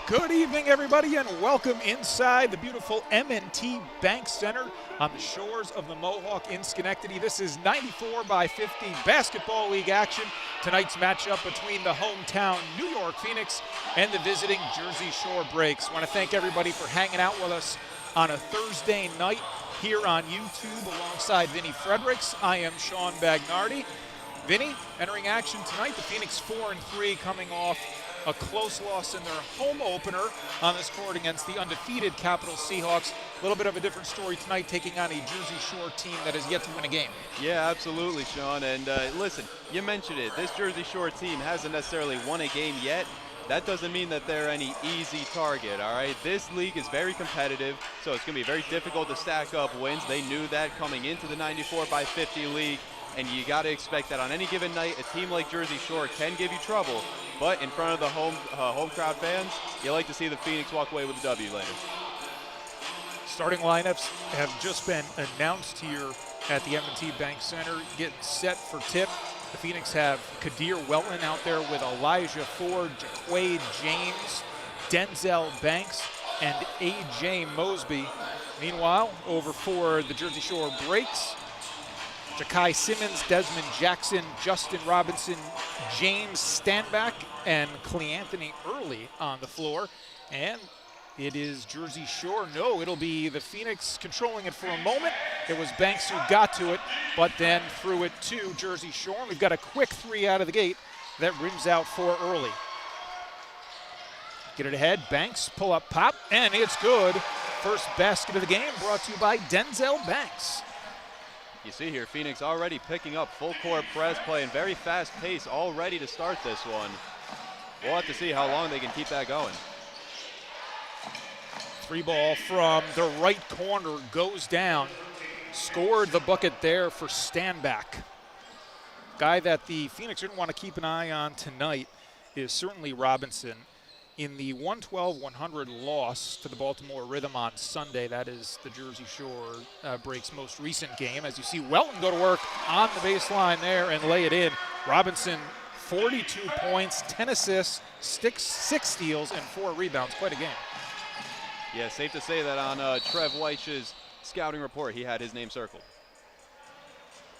Good evening, everybody, and welcome inside the beautiful M&T Bank Center on the shores of the Mohawk in Schenectady. This is 94 by 50 Basketball League action. Tonight's matchup between the hometown New York Phoenix and the visiting Jersey Shore Breaks. I want to thank everybody for hanging out with us on a Thursday night here on YouTube alongside Vinny Fredericks. I am Sean Bagnardi. Vinny, entering action tonight, the Phoenix 4-3 coming off a close loss in their home opener on this court against the undefeated Capital Seahawks. A little bit of a different story tonight, taking on a Jersey Shore team that has yet to win a game. Yeah, absolutely, Sean. And listen, you mentioned it. This Jersey Shore team hasn't necessarily won a game yet. That doesn't mean that they're any easy target, all right? This league is very competitive, so it's going to be very difficult to stack up wins. They knew that coming into the 94 by 50 league. And you got to expect that on any given night, a team like Jersey Shore can give you trouble. But in front of the home crowd fans, you like to see the Phoenix walk away with a W later. Starting lineups have just been announced here at the M&T Bank Center, getting set for tip. The Phoenix have Kadir Welton out there with Elijah Ford, Jaquay James, Denzel Banks, and A.J. Mosby. Meanwhile, over for the Jersey Shore Breaks, Ja'Kai Simmons, Desmond Jackson, Justin Robinson, James Stanback, and Cleanthony Early on the floor. And it is Jersey Shore. No, it'll be the Phoenix controlling it for a moment. It was Banks who got to it, but then threw it to Jersey Shore. And we've got a quick three out of the gate that rims out for Early. Get it ahead, Banks, pull up, pop, and it's good. First basket of the game brought to you by Denzel Banks. You see here, Phoenix already picking up full court press, playing very fast pace, all ready to start this one. We'll have to see how long they can keep that going. Three ball from the right corner goes down. Scored the bucket there for Stanback. Guy that the Phoenix didn't want to keep an eye on tonight is certainly Robinson. In the 112-100 loss to the Baltimore Rhythm on Sunday, that is the Jersey Shore Breaks' most recent game. As you see Welton go to work on the baseline there and lay it in. Robinson, 42 points, 10 assists, 6 steals, and 4 rebounds. Quite a game. Yeah, safe to say that on Trev Weich's scouting report, he had his name circled.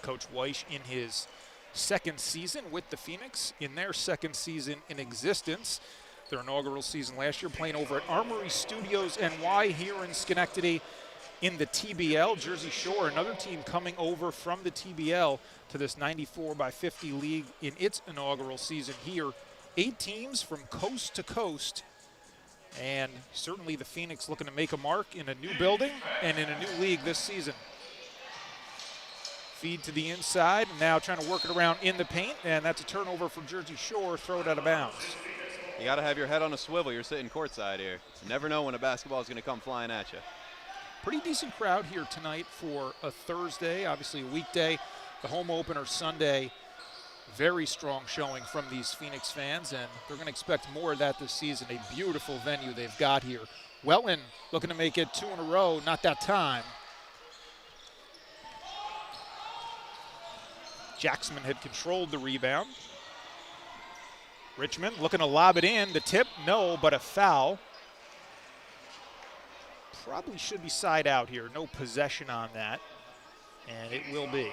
Coach Weich in his second season with the Phoenix, in their second season in existence. Their inaugural season last year, playing over at Armory Studios NY here in Schenectady in the TBL. Jersey Shore, another team coming over from the TBL to this 94 by 50 league in its inaugural season here. 8 teams from coast to coast. And certainly the Phoenix looking to make a mark in a new building and in a new league this season. Feed to the inside, now trying to work it around in the paint, and that's a turnover for Jersey Shore, throw it out of bounds. You got to have your head on a swivel. You're sitting courtside here. You never know when a basketball is going to come flying at you. Pretty decent crowd here tonight for a Thursday, obviously a weekday. The home opener Sunday, very strong showing from these Phoenix fans, and they're going to expect more of that this season. A beautiful venue they've got here. Welton looking to make it 2 in a row, not that time. Jackson had controlled the rebound. Richmond looking to lob it in. The tip, no, but a foul. Probably should be side out here. No possession on that, and it will be.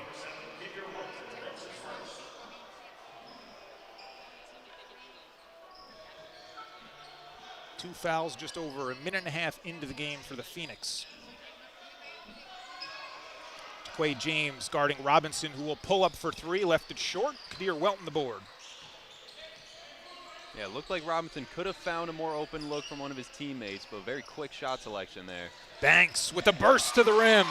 Two fouls just over a minute and a half into the game for the Phoenix. Jaquay James guarding Robinson, who will pull up for 3, left it short. Kadir Welton the board. Yeah, it looked like Robinson could have found a more open look from one of his teammates, but very quick shot selection there. Banks with a burst to the rim.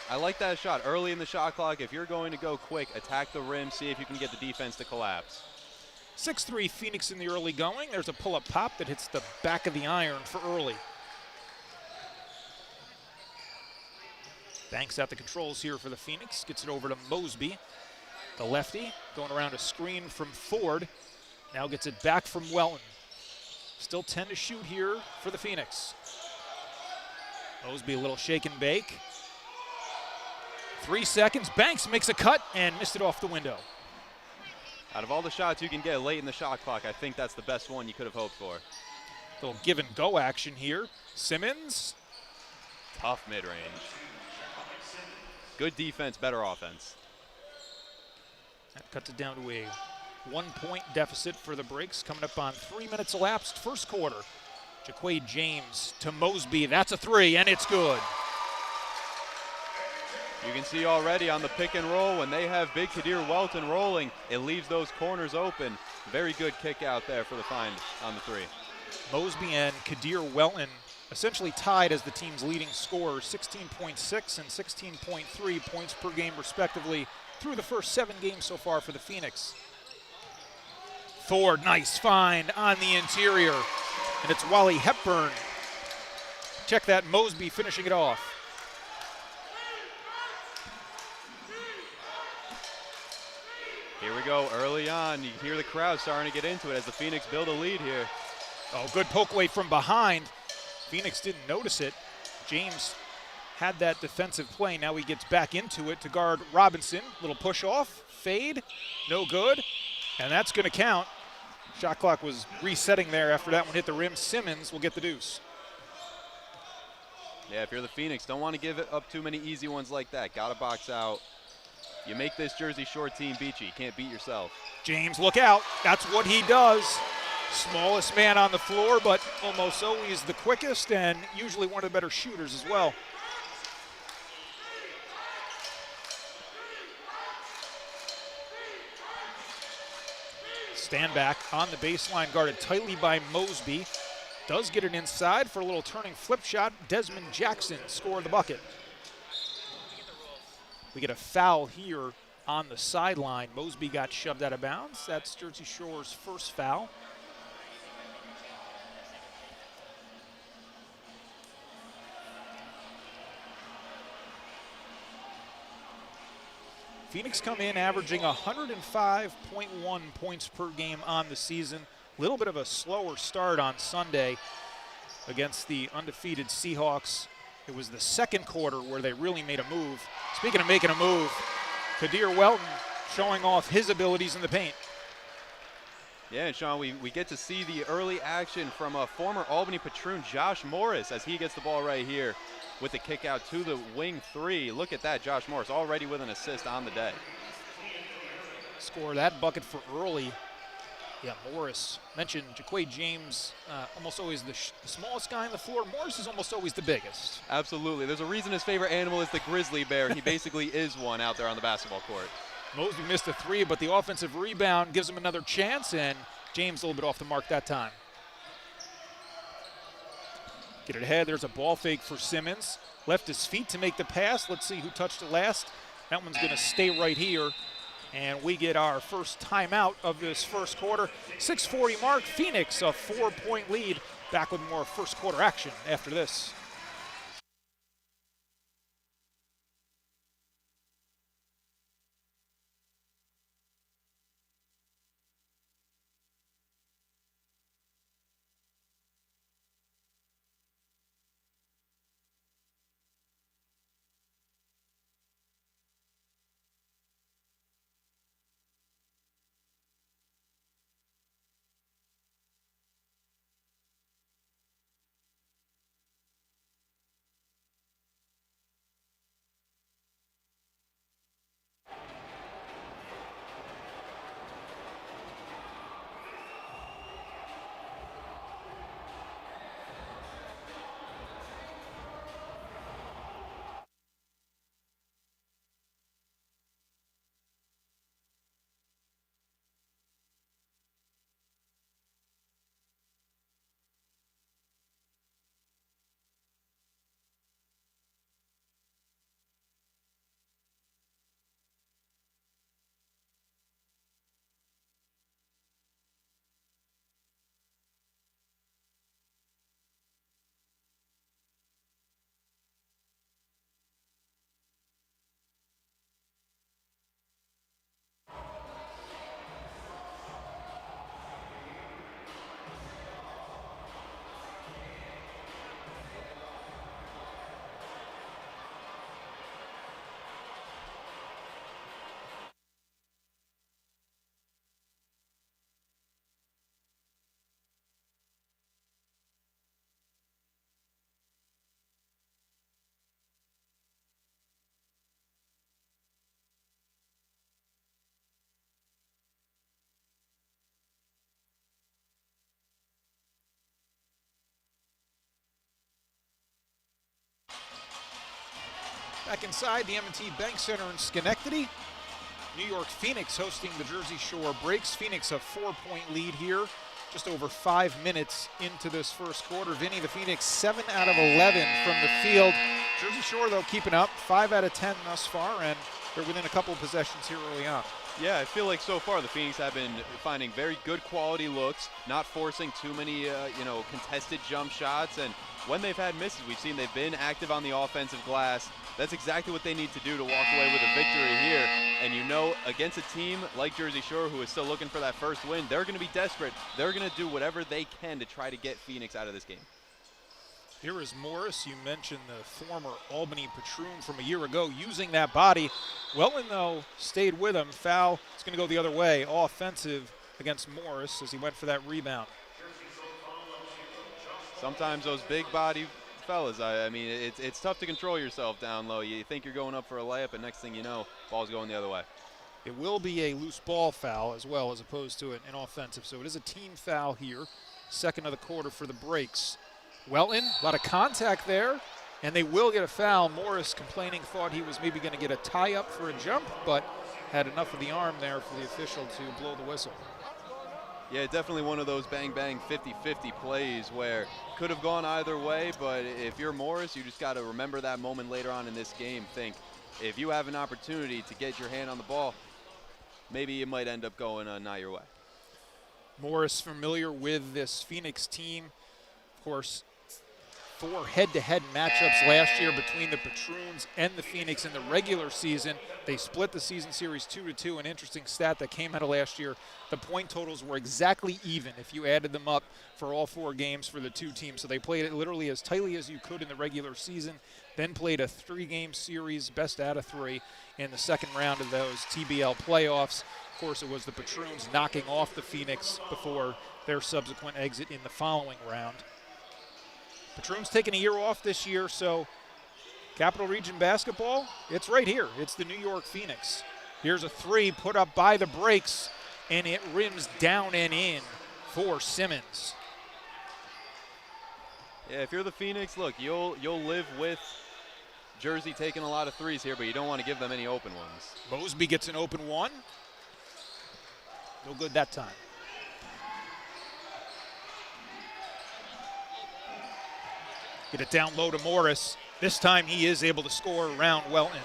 I like that shot. Early in the shot clock, if you're going to go quick, attack the rim, see if you can get the defense to collapse. 6-3 Phoenix in the early going. There's a pull-up pop that hits the back of the iron for Early. Banks at the controls here for the Phoenix. Gets it over to Mosby. The lefty going around a screen from Ford. Now gets it back from Welton. Still 10 to shoot here for the Phoenix. Mosby a little shake and bake. 3 seconds. Banks makes a cut and missed it off the window. Out of all the shots you can get late in the shot clock, I think that's the best one you could have hoped for. Little give and go action here. Simmons. Tough mid-range. Good defense, better offense. That cuts it down to a 1-point deficit for the Breaks. Coming up on 3 minutes elapsed, first quarter. Jaquay James to Mosby. That's a three, and it's good. You can see already on the pick and roll, when they have big Kadir Welton rolling, it leaves those corners open. Very good kick out there for the find on the three. Mosby and Kadir Welton essentially tied as the team's leading scorers, 16.6 and 16.3 points per game respectively through the first 7 games so far for the Phoenix. Ford, nice find on the interior, and it's Wally Hepburn. Check that, Mosby finishing it off. Here we go, early on. You hear the crowd starting to get into it as the Phoenix build a lead here. Oh, good poke away from behind. Phoenix didn't notice it. James had that defensive play. Now he gets back into it to guard Robinson. Little push off, fade, no good, and that's going to count. Shot clock was resetting there after that one hit the rim. Simmons will get the deuce. Yeah, if you're the Phoenix, don't want to give it up too many easy ones like that. Got to box out. You make this Jersey Shore team beat you. You can't beat yourself. James, look out. That's what he does. Smallest man on the floor, but almost always the quickest and usually one of the better shooters as well. Stand back on the baseline, guarded tightly by Mosby. Does get it inside for a little turning flip shot. Desmond Jackson scored the bucket. We get a foul here on the sideline. Mosby got shoved out of bounds. That's Jersey Shore's first foul. Phoenix come in averaging 105.1 points per game on the season. A little bit of a slower start on Sunday against the undefeated Seahawks. It was the second quarter where they really made a move. Speaking of making a move, Kadir Welton showing off his abilities in the paint. Yeah, and Sean, we get to see the early action from a former Albany Patroon, Josh Morris, as he gets the ball right here with the kick out to the wing three. Look at that, Josh Morris already with an assist on the day. Score that bucket for early. Yeah, Morris mentioned Jaquay James, almost always the smallest guy on the floor. Morris is almost always the biggest. Absolutely. There's a reason his favorite animal is the grizzly bear. He basically is one out there on the basketball court. Mosby missed a three, but the offensive rebound gives him another chance, and James a little bit off the mark that time. Get it ahead. There's a ball fake for Simmons. Left his feet to make the pass. Let's see who touched it last. That one's going to stay right here. And we get our first timeout of this first quarter. 6:40 mark. Phoenix, a 4-point lead. Back with more first quarter action after this. Back inside the M&T Bank Center in Schenectady, New York Phoenix hosting the Jersey Shore Breaks. Phoenix a 4-point lead here, just over 5 minutes into this first quarter. Vinny, the Phoenix 7 out of 11 from the field. Jersey Shore, though, keeping up 5 out of 10 thus far, and they're within a couple of possessions here early on. Yeah, I feel like so far the Phoenix have been finding very good quality looks, not forcing too many, contested jump shots. And when they've had misses, we've seen they've been active on the offensive glass. That's exactly what they need to do to walk away with a victory here. And against a team like Jersey Shore, who is still looking for that first win, they're going to be desperate. They're going to do whatever they can to try to get Phoenix out of this game. Here is Morris. You mentioned the former Albany Patroon from a year ago using that body. Welton, though, stayed with him. Foul. It's going to go the other way. Offensive against Morris as he went for that rebound. Sometimes those big body fellas, I mean, it's tough to control yourself down low. You think you're going up for a layup, and next thing you know, ball's going the other way. It will be a loose ball foul as well, as opposed to an offensive. So it is a team foul here. Second of the quarter for the Breaks. Welton, a lot of contact there, and they will get a foul. Morris complaining, thought he was maybe going to get a tie-up for a jump, but had enough of the arm there for the official to blow the whistle. Yeah, definitely one of those bang-bang 50-50 plays where could have gone either way, but if you're Morris, you just got to remember that moment later on in this game. Think, if you have an opportunity to get your hand on the ball, maybe it might end up going not your way. Morris familiar with this Phoenix team. Of course, 4 head-to-head matchups last year between the Patroons and the Phoenix in the regular season. They split the season series 2-2. An interesting stat that came out of last year. The point totals were exactly even if you added them up for all 4 games for the two teams. So they played it literally as tightly as you could in the regular season, then played a 3-game series, best out of 3, in the second round of those TBL playoffs. Of course, it was the Patroons knocking off the Phoenix before their subsequent exit in the following round. Patroons taking a year off this year, so Capital Region basketball, it's right here. It's the New York Phoenix. Here's a 3 put up by the Breaks, and it rims down and in for Simmons. Yeah, if you're the Phoenix, look, you'll live with Jersey taking a lot of threes here, but you don't want to give them any open ones. Mosby gets an open one. No good that time. Get it down low to Morris. This time he is able to score around Welton.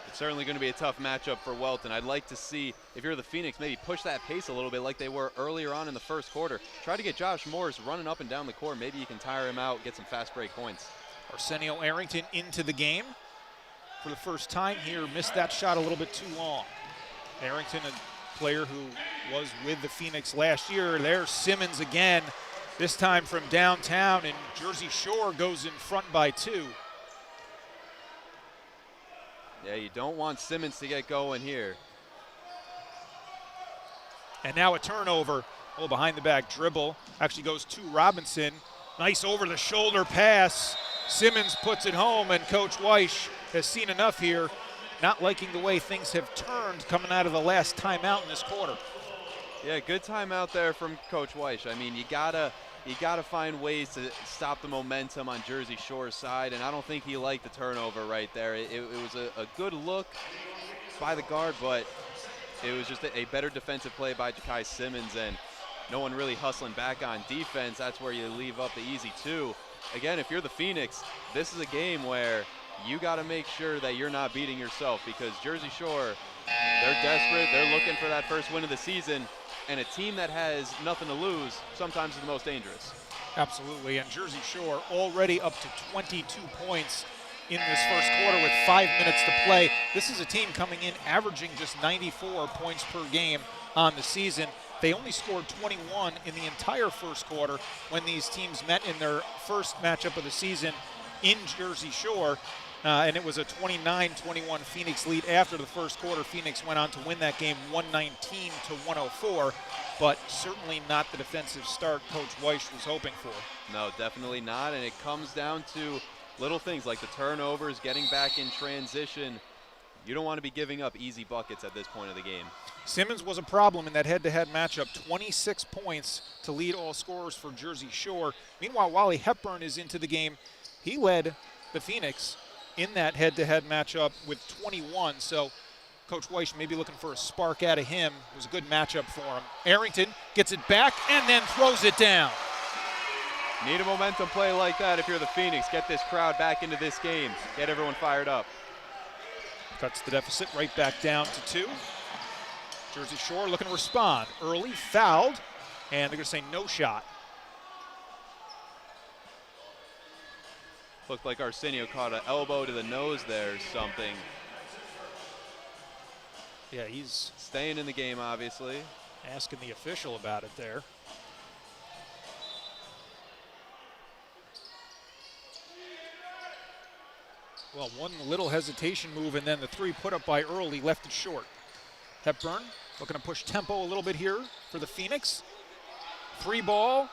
It's certainly going to be a tough matchup for Welton. I'd like to see, if you're the Phoenix, maybe push that pace a little bit like they were earlier on in the first quarter. Try to get Josh Morris running up and down the court. Maybe you can tire him out, get some fast break points. Arsenio Arrington into the game for the first time here. Missed that shot a little bit too long. Arrington, a player who was with the Phoenix last year. There's Simmons again. This time from downtown, and Jersey Shore goes in front by 2. Yeah, you don't want Simmons to get going here. And now a turnover. Oh, behind the back dribble. Actually goes to Robinson. Nice over-the-shoulder pass. Simmons puts it home, and Coach Weish has seen enough here. Not liking the way things have turned coming out of the last timeout in this quarter. Yeah, good timeout there from Coach Weish. I mean, you gotta find ways to stop the momentum on Jersey Shore's side, and I don't think he liked the turnover right there. It was a good look by the guard, but it was just a better defensive play by Ja'Kai Simmons, and no one really hustling back on defense. That's where you leave up the easy 2. Again, if you're the Phoenix, this is a game where you got to make sure that you're not beating yourself, because Jersey Shore, they're desperate. They're looking for that first win of the season. And a team that has nothing to lose sometimes is the most dangerous. Absolutely, and Jersey Shore already up to 22 points in this first quarter with 5 minutes to play. This is a team coming in averaging just 94 points per game on the season. They only scored 21 in the entire first quarter when these teams met in their first matchup of the season in Jersey Shore. And it was a 29-21 Phoenix lead after the first quarter. Phoenix went on to win that game 119-104, but certainly not the defensive start Coach Weish was hoping for. No, definitely not, and it comes down to little things like the turnovers, getting back in transition. You don't want to be giving up easy buckets at this point of the game. Simmons was a problem in that head-to-head matchup. 26 points to lead all scorers for Jersey Shore. Meanwhile, Wally Hepburn is into the game. He led the Phoenix in that head-to-head matchup with 21. So Coach Weiss may be looking for a spark out of him. It was a good matchup for him. Arrington gets it back and then throws it down. Need a momentum play like that if you're the Phoenix. Get this crowd back into this game. Get everyone fired up. Cuts the deficit right back down to 2. Jersey Shore looking to respond. Early, fouled, and they're going to say no shot. Looked like Arsenio caught an elbow to the nose there or something. Yeah, he's staying in the game, obviously. Asking the official about it there. Well, one little hesitation move, and then the 3 put up by Early left it short. Hepburn looking to push tempo a little bit here for the Phoenix. 3 ball,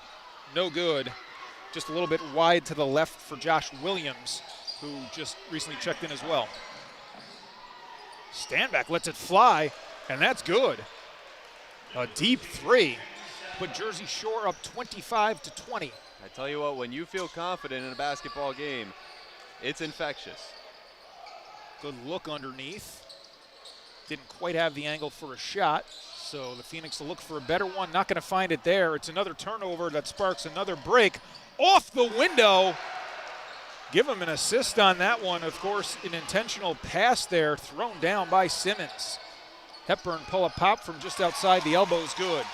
no good. Just a little bit wide to the left for Josh Williams, who just recently checked in as well. Standback lets it fly, and that's good. A deep 3. Put Jersey Shore up 25-20. I tell you what, when you feel confident in a basketball game, it's infectious. Good look underneath. Didn't quite have the angle for a shot, so the Phoenix will look for a better one. Not going to find it there. It's another turnover that sparks another break. Off the window. Give him an assist on that one. Of course, an intentional pass there thrown down by Simmons. Hepburn pull a pop from just outside the elbow is good.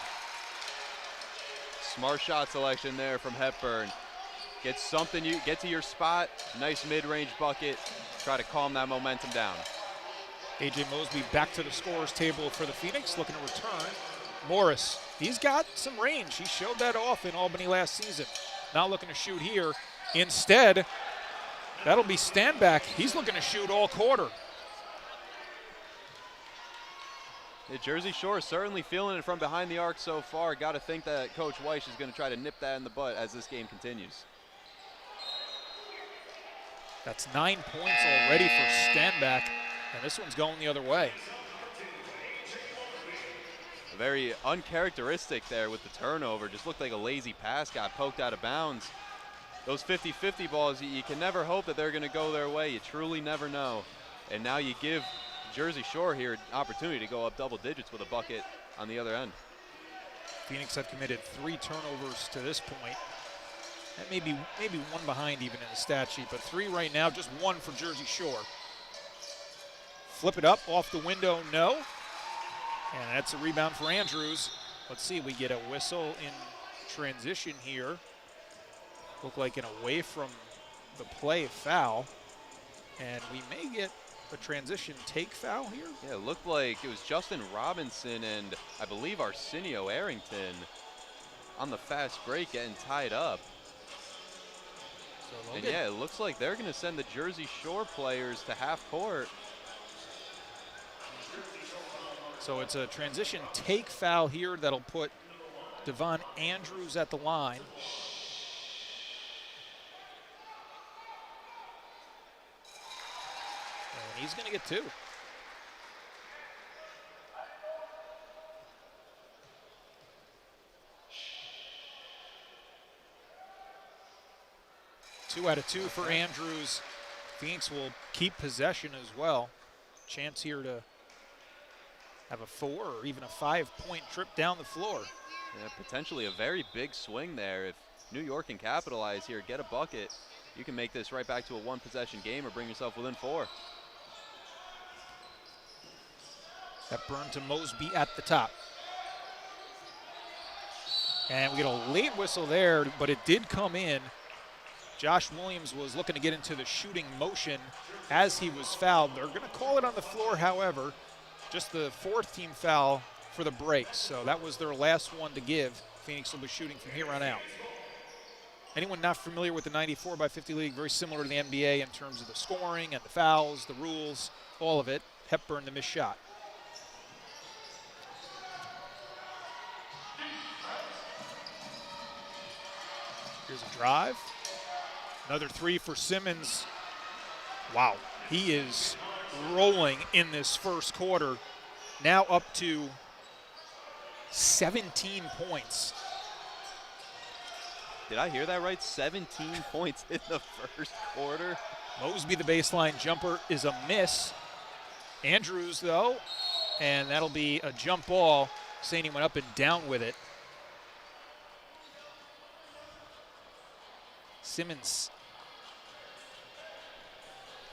Smart shot selection there from Hepburn. Get something, you get to your spot, nice mid-range bucket, try to calm that momentum down. A.J. Mosby back to the scorer's table for the Phoenix, looking to return. Morris, he's got some range. He showed that off in Albany last season. Not looking to shoot here. Instead, that'll be Standback. He's looking to shoot all quarter. The Jersey Shore certainly feeling it from behind the arc so far. Got to think that Coach Weiss is going to try to nip that in the butt as this game continues. That's 9 points already for Standback, and this one's going the other way. Very uncharacteristic there with the turnover. Just looked like a lazy pass, got poked out of bounds. Those 50-50 balls, you can never hope that they're going to go their way. You truly never know. And now you give Jersey Shore here an opportunity to go up double digits with a bucket on the other end. Phoenix have committed 3 turnovers to this point. That may be one behind even in the stat sheet, but 3 right now, just 1 for Jersey Shore. Flip it up off the window, no. And that's a rebound for Andrews. Let's see, we get a whistle in transition here. Look like an away from the play foul. And we may get a transition take foul here. Yeah, it looked like it was Justin Robinson and I believe Arsenio Arrington on the fast break getting tied up. So and yeah, it looks like they're going to send the Jersey Shore players to half court. So it's a transition take foul here that'll put Devon Andrews at the line. And he's going to get 2. Two out of 2 for Andrews. Phoenix will keep possession as well. Chance here to have a 4 or even a 5-point trip down the floor. Yeah, potentially a very big swing there. If New York can capitalize here, get a bucket, you can make this right back to a 1-possession game or bring yourself within 4. Hepburn to Mosby at the top. And we get a late whistle there, but it did come in. Josh Williams was looking to get into the shooting motion as he was fouled. They're going to call it on the floor, however. Just the 4th team foul for the break. So that was their last one to give. Phoenix will be shooting from here on out. Anyone not familiar with the 94x50 league, very similar to the NBA in terms of the scoring and the fouls, the rules, all of it. Hepburn, the missed shot. Here's a drive. Another 3 for Simmons. Wow, he is rolling in this first quarter. Now up to 17 points. Did I hear that right? 17 points in the first quarter? Mosby, the baseline jumper, is a miss. Andrews, though, and that'll be a jump ball. Saney went up and down with it. Simmons.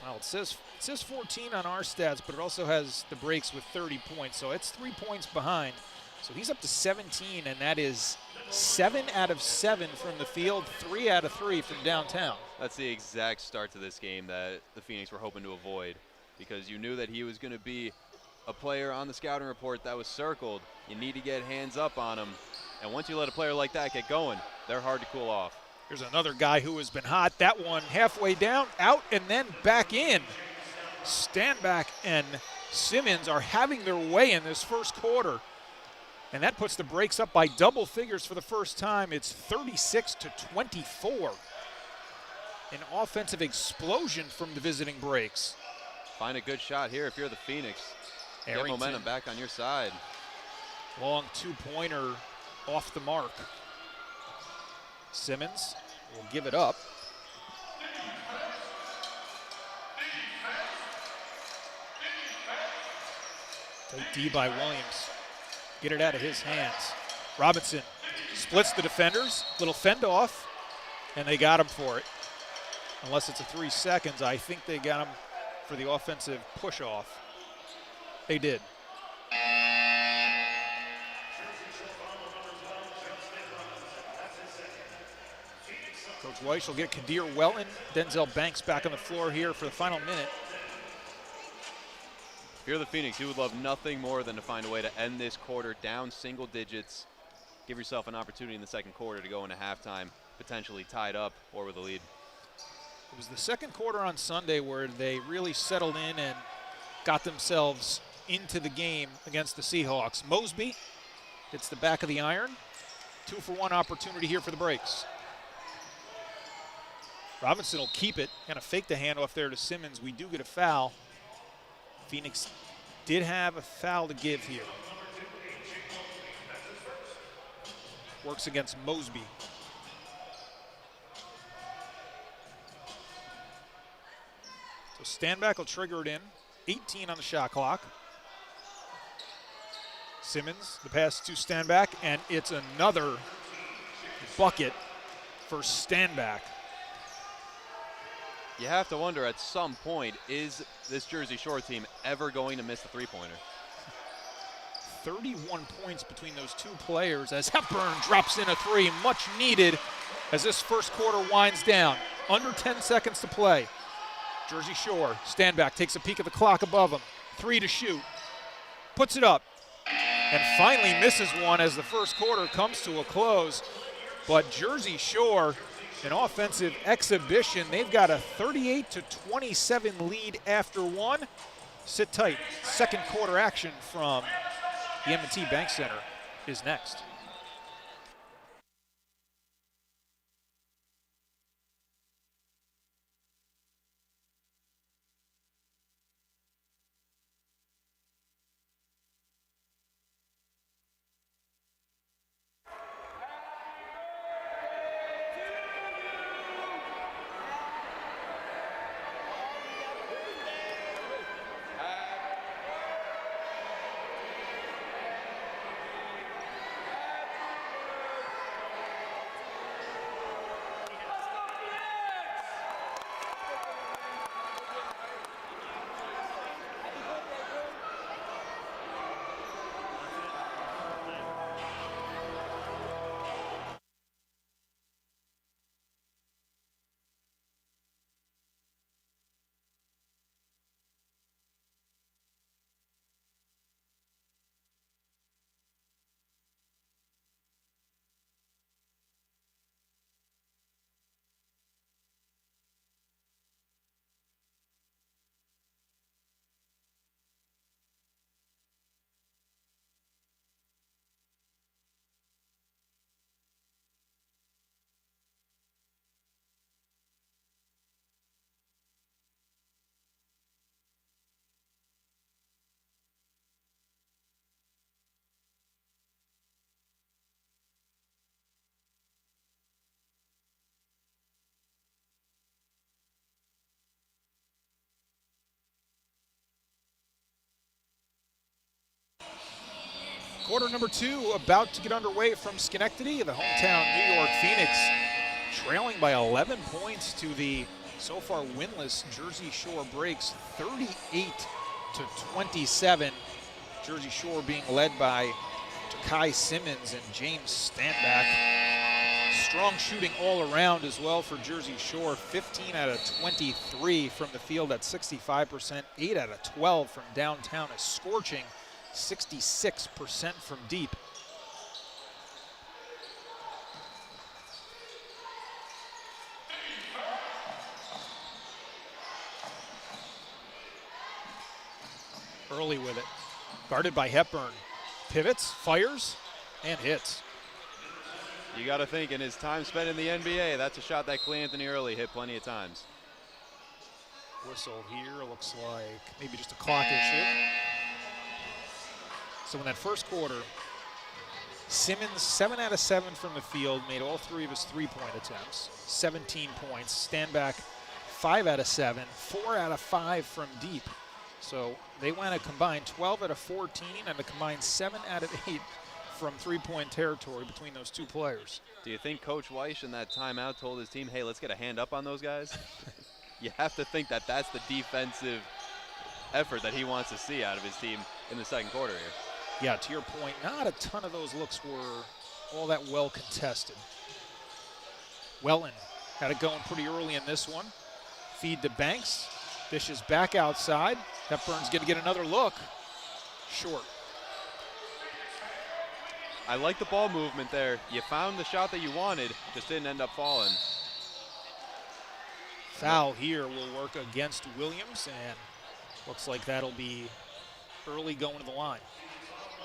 Well, it says 14 on our stats, but it also has the breaks with 30 points, so it's 3 points behind. So he's up to 17, and that is 7 out of 7 from the field, 3 out of 3 from downtown. That's the exact start to this game that the Phoenix were hoping to avoid, because you knew that he was going to be a player on the scouting report that was circled. You need to get hands up on him, and once you let a player like that get going, they're hard to cool off. Here's another guy who has been hot. That one halfway down, out, and then back in. Standback and Simmons are having their way in this first quarter. And that puts the breaks up by double figures for the first time. It's 36-24. An offensive explosion from the visiting breaks. Find a good shot here if you're the Phoenix. Get momentum back on your side. Long two-pointer off the mark. Simmons will give it up. Tight D by Williams. Get it out of his hands. Robinson splits the defenders, little fend off, and they got him for it. Unless it's a 3 seconds, I think they got him for the offensive push off. They did. Coach Weiss will get Kadir Welton. Denzel Banks back on the floor here for the final minute. If you're the Phoenix, you would love nothing more than to find a way to end this quarter down single digits. Give yourself an opportunity in the second quarter to go into halftime, potentially tied up or with a lead. It was the second quarter on Sunday where they really settled in and got themselves into the game against the Seahawks. Mosby hits the back of the iron. 2-for-1 opportunity here for the breaks. Robinson will keep it, kind of fake the handoff there to Simmons. We do get a foul. Phoenix did have a foul to give here. Works against Mosby. So Standback will trigger it in. 18 on the shot clock. Simmons, the pass to Standback, and it's another bucket for Standback. You have to wonder at some point, is this Jersey Shore team ever going to miss the three-pointer? 31 points between those two players as Hepburn drops in a three, much needed as this first quarter winds down. Under 10 seconds to play. Jersey Shore, Standback takes a peek at the clock above him. 3 to shoot. Puts it up. And finally misses one as the first quarter comes to a close. But Jersey Shore, an offensive exhibition. They've got a 38-27 lead after one. Sit tight. Second quarter action from the M&T Bank Center is next. Quarter number 2 about to get underway from Schenectady. The hometown New York Phoenix trailing by 11 points to the so far winless Jersey Shore Breaks, 38-27. Jersey Shore being led by Takai Simmons and James Stanback. Strong shooting all around as well for Jersey Shore. 15 out of 23 from the field at 65%. 8 out of 12 from downtown, a scorching 66% from deep. Early with it. Guarded by Hepburn. Pivots, fires, and hits. You got to think, in his time spent in the NBA, that's a shot that Clay Anthony Early hit plenty of times. Whistle here, looks like maybe just a clock issue. So in that first quarter, Simmons 7 out of 7 from the field, made all 3 of his three-point attempts, 17 points. Stanback 5 out of 7, 4 out of 5 from deep. So they went a combined 12 out of 14 and a combined 7 out of 8 from three-point territory between those two players. Do you think Coach Weiss in that timeout told his team, hey, let's get a hand up on those guys? You have to think that that's the defensive effort that he wants to see out of his team in the second quarter here. Yeah, to your point, not a ton of those looks were all that well contested. Welton had it going pretty early in this one. Feed to Banks. Dishes back outside. Hepburn's going to get another look. Short. I like the ball movement there. You found the shot that you wanted, just didn't end up falling. Foul here will work against Williams, and looks like that'll be Early going to the line.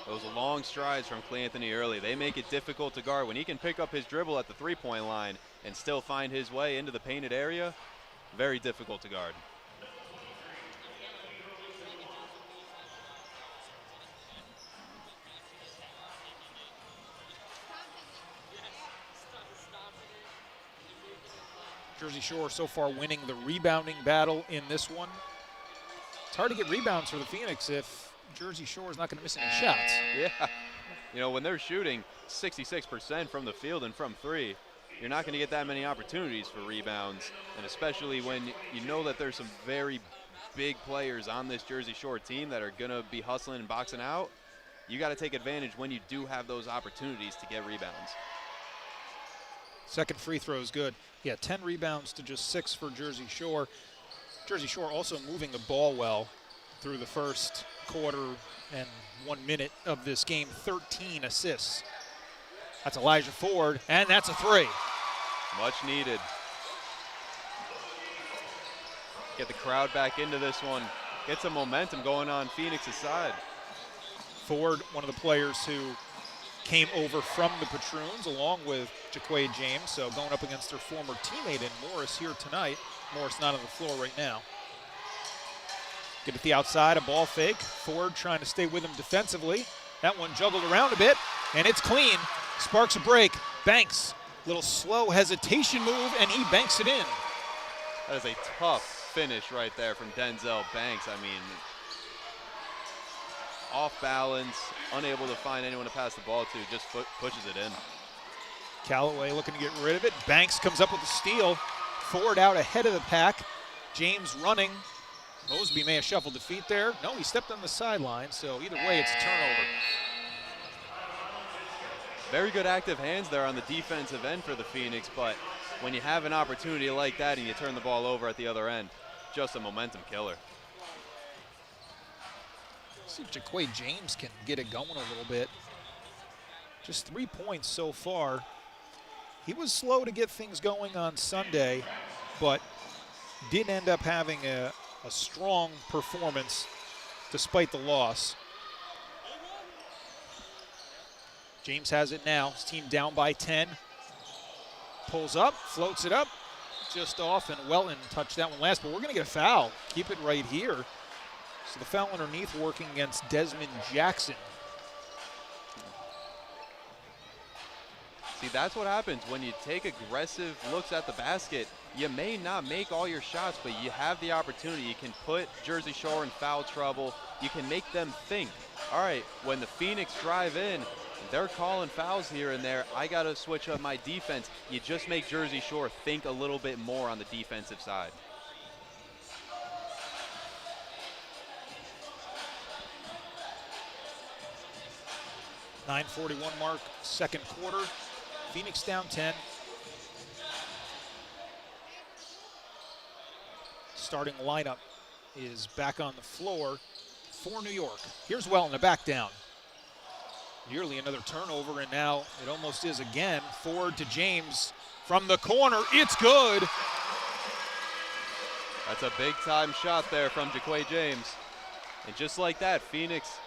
Those long strides from Clay Anthony Early, they make it difficult to guard. When he can pick up his dribble at the three-point line and still find his way into the painted area, very difficult to guard. Jersey Shore so far winning the rebounding battle in this one. It's hard to get rebounds for the Phoenix if Jersey Shore is not going to miss any shots. Yeah. You know, when they're shooting 66% from the field and from three, you're not going to get that many opportunities for rebounds, and especially when you know that there's some very big players on this Jersey Shore team that are going to be hustling and boxing out. You got to take advantage when you do have those opportunities to get rebounds. Second free throw is good. Yeah, 10 rebounds to just 6 for Jersey Shore. Jersey Shore also moving the ball well through the first quarter and 1 minute of this game. 13 assists. That's Elijah Ford, and that's a three. Much needed. Get the crowd back into this one. Get some momentum going on Phoenix's side. Ford, one of the players who came over from the Patroons along with Jaquay James, so going up against their former teammate in Morris here tonight. Morris not on the floor right now. Get at the outside, a ball fake. Ford trying to stay with him defensively. That one juggled around a bit, and it's clean. Sparks a break. Banks, little slow hesitation move, and he banks it in. That is a tough finish right there from Denzel Banks. I mean, off balance, unable to find anyone to pass the ball to, just pushes it in. Callaway looking to get rid of it. Banks comes up with the steal. Ford out ahead of the pack. James running. Mosby may have shuffled the feet there. No, he stepped on the sideline, so either way, it's a turnover. Very good active hands there on the defensive end for the Phoenix, but when you have an opportunity like that and you turn the ball over at the other end, just a momentum killer. See if Jaquay James can get it going a little bit. Just 3 points so far. He was slow to get things going on Sunday, but did end up having a strong performance despite the loss. James has it now. His team down by 10. Pulls up, floats it up, just off, and Welton touched that one last, but we're going to get a foul. Keep it right here. So the foul underneath working against Desmond Jackson. See, that's what happens when you take aggressive looks at the basket. You may not make all your shots, but you have the opportunity. You can put Jersey Shore in foul trouble. You can make them think all right, when the Phoenix drive in, they're calling fouls here and there. I got to switch up my defense. You just make Jersey Shore think a little bit more on the defensive side. .941 mark, second quarter. Phoenix down 10. Starting lineup is back on the floor for New York. Here's Welton, a back down. Nearly another turnover, and now it almost is again. Ford to James from the corner. It's good. That's a big-time shot there from Jaquay James. And just like that, Phoenix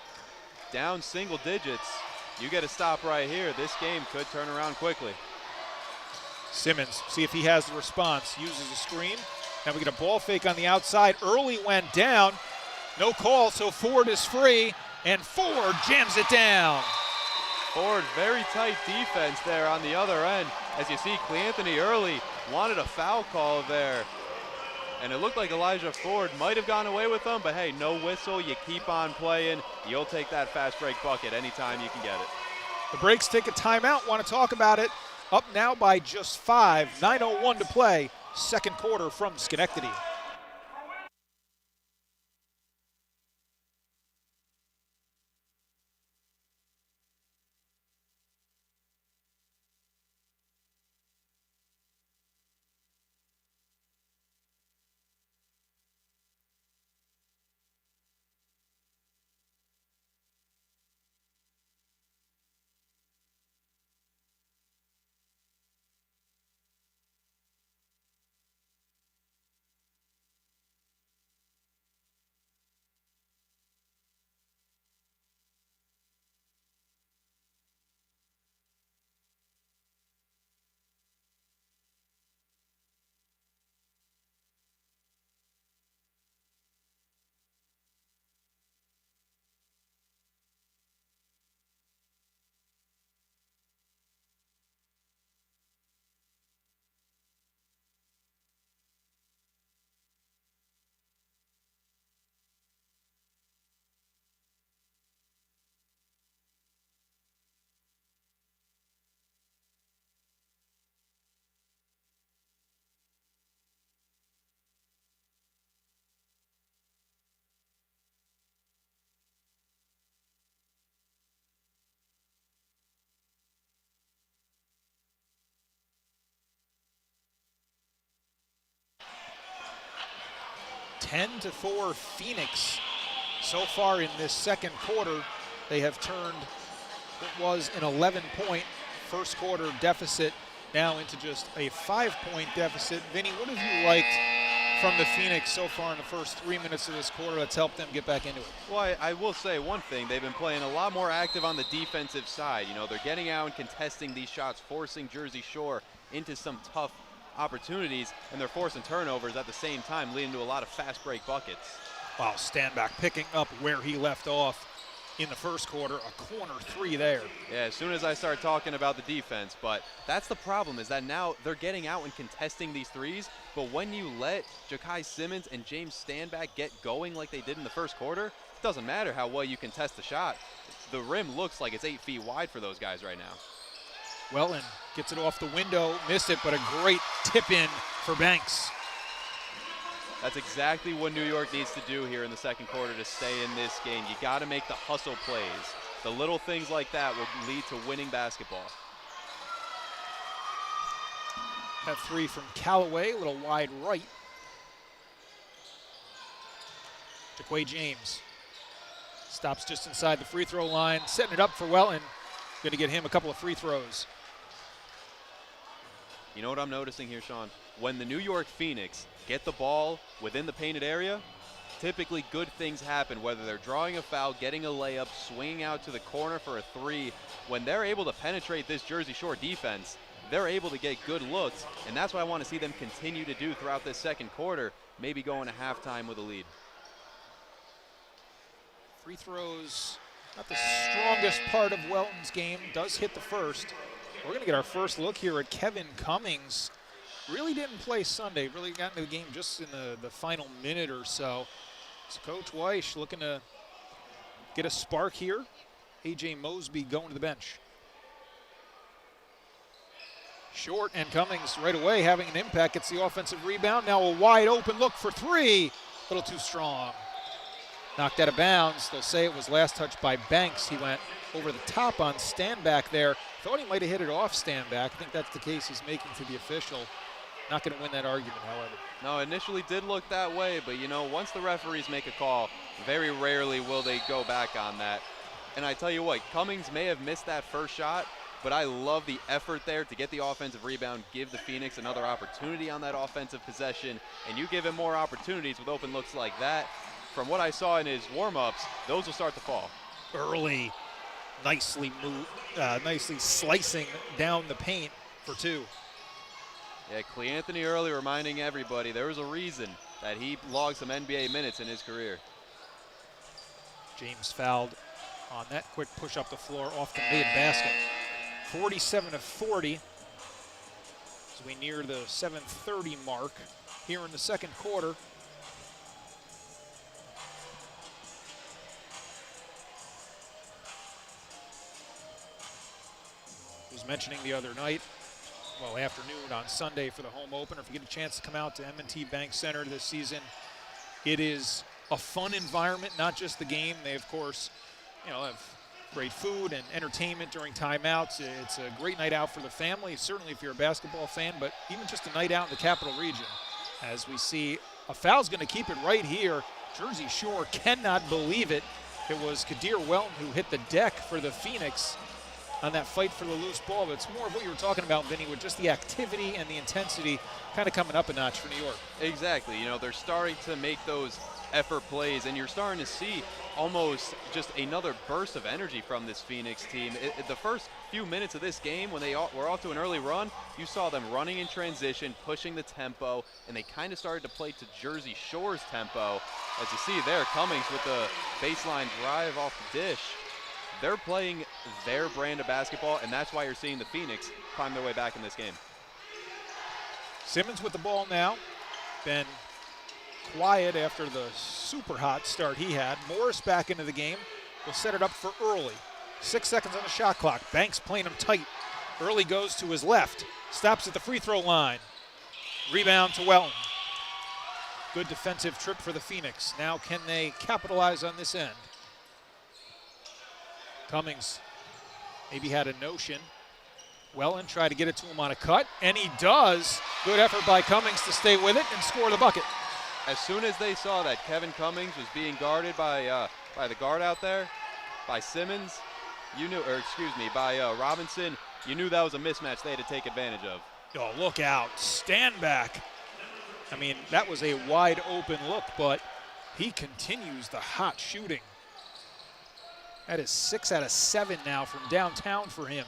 down single digits. You get a stop right here. This game could turn around quickly. Simmons, see if he has the response. Uses a screen. Now we get a ball fake on the outside. Early went down. No call, so Ford is free, and Ford jams it down. Ford, very tight defense there on the other end. As you see, Cleanthony early wanted a foul call there. And it looked like Elijah Ford might have gone away with them, but hey, no whistle. You keep on playing. You'll take that fast break bucket anytime you can get it. The Breaks take a timeout. Want to talk about it? Up now by just 5. 9:01 to play. Second quarter from Schenectady. Ten to 4 Phoenix. So far in this second quarter, they have turned what was an 11-point first quarter deficit now into just a 5-point deficit. Vinny, what have you liked from the Phoenix so far in the first 3 minutes of this quarter that's helped them get back into it? Well, I will say one thing. They've been playing a lot more active on the defensive side. You know, they're getting out and contesting these shots, forcing Jersey Shore into some tough opportunities, and they're forcing turnovers at the same time, leading to a lot of fast break buckets. Wow, Standback picking up where he left off in the first quarter, a corner three there. Yeah, as soon as I start talking about the defense, but that's the problem, is that now they're getting out and contesting these threes, but when you let Jaquay Simmons and James Standback get going like they did in the first quarter, it doesn't matter how well you contest the shot. The rim looks like it's 8 feet wide for those guys right now. Welton gets it off the window, missed it, but a great tip in for Banks. That's exactly what New York needs to do here in the second quarter to stay in this game. You got to make the hustle plays. The little things like that will lead to winning basketball. That three from Callaway, a little wide right. Jaquay James stops just inside the free throw line, setting it up for Welton. Going to get him a couple of free throws. You know what I'm noticing here, Sean? When the New York Phoenix get the ball within the painted area, typically good things happen, whether they're drawing a foul, getting a layup, swinging out to the corner for a three. When they're able to penetrate this Jersey Shore defense, they're able to get good looks, and that's what I want to see them continue to do throughout this second quarter, maybe going to halftime with a lead. Free throws, not the strongest part of Welton's game, does hit the first. We're going to get our first look here at Kevin Cummings. Really didn't play Sunday, really got into the game just in the final minute or so. So Coach Weish looking to get a spark here. A.J. Mosby going to the bench. Short, and Cummings right away having an impact. Gets the offensive rebound. Now a wide open look for three. A little too strong. Knocked out of bounds. They'll say it was last touched by Banks. He went over the top on Stanback there. Thought he might have hit it off Stanback. I think that's the case he's making to the official. Not going to win that argument, however. No, initially did look that way, but once the referees make a call, very rarely will they go back on that. And I tell you what, Cummings may have missed that first shot, but I love the effort there to get the offensive rebound, give the Phoenix another opportunity on that offensive possession, and you give him more opportunities with open looks like that. From what I saw in his warm-ups, those will start to fall. Early, nicely slicing down the paint for two. Yeah, Cleanthony early reminding everybody there was a reason that he logged some NBA minutes in his career. James fouled on that quick push up the floor off the mid basket. 47-40 as we near the 7:30 mark here in the second quarter. I was mentioning the other night, afternoon on Sunday for the home opener. If you get a chance to come out to M&T Bank Center this season, it is a fun environment, not just the game. They, of course, have great food and entertainment during timeouts. It's a great night out for the family, certainly if you're a basketball fan, but even just a night out in the Capital Region. As we see, a foul's going to keep it right here. Jersey Shore cannot believe it. It was Kadir Welton who hit the deck for the Phoenix on that fight for the loose ball. But it's more of what you were talking about, Vinny, with just the activity and the intensity kind of coming up a notch for New York. Exactly. They're starting to make those effort plays, and you're starting to see almost just another burst of energy from this Phoenix team. The first few minutes of this game, when they were off to an early run, you saw them running in transition, pushing the tempo, and they kind of started to play to Jersey Shore's tempo. As you see there, Cummings with the baseline drive off the dish. They're playing their brand of basketball, and that's why you're seeing the Phoenix climb their way back in this game. Simmons with the ball now. Been quiet after the super hot start he had. Morris back into the game. Will set it up for Early. 6 seconds on the shot clock. Banks playing him tight. Early goes to his left. Stops at the free throw line. Rebound to Welton. Good defensive trip for the Phoenix. Now can they capitalize on this end? Cummings maybe had a notion. Welton tried to get it to him on a cut, and he does. Good effort by Cummings to stay with it and score the bucket. As soon as they saw that Kevin Cummings was being guarded by the guard out there, by Simmons, by Robinson, you knew that was a mismatch they had to take advantage of. Oh, look out. Stand back. I mean, that was a wide open look, but he continues the hot shooting. That is 6 out of 7 now from downtown for him.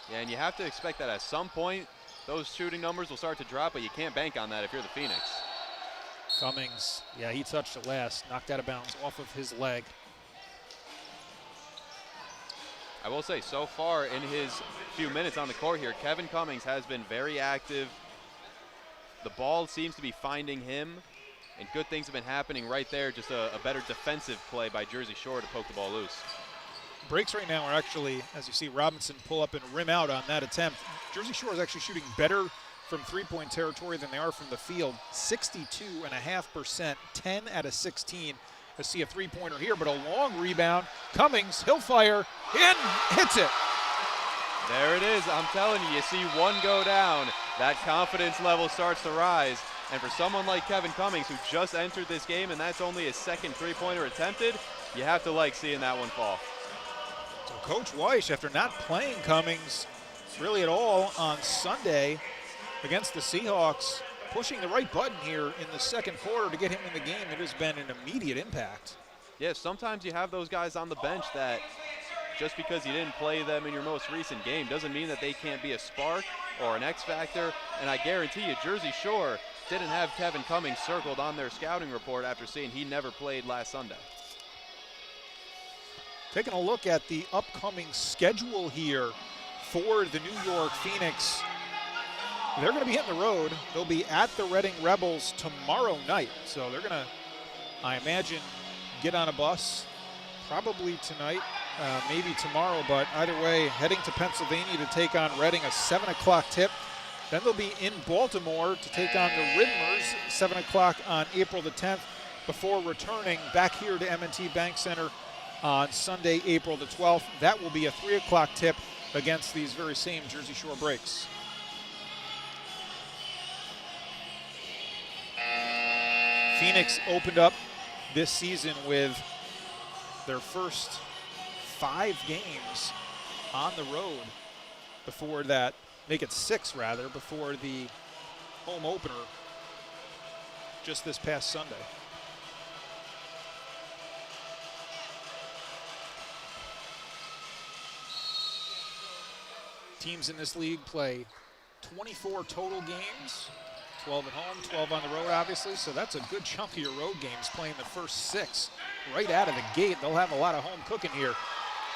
Yeah, and you have to expect that at some point those shooting numbers will start to drop, but you can't bank on that if you're the Phoenix. Cummings, yeah, he touched it last, knocked out of bounds off of his leg. I will say, so far in his few minutes on the court here, Kevin Cummings has been very active. The ball seems to be finding him, and good things have been happening right there. Just a better defensive play by Jersey Shore to poke the ball loose. Breaks right now are actually, as you see Robinson pull up and rim out on that attempt. Jersey Shore is actually shooting better from three-point territory than they are from the field. 62.5%, 10 out of 16. Let's see a three-pointer here, but a long rebound. Cummings, he'll fire, in, hits it. There it is. I'm telling you see one go down, that confidence level starts to rise. And for someone like Kevin Cummings, who just entered this game, and that's only his second three-pointer attempted, you have to like seeing that one fall. So Coach Weiss, after not playing Cummings really at all on Sunday against the Seahawks, pushing the right button here in the second quarter to get him in the game. It has been an immediate impact. Yeah, sometimes you have those guys on the bench that just because you didn't play them in your most recent game doesn't mean that they can't be a spark or an X factor. And I guarantee you, Jersey Shore didn't have Kevin Cummings circled on their scouting report after seeing he never played last Sunday. Taking a look at the upcoming schedule here for the New York Phoenix. They're going to be hitting the road. They'll be at the Reading Rebels tomorrow night. So they're going to I imagine get on a bus, probably tonight, maybe tomorrow, but either way, heading to Pennsylvania to take on Reading, a 7 o'clock tip. Then they'll be in Baltimore to take on the Ridmers, 7 o'clock on April the 10th, before returning back here to M&T Bank Center on Sunday, April the 12th. That will be a 3 o'clock tip against these very same Jersey Shore Breaks. Phoenix opened up this season with their first 5 games on the road before that, make it 6 rather, before the home opener just this past Sunday. Teams in this league play 24 total games, 12 at home, 12 on the road, obviously, so that's a good chunk of your road games playing the first 6 right out of the gate. They'll have a lot of home cooking here.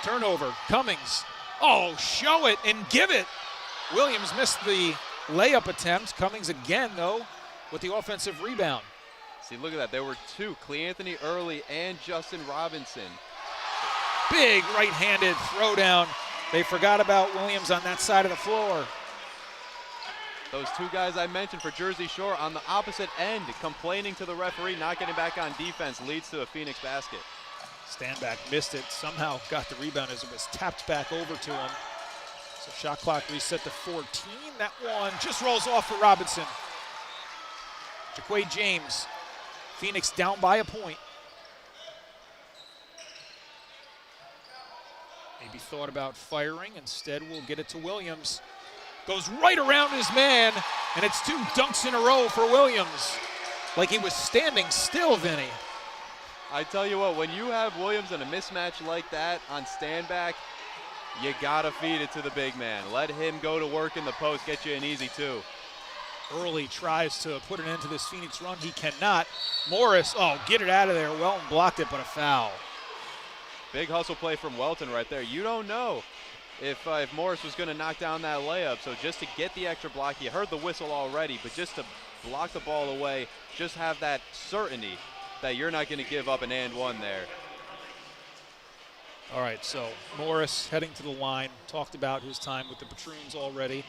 Turnover, Cummings. Oh, show it and give it. Williams missed the layup attempt. Cummings again, though, with the offensive rebound. See, look at that. There were 2, Cleanthony Early and Justin Robinson. Big right-handed throwdown. They forgot about Williams on that side of the floor. Those 2 guys I mentioned for Jersey Shore on the opposite end, complaining to the referee, not getting back on defense, leads to a Phoenix basket. Standback missed it, somehow got the rebound as it was tapped back over to him. So shot clock reset to 14. That one just rolls off for Robinson. Jaquay James, Phoenix down by a point. Maybe thought about firing, instead we'll get it to Williams. Goes right around his man, and it's 2 dunks in a row for Williams. Like he was standing still, Vinny. I tell you what, when you have Williams in a mismatch like that on standback, you gotta feed it to the big man. Let him go to work in the post, get you an easy 2. Early tries to put an end to this Phoenix run. He cannot. Morris, oh, get it out of there. Welton blocked it, but a foul. Big hustle play from Welton right there. You don't know if Morris was going to knock down that layup. So just to get the extra block, you heard the whistle already, but just to block the ball away, just have that certainty that you're not going to give up an and one there. All right, so Morris heading to the line. Talked about his time with the Patroons already.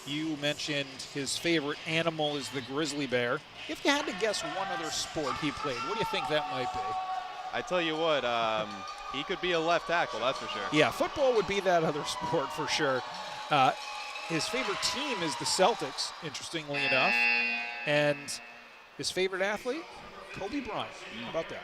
You mentioned his favorite animal is the grizzly bear. If you had to guess one other sport he played, what do you think that might be? I tell you what, he could be a left tackle, that's for sure. Yeah, football would be that other sport for sure. His favorite team is the Celtics, interestingly enough. And his favorite athlete, Kobe Bryant. How about that?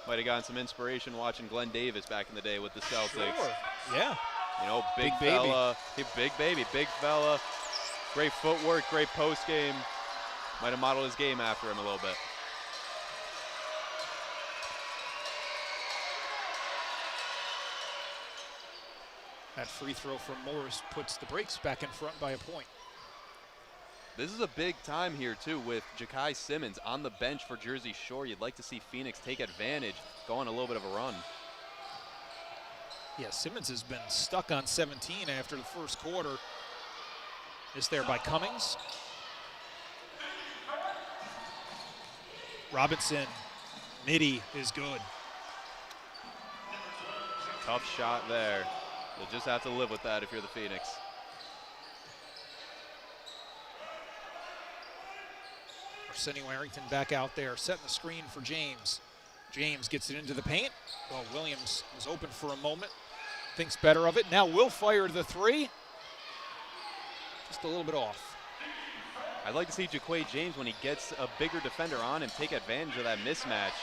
Might have gotten some inspiration watching Glenn Davis back in the day with the Celtics. Sure, yeah. You know, big Big baby. fella, big fella. Great footwork, great post game. Might have modeled his game after him a little bit. That free throw from Morris puts the Breaks back in front by a point. This is a big time here, too, with Jakai Simmons on the bench for Jersey Shore. You'd like to see Phoenix take advantage, go on a little bit of a run. Yeah, Simmons has been stuck on 17 after the first quarter. Is there by Cummings. Robinson, midi is good. Tough shot there. You'll just have to live with that if you're the Phoenix. Arsenio Arrington back out there, setting the screen for James. James gets it into the paint. Well, Williams was open for a moment. Thinks better of it. Now will fire the 3. Just a little bit off. I'd like to see Jaquay James, when he gets a bigger defender on him, take advantage of that mismatch.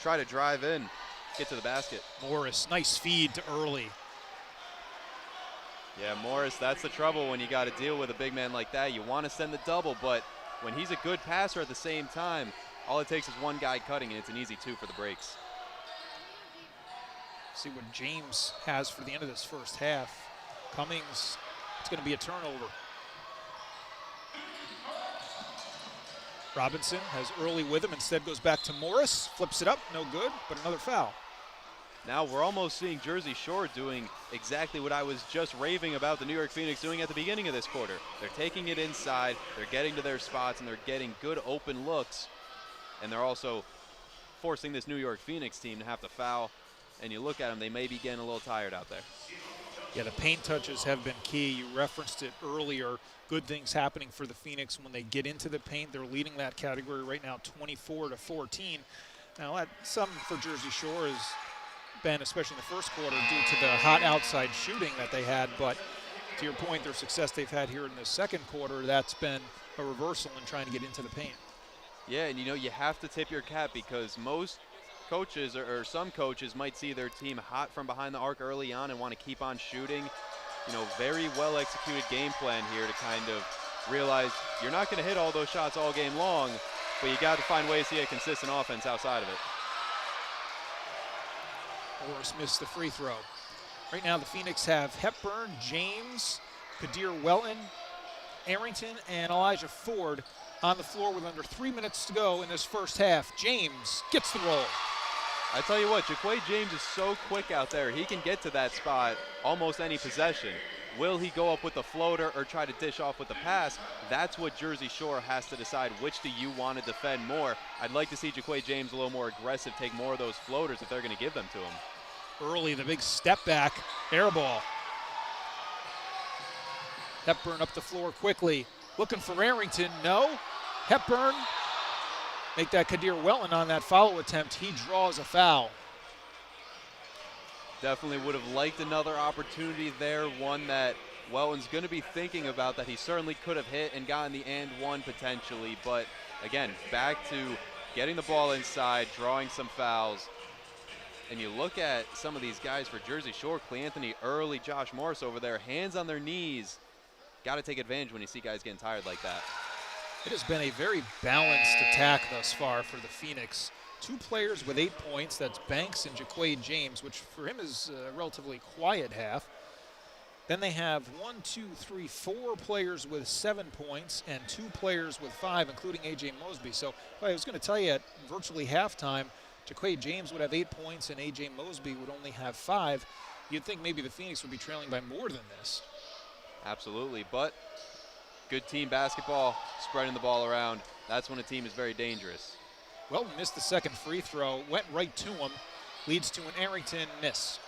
Try to drive in, get to the basket. Morris, nice feed to Early. Yeah, Morris, that's the trouble when you got to deal with a big man like that. You want to send the double, but when he's a good passer at the same time, all it takes is one guy cutting, and it's an easy 2 for the Breaks. See what James has for the end of this first half. Cummings, it's going to be a turnover. Robinson has Early with him, instead goes back to Morris, flips it up, no good, but another foul. Now we're almost seeing Jersey Shore doing exactly what I was just raving about the New York Phoenix doing at the beginning of this quarter. They're taking it inside, they're getting to their spots, and they're getting good open looks. And they're also forcing this New York Phoenix team to have to foul. And you look at them, they may be getting a little tired out there. Yeah, the paint touches have been key. You referenced it earlier. Good things happening for the Phoenix when they get into the paint. They're leading that category right now 24-14. Now, some for Jersey Shore has been, especially in the first quarter, due to the hot outside shooting that they had. But to your point, their success they've had here in the second quarter, that's been a reversal in trying to get into the paint. Yeah, and you have to tip your cap because most coaches or some coaches might see their team hot from behind the arc early on and want to keep on shooting. Very well executed game plan here to kind of realize you're not going to hit all those shots all game long, but you got to find ways to get consistent offense outside of it. Morris missed the free throw. Right now the Phoenix have Hepburn, James, Kadir Welton, Arrington, and Elijah Ford on the floor with under 3 minutes to go in this first half. James gets the roll. I tell you what, Jaquay James is so quick out there. He can get to that spot almost any possession. Will he go up with the floater or try to dish off with the pass? That's what Jersey Shore has to decide. Which do you want to defend more? I'd like to see Jaquay James a little more aggressive, take more of those floaters if they're going to give them to him. Early, the big step back, air ball. Hepburn up the floor quickly, looking for Arrington, no. Hepburn, make that Kadir Welton on that follow attempt. He draws a foul. Definitely would have liked another opportunity there, one that Welton's going to be thinking about that he certainly could have hit and gotten the and one potentially. But again, back to getting the ball inside, drawing some fouls. And you look at some of these guys for Jersey Shore, Cleanthony early, Josh Morris over there, hands on their knees. Got to take advantage when you see guys getting tired like that. It has been a very balanced attack thus far for the Phoenix. 2 players with 8 points, that's Banks and Jaquay James, which for him is a relatively quiet half. Then they have 4 players with 7 points and 2 players with 5, including A.J. Mosby. So I was going to tell you at virtually halftime, Jaquay James would have 8 points and A.J. Mosby would only have 5. You'd think maybe the Phoenix would be trailing by more than this. Absolutely, but good team basketball, spreading the ball around. That's when a team is very dangerous. Welton missed the second free throw, went right to him, leads to an Arrington miss.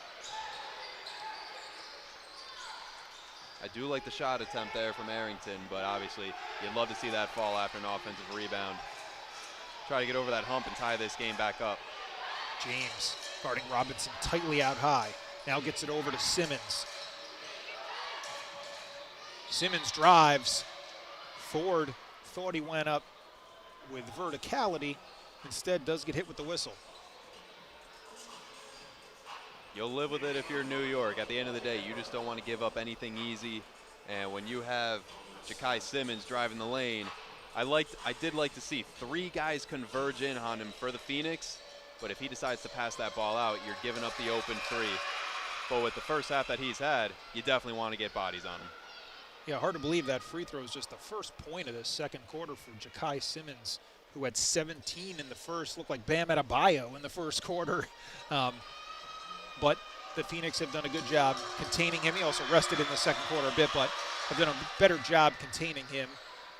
I do like the shot attempt there from Arrington, but obviously you'd love to see that fall after an offensive rebound. Try to get over that hump and tie this game back up. James guarding Robinson tightly out high. Now gets it over to Simmons. Simmons drives. Ford thought he went up with verticality. Instead does get hit with the whistle. You'll live with it if you're New York. At the end of the day, you just don't want to give up anything easy. And when you have Jaquay Simmons driving the lane, I did like to see 3 guys converge in on him for the Phoenix. But if he decides to pass that ball out, you're giving up the open 3. But with the first half that he's had, you definitely want to get bodies on him. Yeah, hard to believe that free throw is just the first point of the second quarter for Jaquay Simmons, who had 17 in the first. Looked like Bam Adebayo in the first quarter. But the Phoenix have done a good job containing him. He also rested in the second quarter a bit, but have done a better job containing him,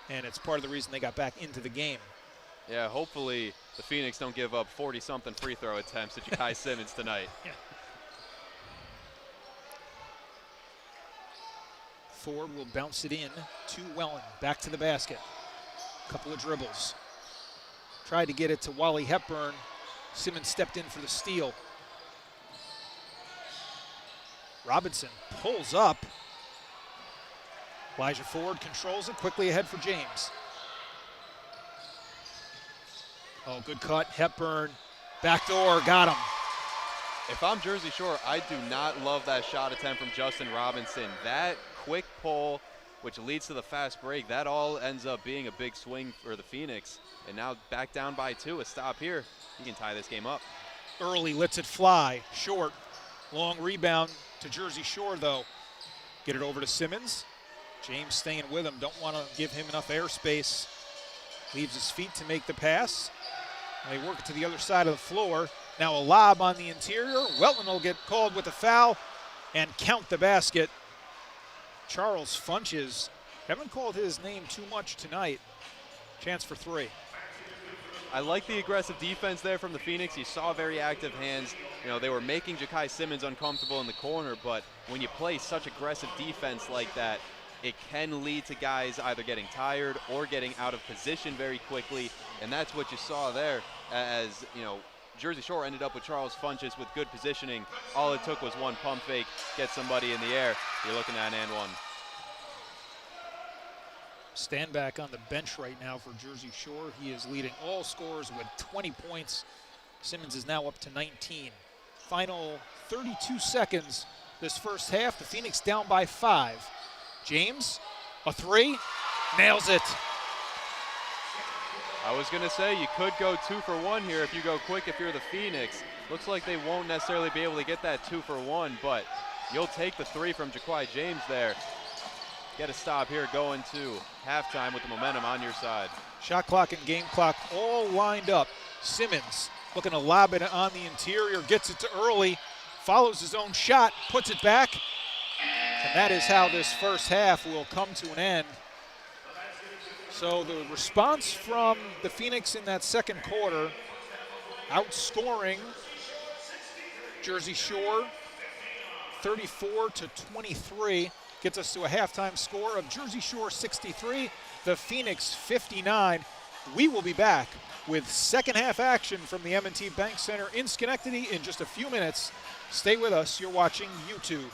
and it's part of the reason they got back into the game. Yeah, hopefully the Phoenix don't give up 40-something free throw attempts to Jaquay Simmons tonight. Yeah. Ford will bounce it in to Welton. Back to the basket. Couple of dribbles. Tried to get it to Wally Hepburn. Simmons stepped in for the steal. Robinson pulls up. Elijah Ford controls it quickly ahead for James. Oh, good cut. Hepburn. Backdoor. Got him. If I'm Jersey Shore, I do not love that shot attempt from Justin Robinson. That quick pull, which leads to the fast break, that all ends up being a big swing for the Phoenix. And now back down by 2, a stop here. He can tie this game up. Early lets it fly. Short. Long rebound to Jersey Shore, though. Get it over to Simmons. James staying with him. Don't want to give him enough airspace. Leaves his feet to make the pass. And they work it to the other side of the floor. Now a lob on the interior. Welton will get called with a foul and count the basket. Charles Funches, haven't called his name too much tonight. Chance for three. I like the aggressive defense there from the Phoenix. You saw very active hands. You know, they were making Ja'Kai Simmons uncomfortable in the corner, but when you play such aggressive defense like that, it can lead to guys either getting tired or getting out of position very quickly, and that's what you saw there as, you know, Jersey Shore ended up with Charles Funches with good positioning. All it took was one pump fake, get somebody in the air. You're looking at an and one. Stanback on the bench right now for Jersey Shore. He is leading all scorers with 20 points. Simmons is now up to 19. Final 32 seconds this first half. The Phoenix down by 5. James, a three, nails it. I was going to say you could go 2 for 1 here if you go quick if you're the Phoenix. Looks like they won't necessarily be able to get that 2 for 1, but you'll take the 3 from Ja'Kai James there. Get a stop here going to halftime with the momentum on your side. Shot clock and game clock all lined up. Simmons looking to lob it on the interior, gets it to Early, follows his own shot, puts it back, and that is how this first half will come to an end. So the response from the Phoenix in that second quarter, outscoring Jersey Shore 34-23, gets us to a halftime score of Jersey Shore 63, the Phoenix 59. We will be back with second half action from the M&T Bank Center in Schenectady in just a few minutes. Stay with us. You're watching YouTube.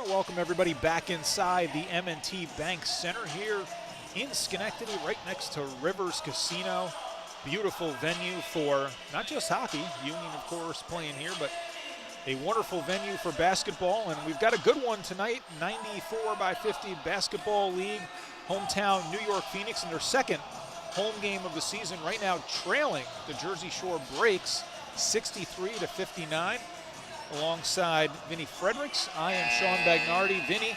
want to welcome everybody back inside the M&T Bank Center here in Schenectady, right next to Rivers Casino. Beautiful venue for not just hockey, Union of course playing here, but a wonderful venue for basketball. And we've got a good one tonight, 94-by-50 basketball league. Hometown New York Phoenix in their second home game of the season, right now trailing the Jersey Shore Breaks 63-59. Alongside Vinny Fredericks, I am Sean Bagnardi. Vinny,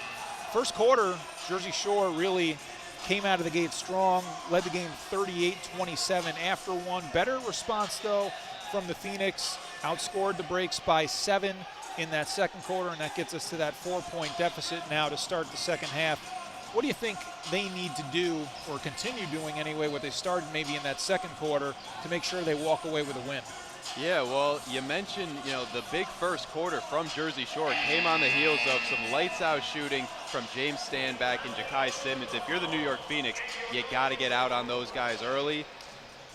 first quarter, Jersey Shore really came out of the gate strong, led the game 38-27 after one. Better response, though, from the Phoenix. Outscored the Breaks by 7 in that second quarter, and that gets us to that 4-point deficit now to start the second half. What do you think they need to do, or continue doing anyway, what they started maybe in that second quarter, to make sure they walk away with a win? Yeah, well, you mentioned, the big first quarter from Jersey Shore came on the heels of some lights-out shooting from James Stanback and Ja'Kai Simmons. If you're the New York Phoenix, you got to get out on those guys early.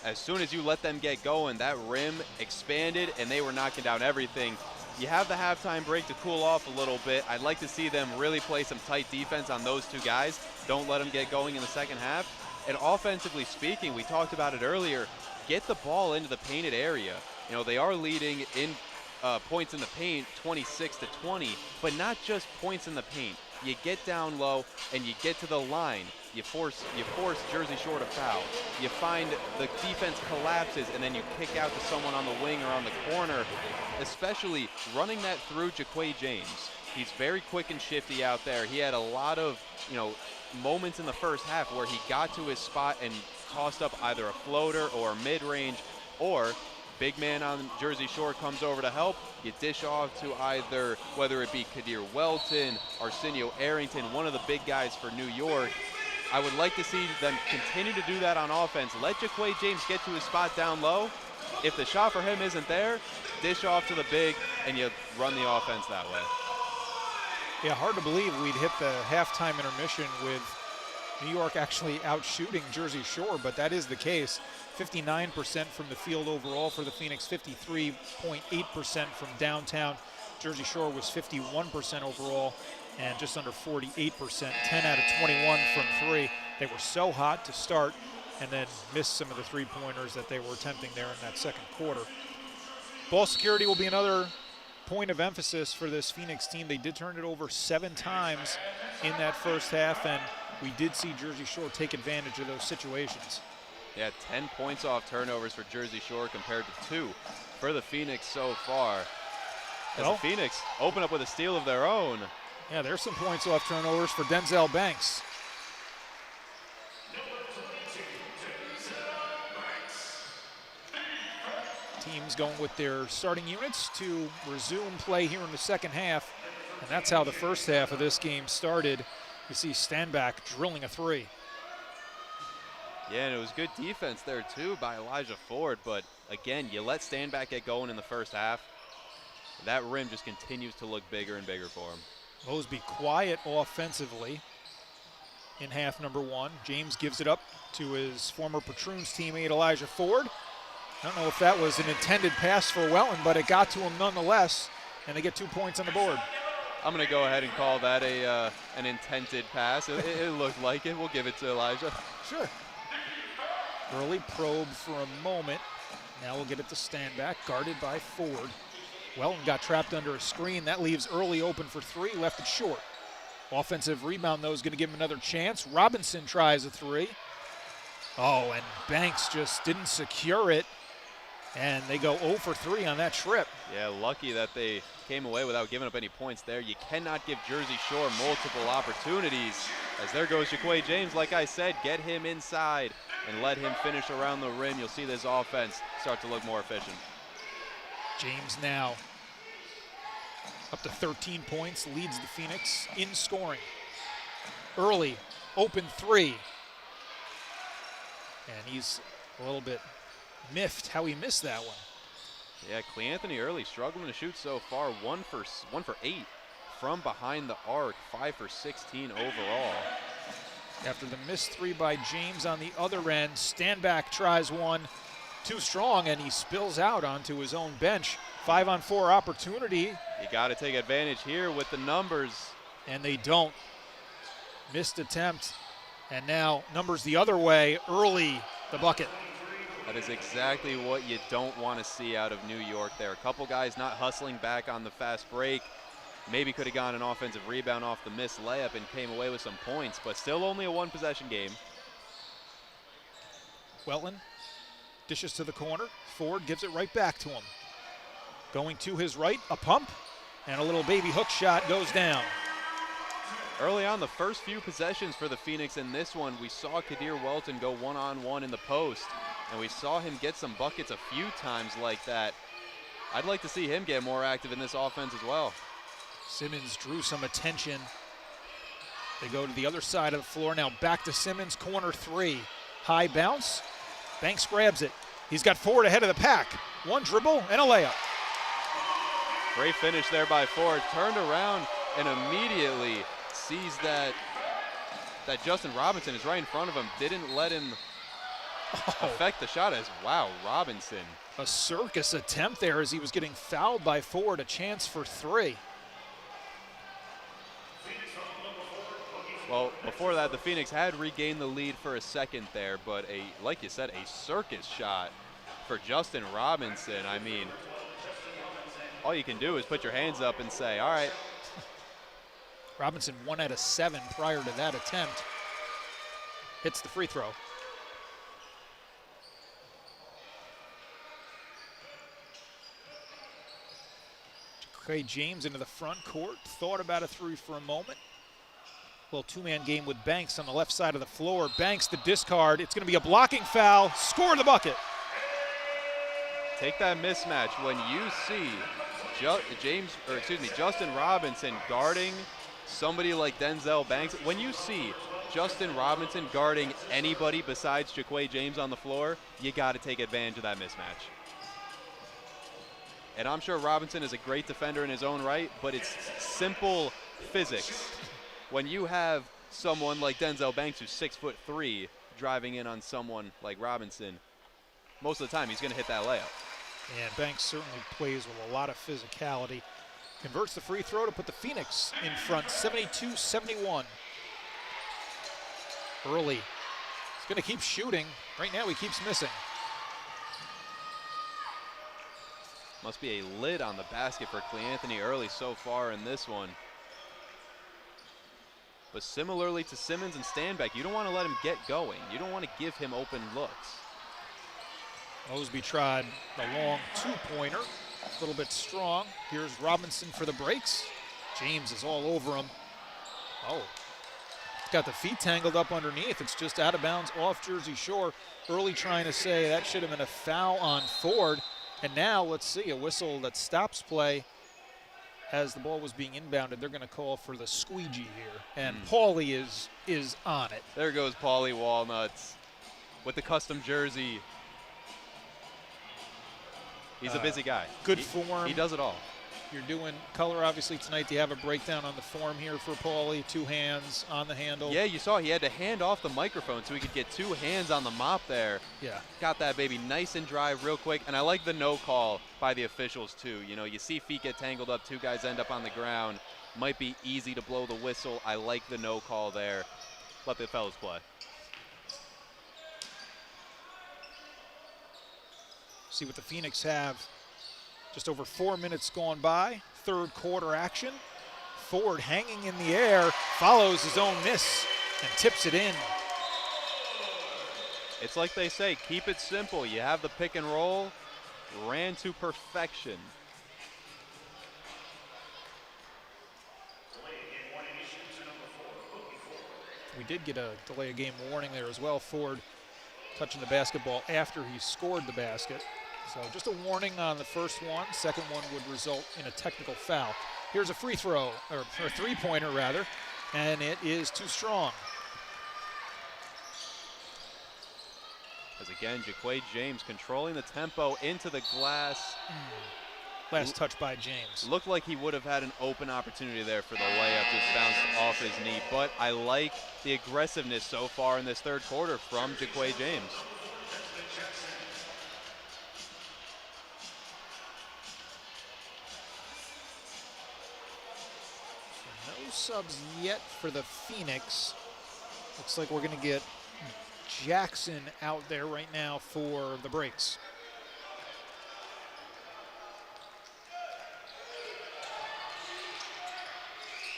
As soon as you let them get going, that rim expanded, and they were knocking down everything. You have the halftime break to cool off a little bit. I'd like to see them really play some tight defense on those two guys. Don't let them get going in the second half. And offensively speaking, we talked about it earlier, get the ball into the painted area. They are leading in points in the paint, 26-20, but not just points in the paint. You get down low and you get to the line. You force Jersey Shore to foul. You find the defense collapses, and then you kick out to someone on the wing or on the corner, especially running that through Ja'Kai James. He's very quick and shifty out there. He had a lot of, moments in the first half where he got to his spot and tossed up either a floater or a mid-range, or big man on Jersey Shore comes over to help. You dish off to either, whether it be Kadir Welton, Arsenio Arrington, one of the big guys for New York. I would like to see them continue to do that on offense. Let Ja'Kai James get to his spot down low. If the shot for him isn't there, dish off to the big, and you run the offense that way. Yeah, hard to believe we'd hit the halftime intermission with New York actually out-shooting Jersey Shore, but that is the case. 59% from the field overall for the Phoenix, 53.8% from downtown. Jersey Shore was 51% overall and just under 48%, 10 out of 21 from three. They were so hot to start and then missed some of the three-pointers that they were attempting there in that second quarter. Ball security will be another point of emphasis for this Phoenix team. They did turn it over 7 times in that first half, and we did see Jersey Shore take advantage of those situations. Yeah, 10 points off turnovers for Jersey Shore compared to 2 for the Phoenix so far. As the Phoenix open up with a steal of their own. Yeah, there's some points off turnovers for Denzel Banks. Teams going with their starting units to resume play here in the second half. And that's how the first half of this game started. You see Stanback drilling a three. Yeah, and it was good defense there too by Elijah Ford, but again, you let Stanback get going in the first half. That rim just continues to look bigger and bigger for him. Mosby quiet offensively in half number one. James gives it up to his former Patroons teammate Elijah Ford. I don't know if that was an intended pass for Welton, but it got to him nonetheless, and they get 2 points on the board. I'm going to go ahead and call that an intended pass. It looked like it. We'll give it to Elijah. Sure. Early probe for a moment. Now we'll get it to Stanback, guarded by Ford. Welton got trapped under a screen. That leaves Early open for 3, left it short. Offensive rebound, though, is going to give him another chance. Robinson tries a 3. Oh, and Banks just didn't secure it. And they go 0 for 3 on that trip. Yeah, lucky that they came away without giving up any points there. You cannot give Jersey Shore multiple opportunities. As there goes Ja'Kai James, like I said, get him inside and let him finish around the rim. You'll see this offense start to look more efficient. James now up to 13 points, leads the Phoenix in scoring. Early, open 3. And he's a little bit miffed how he missed that one. Yeah, Cleanthony Early struggling to shoot so far. 1 for 8 from behind the arc, 5 for 16 overall. After the missed 3 by James on the other end, Stanback tries one, too strong, and he spills out onto his own bench. 5-on-4 opportunity. You got to take advantage here with the numbers. and they don't. Missed attempt, and now numbers the other way. Early, the bucket. That is exactly what you don't want to see out of New York there. A couple guys not hustling back on the fast break. Maybe could have gone an offensive rebound off the missed layup and came away with some points, but still only a one-possession game. Welton dishes to the corner. Ford gives it right back to him. Going to his right, a pump, and a little baby hook shot goes down. Early on, the first few possessions for the Phoenix in this one, we saw Kadir Welton go one-on-one in the post, and we saw him get some buckets a few times like that. I'd like to see him get more active in this offense as well. Simmons drew some attention. They go to the other side of the floor. Now back to Simmons, corner three. High bounce. Banks grabs it. He's got Ford ahead of the pack. One dribble and a layup. Great finish there by Ford. Turned around and immediately sees that Justin Robinson is right in front of him. Didn't let him affect the shot as, wow, Robinson. A circus attempt there as he was getting fouled by Ford. A chance for three. Well, before that, the Phoenix had regained the lead for a second there, but like you said, a circus shot for Justin Robinson. I mean, all you can do is put your hands up and say, all right. Robinson 1 out of 7 prior to that attempt. Hits the free throw. Jaquay James into the front court. Thought about it through for a moment. Little two-man game with Banks on the left side of the floor. Banks the discard. It's going to be a blocking foul. Score the bucket. Take that mismatch when you see Justin Robinson guarding somebody like Denzel Banks. When you see Justin Robinson guarding anybody besides Jaquay James on the floor, you got to take advantage of that mismatch. And I'm sure Robinson is a great defender in his own right, but it's simple physics. When you have someone like Denzel Banks who's 6'3", driving in on someone like Robinson, most of the time he's going to hit that layup. And Banks certainly plays with a lot of physicality. Converts the free throw to put the Phoenix in front, 72-71. Early. He's going to keep shooting. Right now he keeps missing. Must be a lid on the basket for Cleanthony Early so far in this one. But similarly to Simmons and Stanback, you don't want to let him get going. You don't want to give him open looks. Mosby tried the long two-pointer. A little bit strong. Here's Robinson for the breaks. James is all over him. Oh, got the feet tangled up underneath. It's just out of bounds off Jersey Shore. Early trying to say that should have been a foul on Ford. And now let's see, a whistle that stops play as the ball was being inbounded. They're going to call for the squeegee here. And Paulie is on it. There goes Paulie Walnuts with the custom jersey. He's a busy guy. Good form. He does it all. You're doing color, obviously, tonight. Do you have a breakdown on the form here for Paulie? 2 hands on the handle. Yeah, you saw he had to hand off the microphone so he could get 2 hands on the mop there. Yeah. Got that baby nice and dry real quick. And I like the no call by the officials, too. You know, you see feet get tangled up, 2 guys end up on the ground. Might be easy to blow the whistle. I like the no call there. Let the fellas play. See what the Phoenix have. Just over 4 minutes gone by. Third quarter action. Ford hanging in the air, follows his own miss and tips it in. It's like they say, keep it simple. You have the pick and roll, ran to perfection. We did get a delay of game warning there as well. Ford touching the basketball after he scored the basket. So just a warning on the first one. Second one would result in a technical foul. Here's a free throw, or a three-pointer rather, and it is too strong. As again, Jaquay James controlling the tempo into the glass. Last touch by James. Looked like he would have had an open opportunity there for the layup, just bounced off his knee. But I like the aggressiveness so far in this third quarter from Jaquay James. subs yet for the Phoenix. Looks like we're going to get Jackson out there right now for the breaks.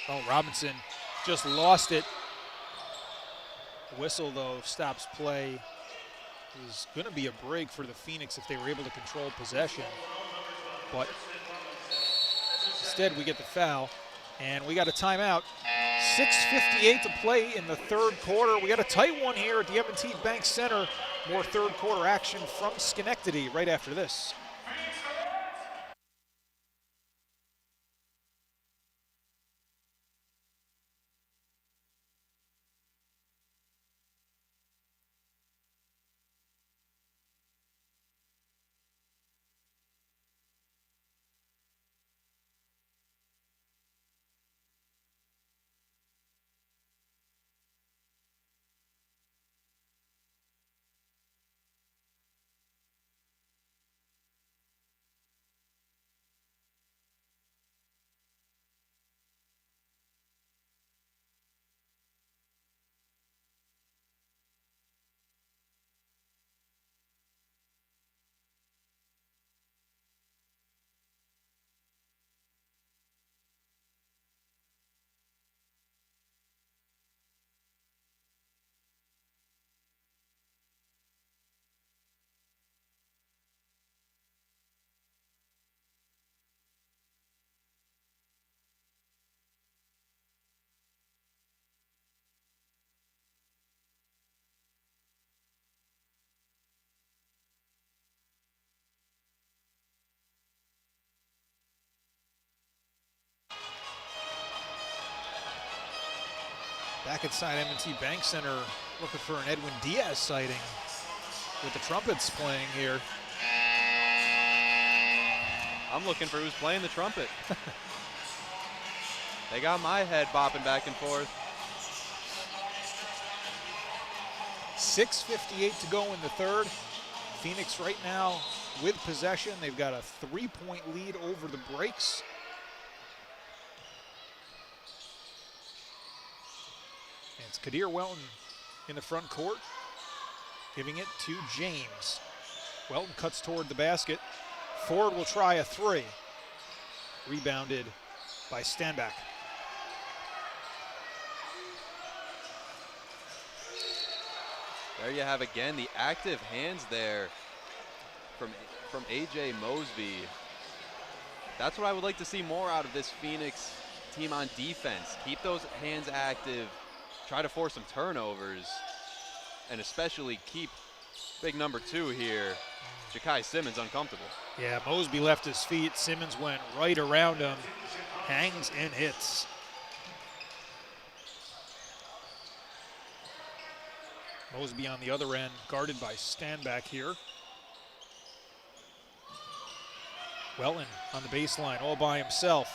Oh, Robinson just lost it. Whistle, though, stops play. It was going to be a break for the Phoenix if they were able to control possession. But instead, we get the foul, and we got a timeout. 6:58 to play in the third quarter. We got a tight one here at the M&T Bank Center. More third quarter action from Schenectady right after this. Back inside M&T Bank Center, looking for an Edwin Diaz sighting with the trumpets playing here. I'm looking for who's playing the trumpet. They got my head bopping back and forth. 6:58 to go in the third. Phoenix right now with possession. They've got a 3-point lead over the breaks. And it's Kadir Welton in the front court, giving it to James. Welton cuts toward the basket. Ford will try a three. Rebounded by Stanback. There you have again the active hands there from A.J. Mosby. That's what I would like to see more out of this Phoenix team on defense. Keep those hands active, try to force some turnovers, and especially keep big number 2 here, Ja'Kai Simmons, uncomfortable. Yeah, Mosby left his feet. Simmons went right around him, hangs and hits. Mosby on the other end, guarded by Stanback here. Welton on the baseline, all by himself.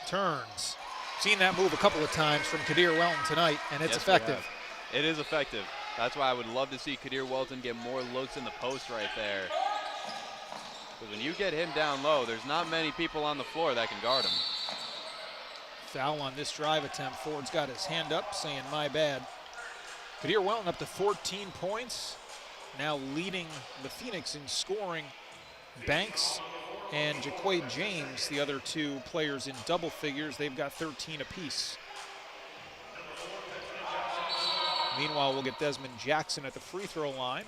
Turns. Seen that move a couple of times from Kadir Welton tonight, and it's effective. It is effective. That's why I would love to see Kadir Welton get more looks in the post right there. Because when you get him down low, there's not many people on the floor that can guard him. Foul on this drive attempt. Ford's got his hand up, saying my bad. Kadir Welton up to 14 points, now leading the Phoenix in scoring. Banks and Jaquay James, the other two players in double figures, they've got 13 apiece. Meanwhile, we'll get Desmond Jackson at the free throw line,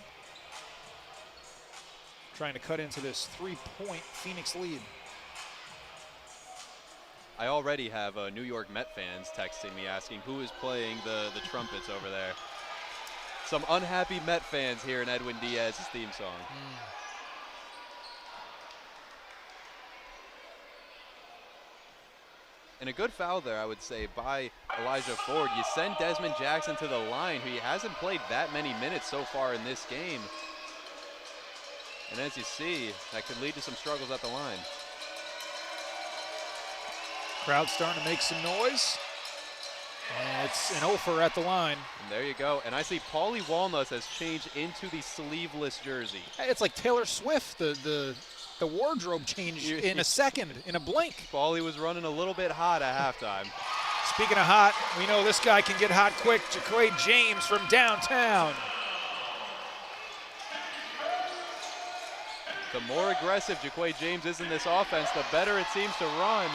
trying to cut into this 3-point Phoenix lead. I already have New York Met fans texting me asking who is playing the trumpets over there. Some unhappy Met fans here in Edwin Diaz's theme song. And a good foul there, I would say, by Elijah Ford. You send Desmond Jackson to the line, who he hasn't played that many minutes so far in this game. And as you see, that could lead to some struggles at the line. Crowd starting to make some noise. And it's an offer at the line. And there you go. And I see Paulie Walnuts has changed into the sleeveless jersey. It's like Taylor Swift, the wardrobe changed in a second, in a blink. Paulie was running a little bit hot at halftime. Speaking of hot, we know this guy can get hot quick. Jaquay James from downtown. The more aggressive Jaquay James is in this offense, the better it seems to run.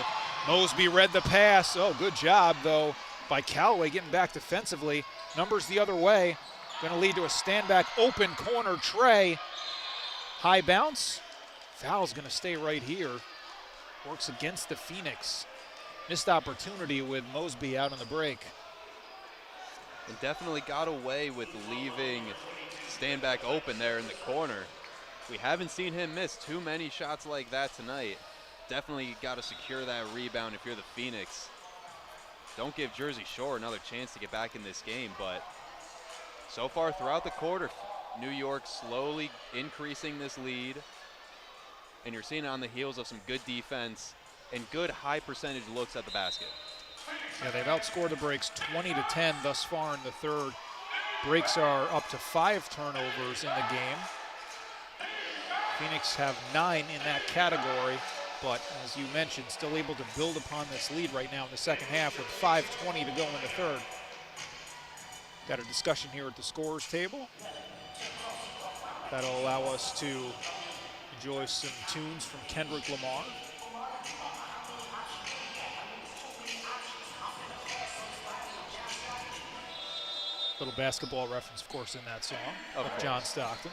Mosby read the pass. Oh, good job, though, by Callaway getting back defensively. Numbers the other way. Going to lead to a stand-back open corner tray. High bounce. Foul's going to stay right here. Works against the Phoenix. Missed opportunity with Mosby out on the break. And definitely got away with leaving stand-back open there in the corner. We haven't seen him miss too many shots like that tonight. Definitely got to secure that rebound if you're the Phoenix. Don't give Jersey Shore another chance to get back in this game, but so far throughout the quarter, New York slowly increasing this lead, and you're seeing it on the heels of some good defense and good high percentage looks at the basket. Yeah, they've outscored the breaks 20-10 thus far in the third. Breaks are up to 5 turnovers in the game. Phoenix have 9 in that category, but as you mentioned, still able to build upon this lead right now in the second half with 5:20 to go in the third. Got a discussion here at the scorers table. That'll allow us to enjoy some tunes from Kendrick Lamar. Little basketball reference, of course, in that song of John Stockton.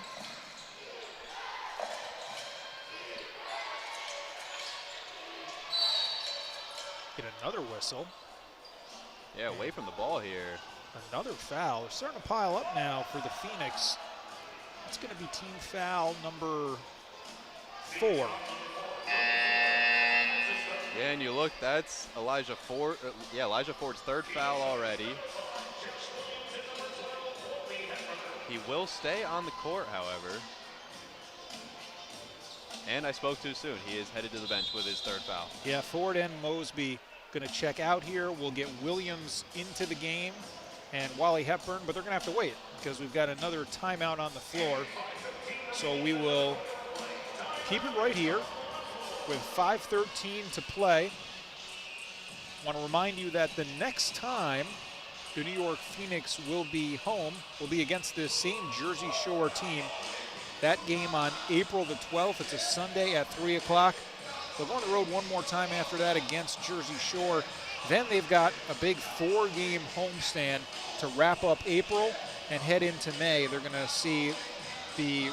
Get another whistle. Yeah, away from the ball here. Another foul. They're starting to pile up now for the Phoenix. It's going to be team foul number 4. Yeah, and you look, that's Elijah Ford. Elijah Ford's 3rd foul already. He will stay on the court, however. And I spoke too soon. He is headed to the bench with his 3rd foul. Yeah, Ford and Mosby going to check out here. We'll get Williams into the game and Wally Hepburn, but they're going to have to wait because we've got another timeout on the floor. So we will keep it right here with 5:13 to play. I want to remind you that the next time the New York Phoenix will be home will be against this same Jersey Shore team. That game on April the 12th. It's a Sunday at 3 o'clock. They'll go on the road one more time after that against Jersey Shore. Then they've got a big 4-game homestand to wrap up April and head into May. They're going to see the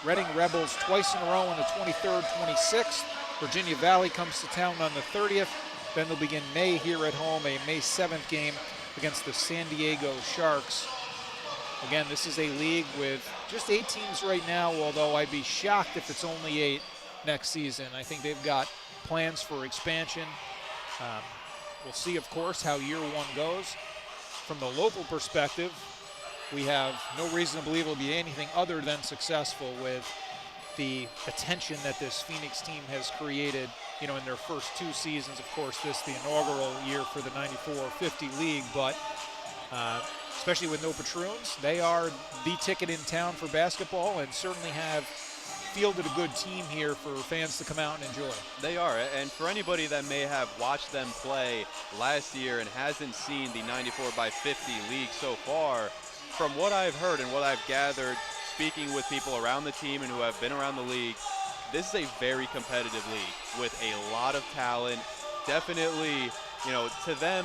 Reading Rebels twice in a row on the 23rd, 26th. Virginia Valley comes to town on the 30th. Then they'll begin May here at home, a May 7th game against the San Diego Sharks. Again, this is a league with just 8 teams right now, although I'd be shocked if it's only 8 next season. I think they've got plans for expansion. We'll see, of course, how year 1 goes. From the local perspective, we have no reason to believe it'll be anything other than successful with the attention that this Phoenix team has created, in their first 2 seasons. Of course, this the inaugural year for the 94-50 league, but especially with no patroons, they are the ticket in town for basketball and certainly have fielded a good team here for fans to come out and enjoy. They are, and for anybody that may have watched them play last year and hasn't seen the 94-by-50 league so far, from what I've heard and what I've gathered speaking with people around the team and who have been around the league, this is a very competitive league with a lot of talent. Definitely, to them,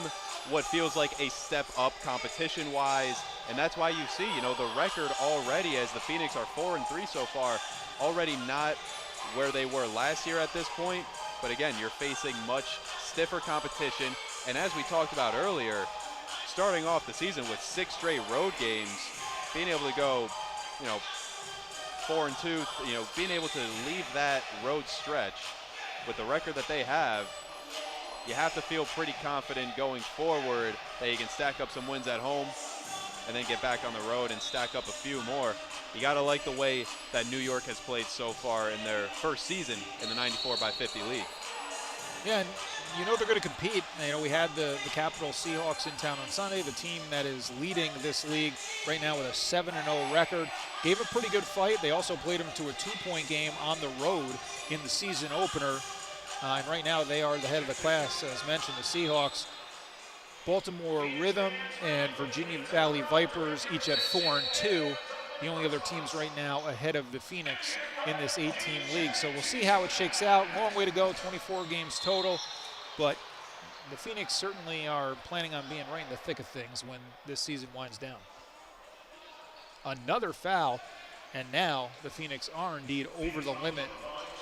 what feels like a step up competition-wise, and that's why you see, the record already as the Phoenix are 4-3 so far, already not where they were last year at this point, but again, you're facing much stiffer competition, and as we talked about earlier, starting off the season with 6 straight road games, being able to go, 4-2, being able to leave that road stretch with the record that they have, you have to feel pretty confident going forward that you can stack up some wins at home and then get back on the road and stack up a few more. You got to like the way that New York has played so far in their first season in the 94-by-50 league. Yeah, and they're going to compete. We had the Capital Seahawks in town on Sunday, the team that is leading this league right now with a 7-0 record. Gave a pretty good fight. They also played them to a 2-point game on the road in the season opener. And right now they are the head of the class, as mentioned, the Seahawks. Baltimore Rhythm and Virginia Valley Vipers each at 4-2. The only other teams right now ahead of the Phoenix in this 8-team league. So we'll see how it shakes out. Long way to go, 24 games total. But the Phoenix certainly are planning on being right in the thick of things when this season winds down. Another foul, and now the Phoenix are indeed over the limit.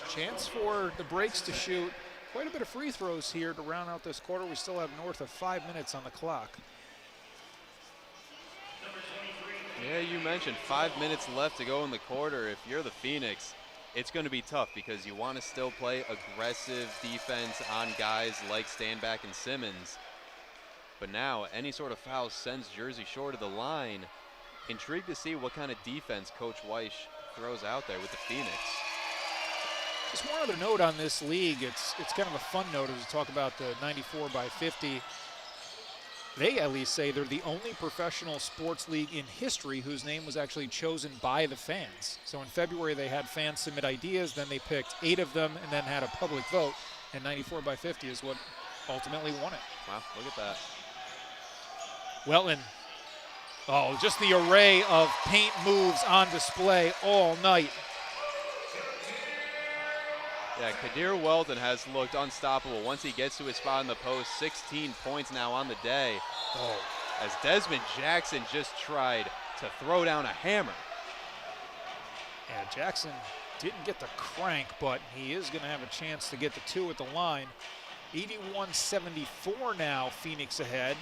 Chance for the Breaks to shoot quite a bit of free throws here to round out this quarter. We still have north of 5 minutes on the clock. Yeah, you mentioned 5 minutes left to go in the quarter. If you're the Phoenix, it's going to be tough because you want to still play aggressive defense on guys like Standback and Simmons. But now any sort of foul sends Jersey Shore to the line. Intrigued to see what kind of defense Coach Weiss throws out there with the Phoenix. Just one other note on this league. It's kind of a fun note as we talk about the 94 by 50. They at least say they're the only professional sports league in history whose name was actually chosen by the fans. So in February they had fans submit ideas, then they picked 8 of them and then had a public vote, and 94 by 50 is what ultimately won it. Wow, look at that. Welton. Oh, just the array of paint moves on display all night. Yeah, Kadir Weldon has looked unstoppable once he gets to his spot in the post. 16 points now on the day. Oh. As Desmond Jackson just tried to throw down a hammer. Yeah, Jackson didn't get the crank, but he is going to have a chance to get the 2 at the line. 81-74 now, Phoenix ahead.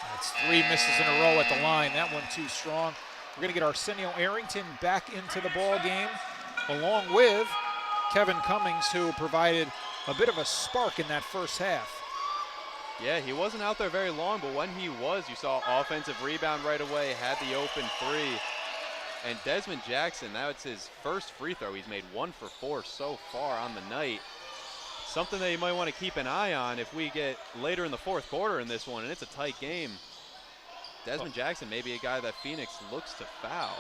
That's 3 misses in a row at the line. That one too strong. We're going to get Arsenio Arrington back into the ball game, along with Kevin Cummings, who provided a bit of a spark in that first half. Yeah, he wasn't out there very long, but when he was, you saw offensive rebound right away, had the open 3. And Desmond Jackson, that's his first free throw. He's made 1 for 4 so far on the night. Something that you might want to keep an eye on if we get later in the fourth quarter in this one, and it's a tight game. Desmond Jackson may be a guy that Phoenix looks to foul.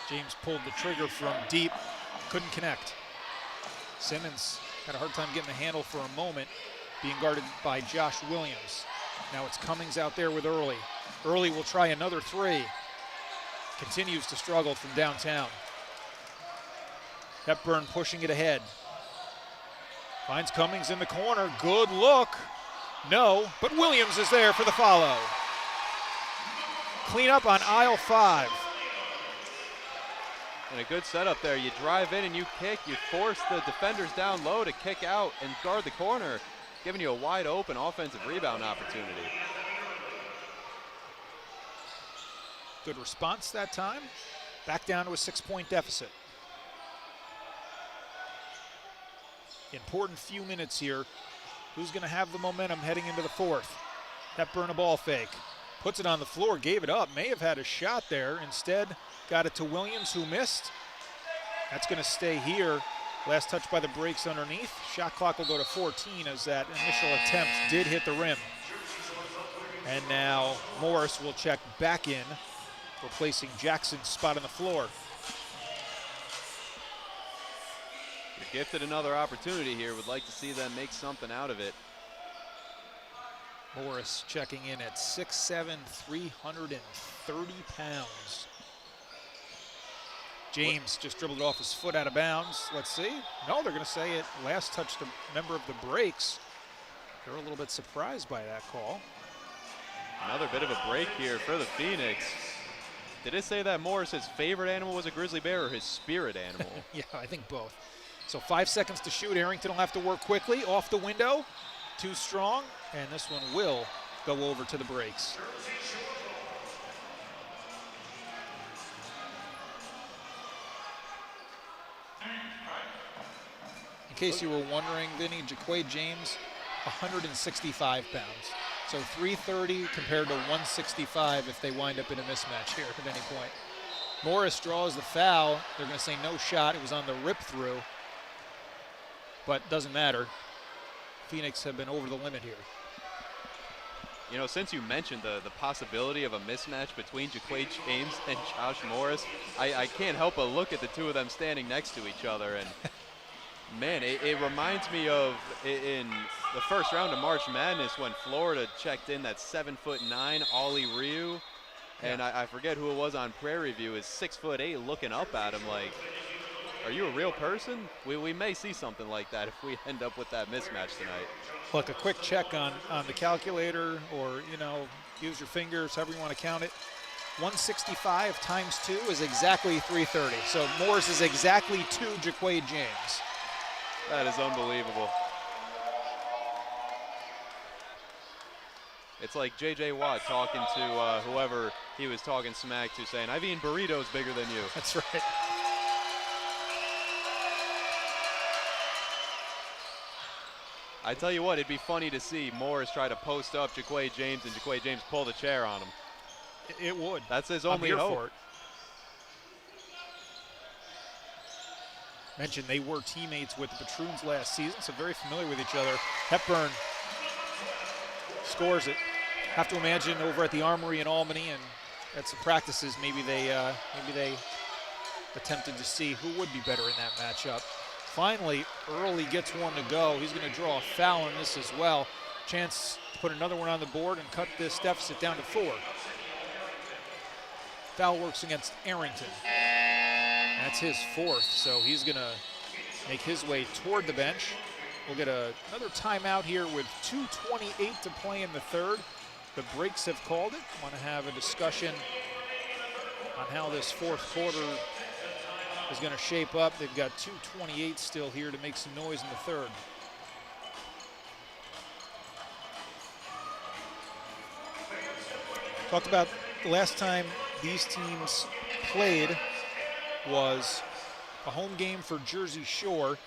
James pulled the trigger from deep, couldn't connect. Simmons had a hard time getting the handle for a moment, being guarded by Josh Williams. Now it's Cummings out there with Early. Early will try another 3. Continues to struggle from downtown. Hepburn pushing it ahead. Finds Cummings in the corner. Good look. No, but Williams is there for the follow. Clean up on aisle 5. And a good setup there. You drive in and you kick. You force the defenders down low to kick out and guard the corner, giving you a wide open offensive rebound opportunity. Good response that time. Back down to a 6-point deficit. Important few minutes here. Who's going to have the momentum heading into the fourth? Hepburn a ball fake. Puts it on the floor, gave it up. May have had a shot there. Instead, got it to Williams, who missed. That's going to stay here. Last touch by the Breaks underneath. Shot clock will go to 14 as that initial attempt did hit the rim. And now Morris will check back in, replacing Jackson's spot on the floor. You're gifted another opportunity here. Would like to see them make something out of it. Morris checking in at 6'7", 330 pounds. James just dribbled it off his foot out of bounds. Let's see. No, they're going to say it last touched a member of the Breaks. They're a little bit surprised by that call. Another bit of a break here for the Phoenix. Did it say that Morris's favorite animal was a grizzly bear or his spirit animal? Yeah, I think both. So 5 seconds to shoot. Arrington will have to work quickly. Off the window. Too strong. And this one will go over to the Breaks. In case you were wondering, Vinny, Jaquay James, 165 pounds. So 330 compared to 165 if they wind up in a mismatch here at any point. Morris draws the foul. They're going to say no shot. It was on the rip through. But doesn't matter. Phoenix have been over the limit here. You know, since you mentioned the possibility of a mismatch between Jaquay James and Josh Morris, I can't help but look at the two of them standing next to each other. And, man, it reminds me of in the first round of March Madness when Florida checked in that 7'9" Ollie Ryu. And I forget who it was on Prairie View, is 6'8", looking up at him like, are you a real person? We may see something like that if we end up with that mismatch tonight. Look, a quick check on the calculator, or, you know, use your fingers, however you want to count it. 165 times 2 is exactly 330. So Morris is exactly 2 Jaquay James. That is unbelievable. It's like J.J. Watt talking to whoever he was talking smack to, saying, I've eaten burritos bigger than you. That's right. I tell you what, it'd be funny to see Morris try to post up Jaquay James and Jaquay James pull the chair on him. It would. That's his only hope. For it. Mentioned they were teammates with the Patroons last season, so very familiar with each other. Hepburn scores it. Have to imagine over at the Armory in Albany and at some practices, maybe they attempted to see who would be better in that matchup. Finally, Early gets one to go. He's going to draw a foul in this as well. Chance to put another one on the board and cut this deficit down to 4. Foul works against Arrington. That's his 4th, so he's going to make his way toward the bench. We'll get another timeout here with 2:28 to play in the 3rd. The breaks have called it. Want to have a discussion on how this 4th quarter is going to shape up. They've got 2:28 still here to make some noise in the 3rd. Talked about the last time these teams played was a home game for Jersey Shore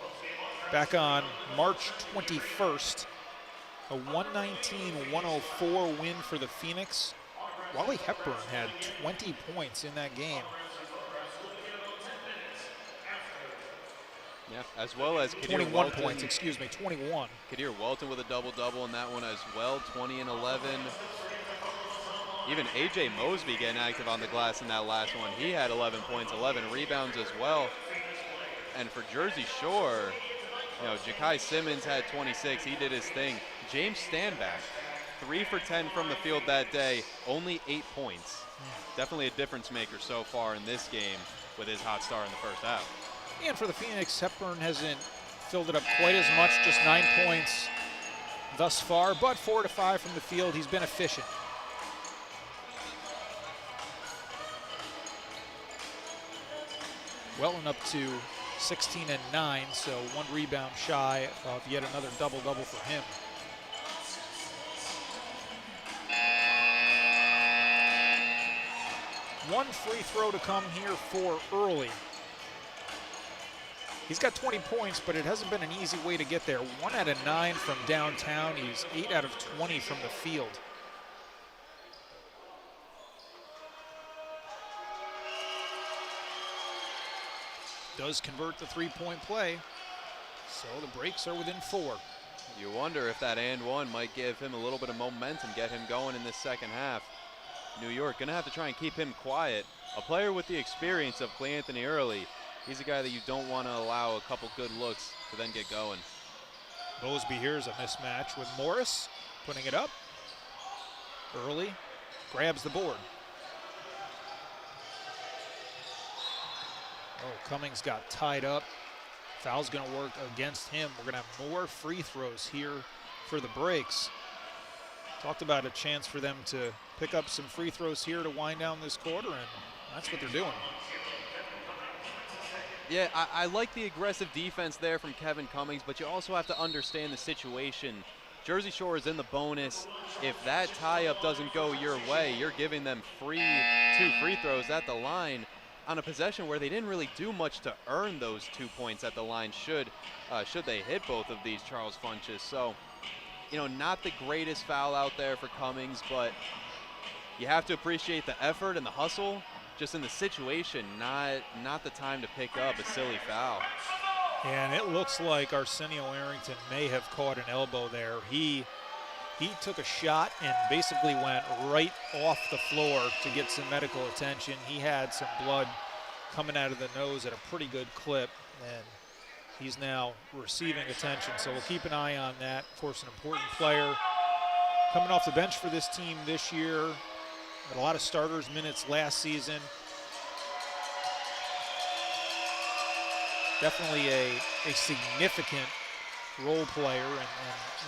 back on March 21st. A 119-104 win for the Phoenix. Wally Hepburn had 20 points in that game. Yeah, as well as 21 Walton, points, excuse me, 21. Kadir Walton with a double-double in that one as well, 20 and 11. Even A.J. Mosby getting active on the glass in that last one. He had 11 points, 11 rebounds as well. And for Jersey Shore, you know, Ja'Kai Simmons had 26. He did his thing. James Stanback, 3 for 10 from the field that day, only 8 points. Definitely a difference maker so far in this game with his hot start in the first half. And for the Phoenix, Hepburn hasn't filled it up quite as much, just 9 points thus far, but 4 to 5 from the field. He's been efficient. Wellen up to 16 and 9, so 1 rebound shy of yet another double-double for him. One free throw to come here for Early. He's got 20 points, but it hasn't been an easy way to get there. 1 out of 9 from downtown. He's 8 out of 20 from the field. Does convert the 3-point play, so the breaks are within 4. You wonder if that and one might give him a little bit of momentum, get him going in this second half. New York gonna have to try and keep him quiet. A player with the experience of Clay Anthony Early, he's a guy that you don't want to allow a couple good looks to then get going. Mosby here's a mismatch with Morris, putting it up. Early grabs the board. Oh, Cummings got tied up. Foul's going to work against him. We're going to have more free throws here for the breaks. Talked about a chance for them to pick up some free throws here to wind down this quarter, and that's what they're doing. Yeah, I like the aggressive defense there from Kevin Cummings, but you also have to understand the situation. Jersey Shore is in the bonus. If that tie-up doesn't go your way, you're giving them 2 free throws at the line on a possession where they didn't really do much to earn those 2 points at the line should they hit both of these Charles Funches. So, you know, not the greatest foul out there for Cummings, but you have to appreciate the effort and the hustle. Just in the situation, not the time to pick up a silly foul. And it looks like Arsenio Arrington may have caught an elbow there. He He took a shot and basically went right off the floor to get some medical attention. He had some blood coming out of the nose at a pretty good clip, and he's now receiving attention. So we'll keep an eye on that. Of course, an important player coming off the bench for this team this year. Had a lot of starters minutes last season. Definitely a significant role player, and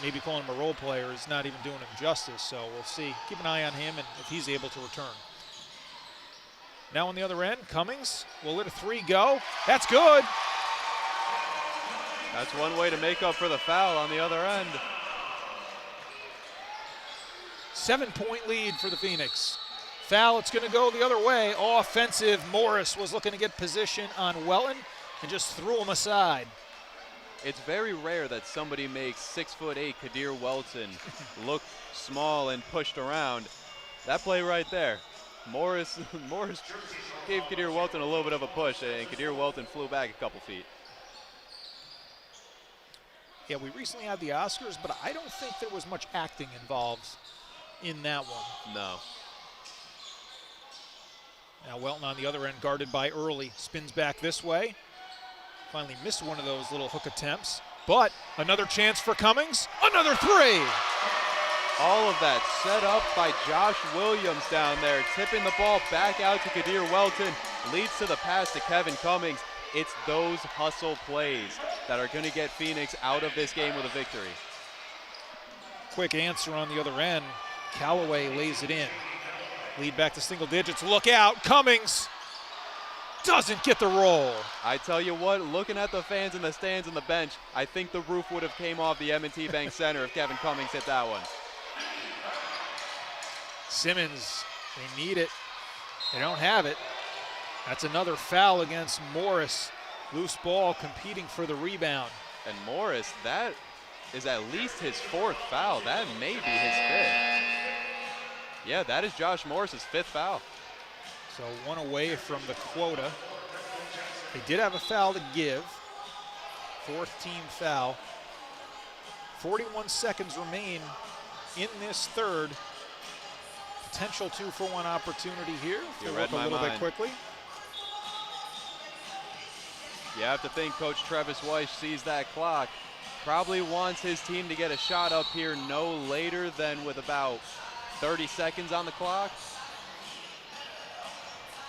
maybe calling him a role player is not even doing him justice. So we'll see. Keep an eye on him and if he's able to return. Now on the other end, Cummings will let a three go. That's good. That's one way to make up for the foul on the other end. 7-point lead for the Phoenix. Foul, it's going to go the other way. Offensive. Morris was looking to get position on Welton and just threw him aside. It's very rare that somebody makes 6'8" Kadir Welton look small and pushed around. That play right there. Morris gave Kadir Welton a little bit of a push, and Kadir Welton flew back a couple feet. Yeah, we recently had the Oscars, but I don't think there was much acting involved in that one. No. Now Welton on the other end, guarded by Early, spins back this way. Finally missed one of those little hook attempts, but another chance for Cummings, another three. All of that set up by Josh Williams down there, tipping the ball back out to Kadir Welton, leads to the pass to Kevin Cummings. It's those hustle plays that are going to get Phoenix out of this game with a victory. Quick answer on the other end. Callaway lays it in. Lead back to single digits. Look out. Cummings doesn't get the roll. I tell you what, looking at the fans in the stands and the bench, I think the roof would have came off the M&T Bank Center if Kevin Cummings hit that one. Simmons, they need it. They don't have it. That's another foul against Morris. Loose ball competing for the rebound. And Morris, that is at least his fourth foul. That may be his fifth. Yeah, that is Josh Morris's fifth foul. So one away from the quota. They did have a foul to give. Fourth team foul. 41 seconds remain in this third. Potential 2-for-1 opportunity here. You They'll read work a my little bit mind. quickly. You have to think Coach Travis Weiss sees that clock. Probably wants his team to get a shot up here no later than with about 30 seconds on the clock.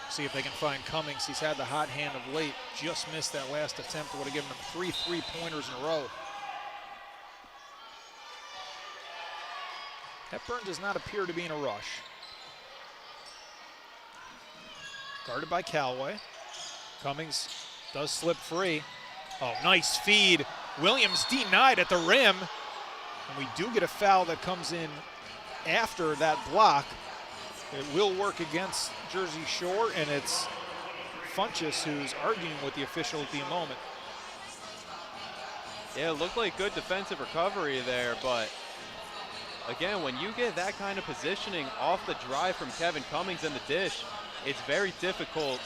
See if they can find Cummings. He's had the hot hand of late. Just missed that last attempt. Would have given him 3 3-pointers in a row. Hepburn does not appear to be in a rush. Guarded by Callaway. Cummings does slip free. Oh, nice feed. Williams denied at the rim. And we do get a foul that comes in after that block. It will work against Jersey Shore, and it's Funchess who's arguing with the official at the moment. Yeah, it looked like good defensive recovery there, but again, when you get that kind of positioning off the drive from Kevin Cummings in the dish, it's very difficult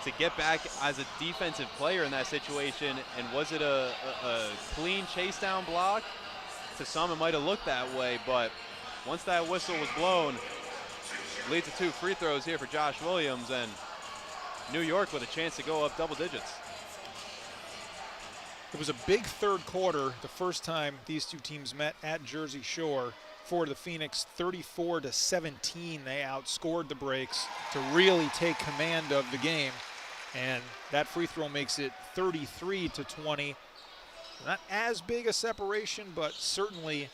to get back as a defensive player in that situation. And was it a clean chase down block? To some, it might have looked that way, but once that whistle was blown, leads to 2 free throws here for Josh Williams, and New York with a chance to go up double digits. It was a big third quarter, the first time these two teams met at Jersey Shore. For the Phoenix, 34-17, they outscored the Breaks to really take command of the game. And that free throw makes it 33-20. Not as big a separation, but certainly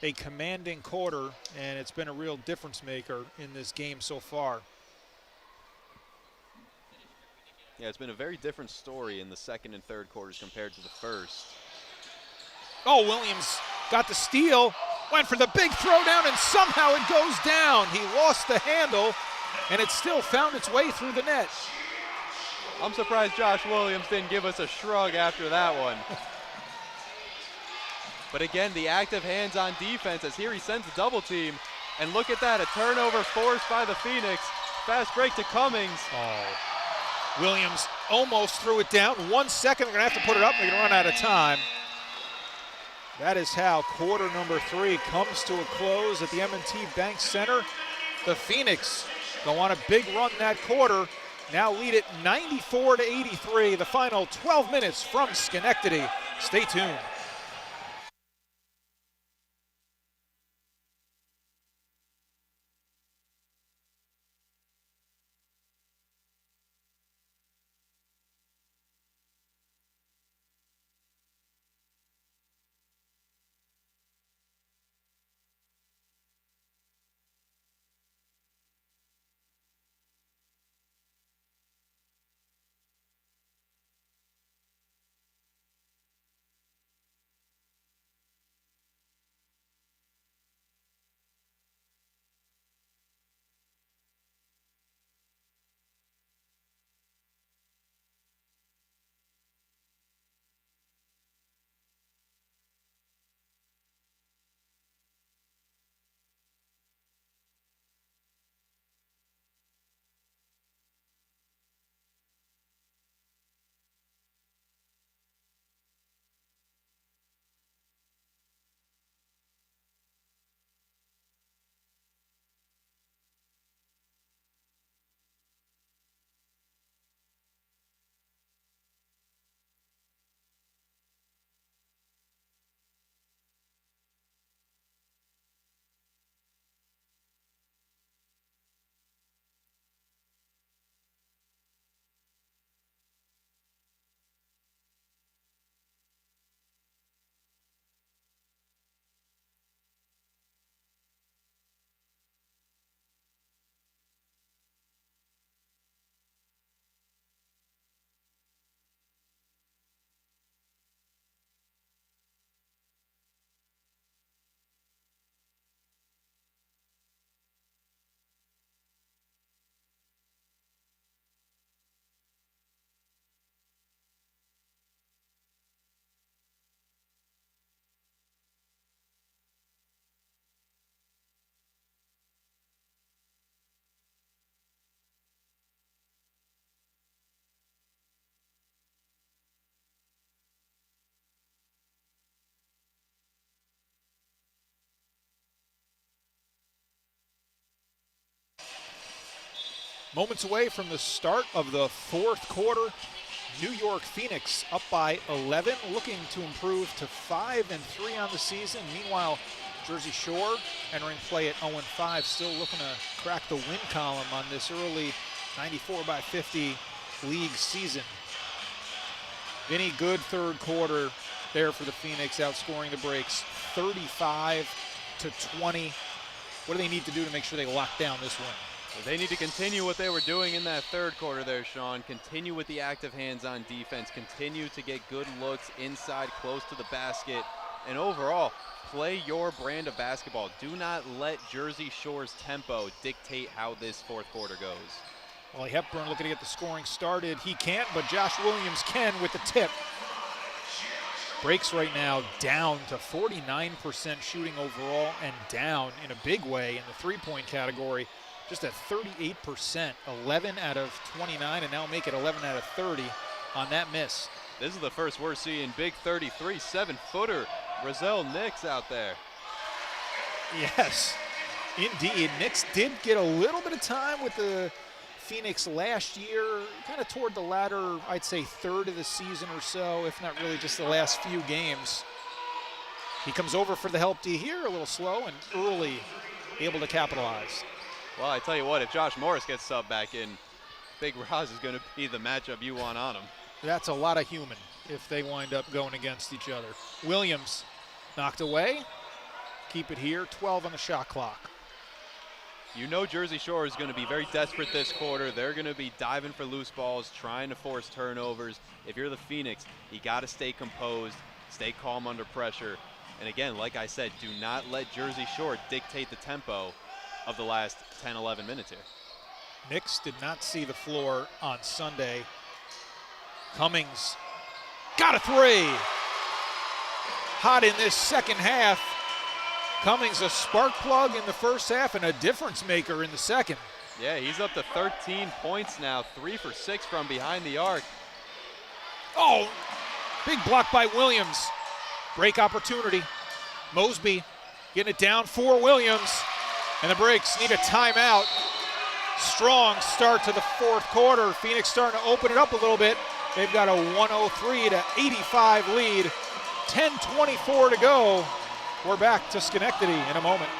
a commanding quarter, and it's been a real difference maker in this game so far. Yeah, it's been a very different story in the second and third quarters compared to the first. Oh, Williams got the steal, went for the big throwdown, and somehow it goes down. He lost the handle, and it still found its way through the net. I'm surprised Josh Williams didn't give us a shrug after that one. But again, the active hands on defense, as here he sends a double team. And look at that, a turnover forced by the Phoenix. Fast break to Cummings. Oh. Williams almost threw it down. 1 second, they're gonna have to put it up, they're gonna run out of time. That is how quarter number 3 comes to a close at the M&T Bank Center. The Phoenix go on a big run that quarter. Now lead it 94-83, the final 12 minutes from Schenectady. Stay tuned. Moments away from the start of the fourth quarter. New York Phoenix up by 11, looking to improve to 5-3 on the season. Meanwhile, Jersey Shore entering play at 0-5, still looking to crack the win column on this early 94-50 league season. Vinny, good third quarter there for the Phoenix, outscoring the breaks 35-20. What do they need to do to make sure they lock down this win? They need to continue what they were doing in that third quarter there, Sean. Continue with the active hands-on defense. Continue to get good looks inside, close to the basket. And overall, play your brand of basketball. Do not let Jersey Shore's tempo dictate how this fourth quarter goes. Well, Hepburn looking to get the scoring started. He can't, but Josh Williams can with the tip. Breaks right now down to 49% shooting overall and down in a big way in the three-point category. Just at 38%, 11 out of 29, and now make it 11 out of 30 on that miss. This is the first we're seeing big 33, 7-footer, Roselle Nix out there. Yes, indeed. Nix did get a little bit of time with the Phoenix last year, kind of toward the latter, I'd say, third of the season or so, if not really just the last few games. He comes over for the help D here, a little slow, and early able to capitalize. Well, I tell you what, if Josh Morris gets subbed back in, Big Roz is going to be the matchup you want on him. That's a lot of human if they wind up going against each other. Williams knocked away. Keep it here, 12 on the shot clock. You know Jersey Shore is going to be very desperate this quarter. They're going to be diving for loose balls, trying to force turnovers. If you're the Phoenix, you got to stay composed, stay calm under pressure. And again, like I said, do not let Jersey Shore dictate the tempo of the last 10, 11 minutes here. Nix did not see the floor on Sunday. Cummings got a three. Hot in this second half. Cummings a spark plug in the first half and a difference maker in the second. Yeah, he's up to 13 points now, 3 for 6 from behind the arc. Oh, big block by Williams. Break opportunity. Mosby getting it down for Williams. And the Breaks need a timeout. Strong start to the fourth quarter. Phoenix starting to open it up a little bit. They've got a 103-85 lead. 10:24 to go. We're back to Schenectady in a moment.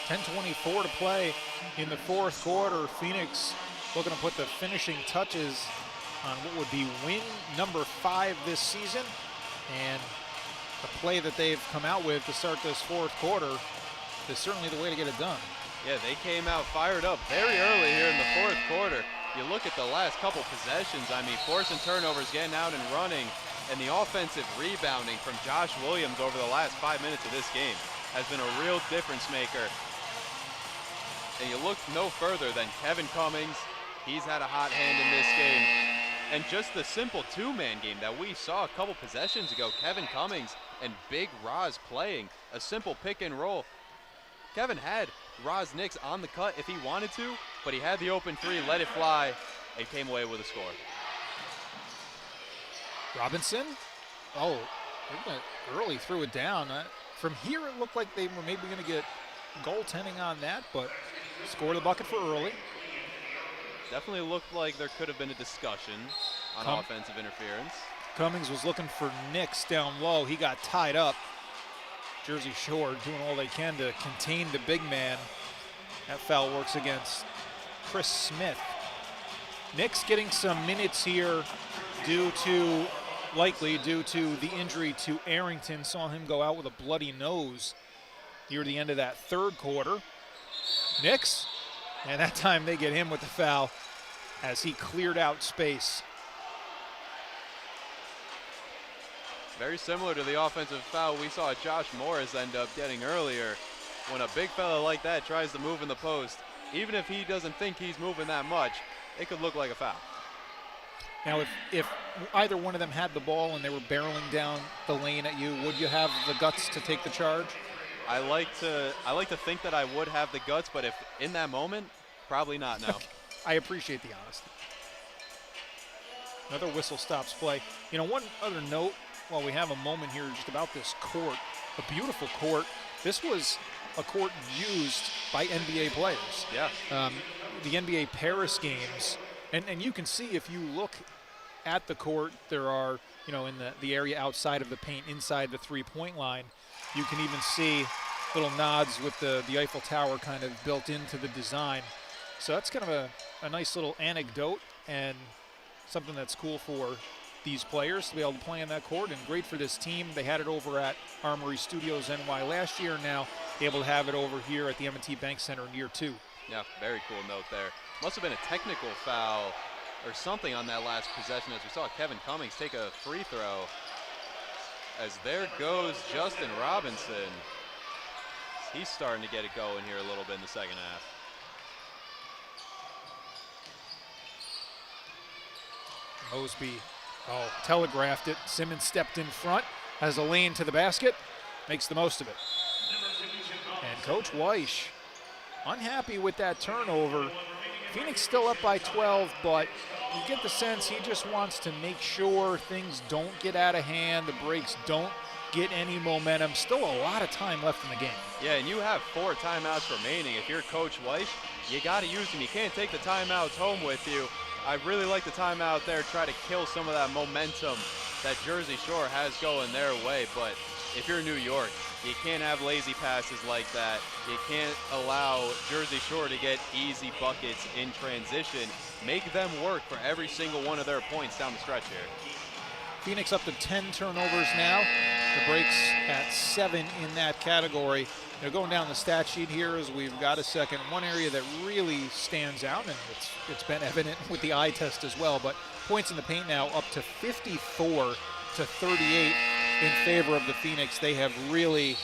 .10:24 to play in the fourth quarter. Phoenix looking to put the finishing touches on what would be win number 5 this season. And the play that they've come out with to start this fourth quarter is certainly the way to get it done. Yeah, they came out fired up very early here in the fourth quarter. You look at the last couple possessions, I mean, forcing turnovers, getting out and running, and the offensive rebounding from Josh Williams over the last 5 minutes of this game has been a real difference maker. And you look no further than Kevin Cummings. He's had a hot hand in this game. And just the simple two-man game that we saw a couple possessions ago, Kevin Cummings and Big Roz playing a simple pick and roll. Kevin had Roz Nix on the cut if he wanted to, but he had the open three, let it fly, and came away with a score. Robinson, early threw it down. From here, it looked like they were maybe going to get goaltending on that, but scored the bucket for early. Definitely looked like there could have been a discussion on offensive interference. Cummings was looking for Nix down low. He got tied up. Jersey Shore doing all they can to contain the big man. That foul works against Chris Smith. Nix getting some minutes here likely due to the injury to Arrington. Saw him go out with a bloody nose near the end of that third quarter. Nix, and that time they get him with the foul as he cleared out space. Very similar to the offensive foul we saw Josh Morris end up getting earlier. When a big fella like that tries to move in the post, even if he doesn't think he's moving that much, it could look like a foul. Now, if either one of them had the ball and they were barreling down the lane at you, would you have the guts to take the charge? I like to think that I would have the guts, but if in that moment, probably not, no. I appreciate the honesty. Another whistle stops play. You know, one other note while we have a moment here just about this court, a beautiful court. This was a court used by NBA players. Yeah. The NBA Paris games, and you can see if you look at the court, there are, you know, in the area outside of the paint, inside the three-point line, you can even see little nods with the Eiffel Tower kind of built into the design. So that's kind of a nice little anecdote and something that's cool for these players to be able to play on that court, and great for this team. They had it over at Armory Studios NY last year, now able to have it over here at the M&T Bank Center in year 2. Yeah, very cool note there. Must have been a technical foul or something on that last possession as we saw Kevin Cummings take a free throw. As there goes Justin Robinson. He's starting to get it going here a little bit in the second half. Mosby, telegraphed it. Simmons stepped in front, has a lane to the basket, makes the most of it. And Coach Weish, unhappy with that turnover. Phoenix still up by 12, but you get the sense he just wants to make sure things don't get out of hand, the breaks don't get any momentum. Still a lot of time left in the game. Yeah, and you have 4 timeouts remaining. If you're Coach Weiss, you got to use them. You can't take the timeouts home with you. I really like the timeout there, try to kill some of that momentum that Jersey Shore has going their way. But if you're New York, you can't have lazy passes like that. You can't allow Jersey Shore to get easy buckets in transition. Make them work for every single one of their points down the stretch here. Phoenix up to 10 turnovers now. The breaks at 7 in that category. They're going down the stat sheet here as we've got a second. One area that really stands out, and it's been evident with the eye test as well, but points in the paint now up to 54 to 38 in favor of the Phoenix. They have really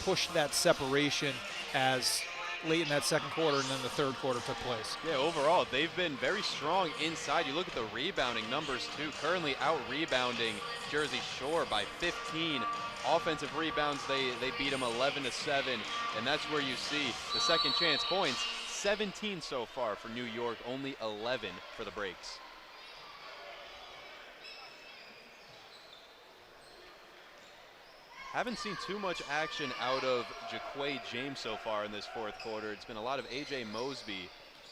pushed that separation as late in that second quarter and then the third quarter took place. Yeah, overall, they've been very strong inside. You look at the rebounding numbers, too. Currently out-rebounding Jersey Shore by 15. Offensive rebounds, they beat them 11-7, and that's where you see the second chance points. 17 so far for New York, only 11 for the breaks. Haven't seen too much action out of Jaquay James so far in this fourth quarter. It's been a lot of A.J. Mosby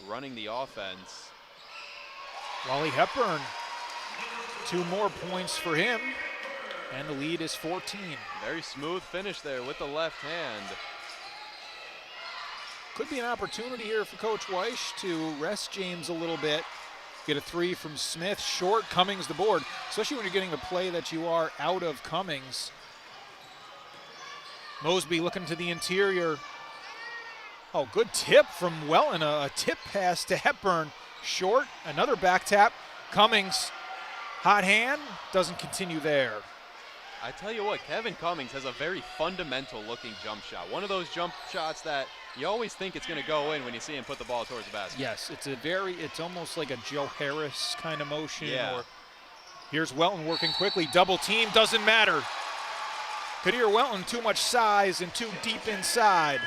running the offense. Wally Hepburn, 2 more points for him, and the lead is 14. Very smooth finish there with the left hand. Could be an opportunity here for Coach Weiss to rest James a little bit. Get a 3 from Smith, short, Cummings the board, especially when you're getting the play that you are out of Cummings. Mosby looking to the interior. Oh, good tip from Welton, a tip pass to Hepburn. Short, another back tap. Cummings, hot hand, doesn't continue there. I tell you what, Kevin Cummings has a very fundamental looking jump shot. One of those jump shots that you always think it's going to go in when you see him put the ball towards the basket. Yes, it's almost like a Joe Harris kind of motion. Yeah. Or here's Welton working quickly, double team, doesn't matter. Kadir Welton, too much size and too deep inside.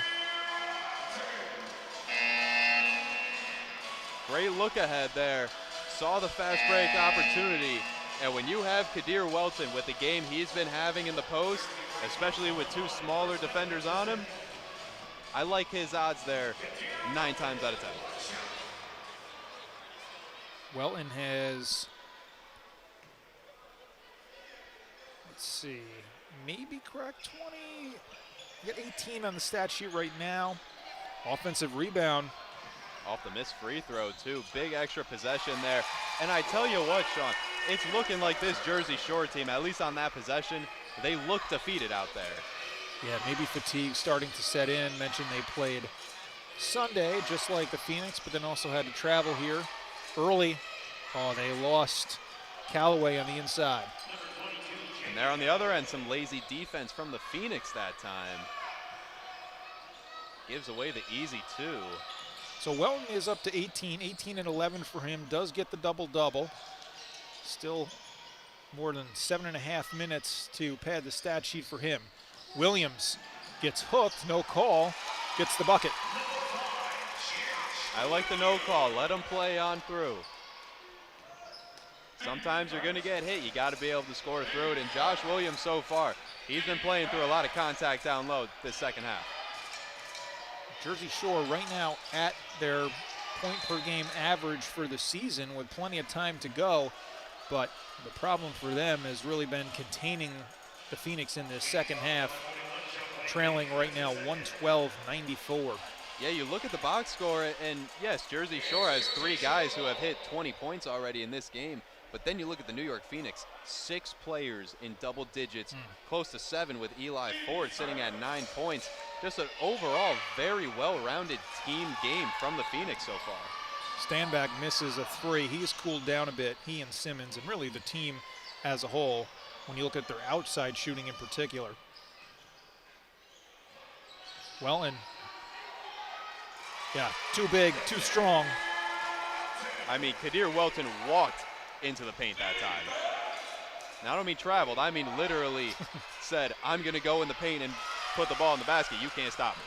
Great look ahead there. Saw the fast break opportunity. And when you have Kadir Welton with the game he's been having in the post, especially with 2 smaller defenders on him, I like his odds there 9 times out of 10. Welton has, let's see, maybe cracked 20. You got 18 on the stat sheet right now. Offensive rebound. Off the missed free throw, too. Big extra possession there. And I tell you what, Sean, it's looking like this Jersey Shore team, at least on that possession, they look defeated out there. Yeah, maybe fatigue starting to set in. Mentioned they played Sunday, just like the Phoenix, but then also had to travel here early. Oh, they lost Callaway on the inside. And there on the other end, some lazy defense from the Phoenix that time. Gives away the easy 2. So Welton is up to 18 and 11 for him, does get the double-double. Still more than 7.5 minutes to pad the stat sheet for him. Williams gets hooked, no call, gets the bucket. I like the no call, let him play on through. Sometimes you're gonna get hit, you gotta be able to score through it, and Josh Williams so far, he's been playing through a lot of contact down low this second half. Jersey Shore right now at their point per game average for the season with plenty of time to go, but the problem for them has really been containing the Phoenix in this second half, trailing right now 112-94. Yeah, you look at the box score, and yes, Jersey Shore has 3 guys who have hit 20 points already in this game, but then you look at the New York Phoenix, 6 players in double digits, close to 7 with Eli Ford sitting at 9 points. Just an overall very well-rounded team game from the Phoenix so far. Stanback misses a 3. He's cooled down a bit, he and Simmons, and really the team as a whole when you look at their outside shooting in particular. Welton, yeah, too big, too strong. I mean, Kadir Welton walked into the paint that time. Now, I don't mean traveled, I mean literally said, I'm going to go in the paint and put the ball in the basket. You can't stop me.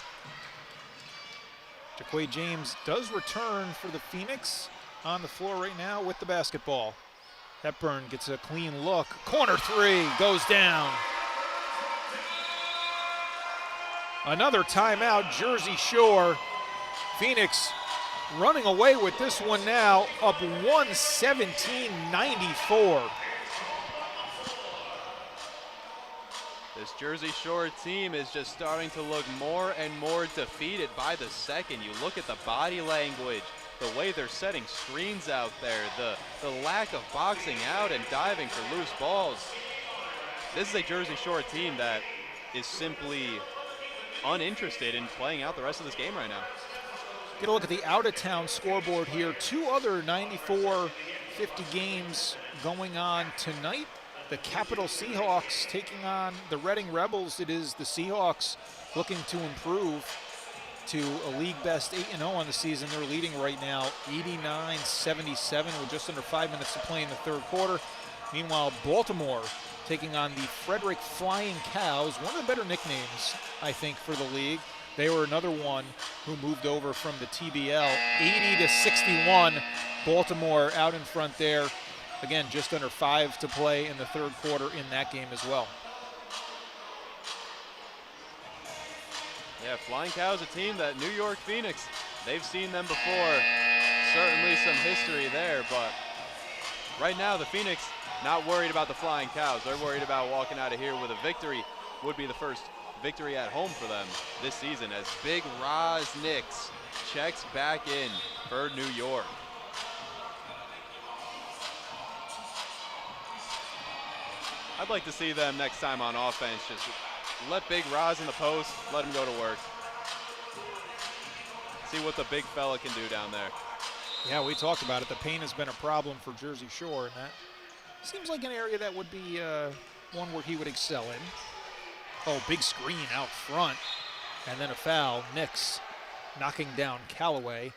Jaquay James does return for the Phoenix on the floor right now with the basketball. Hepburn gets a clean look. Corner three goes down. Another timeout, Jersey Shore. Phoenix running away with this one now, up 117-94. This Jersey Shore team is just starting to look more and more defeated by the second. You look at the body language, the way they're setting screens out there, the lack of boxing out and diving for loose balls. This is a Jersey Shore team that is simply uninterested in playing out the rest of this game right now. Get a look at the out-of-town scoreboard here. Two other 94-50 games going on tonight. The Capital Seahawks taking on the Reading Rebels. It is the Seahawks looking to improve to a league best 8-0 on the season. They're leading right now 89-77 with just under 5 minutes to play in the third quarter. Meanwhile, Baltimore taking on the Frederick Flying Cows, one of the better nicknames, I think, for the league. They were another one who moved over from the TBL. 80-61, Baltimore out in front there. Again, just under 5 to play in the third quarter in that game as well. Yeah, Flying Cows, a team that New York Phoenix, they've seen them before. Certainly some history there, but right now the Phoenix not worried about the Flying Cows. They're worried about walking out of here with a victory. Would be the first victory at home for them this season as Big Roz Nix checks back in for New York. I'd like to see them next time on offense just let Big Roz in the post, let him go to work. See what the big fella can do down there. Yeah, we talked about it. The paint has been a problem for Jersey Shore, and that seems like an area that would be one where he would excel in. Oh, big screen out front, and then a foul. Nix knocking down Callaway.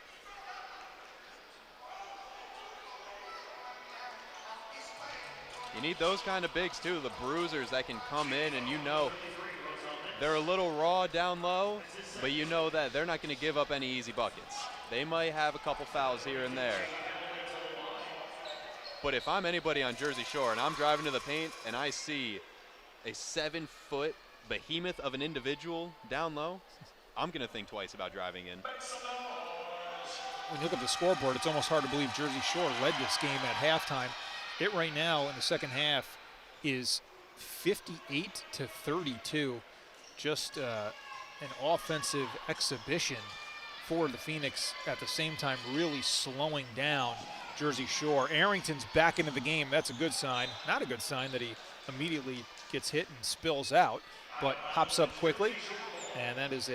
You need those kind of bigs too, the bruisers that can come in and you know they're a little raw down low, but you know that they're not going to give up any easy buckets. They might have a couple fouls here and there. But if I'm anybody on Jersey Shore and I'm driving to the paint and I see a 7-foot behemoth of an individual down low, I'm going to think twice about driving in. When you look at the scoreboard, it's almost hard to believe Jersey Shore led this game at halftime. It right now in the second half is 58-32. Just an offensive exhibition for the Phoenix, at the same time really slowing down Jersey Shore. Arrington's back into the game. That's a good sign. Not a good sign that he immediately gets hit and spills out, but hops up quickly, and that is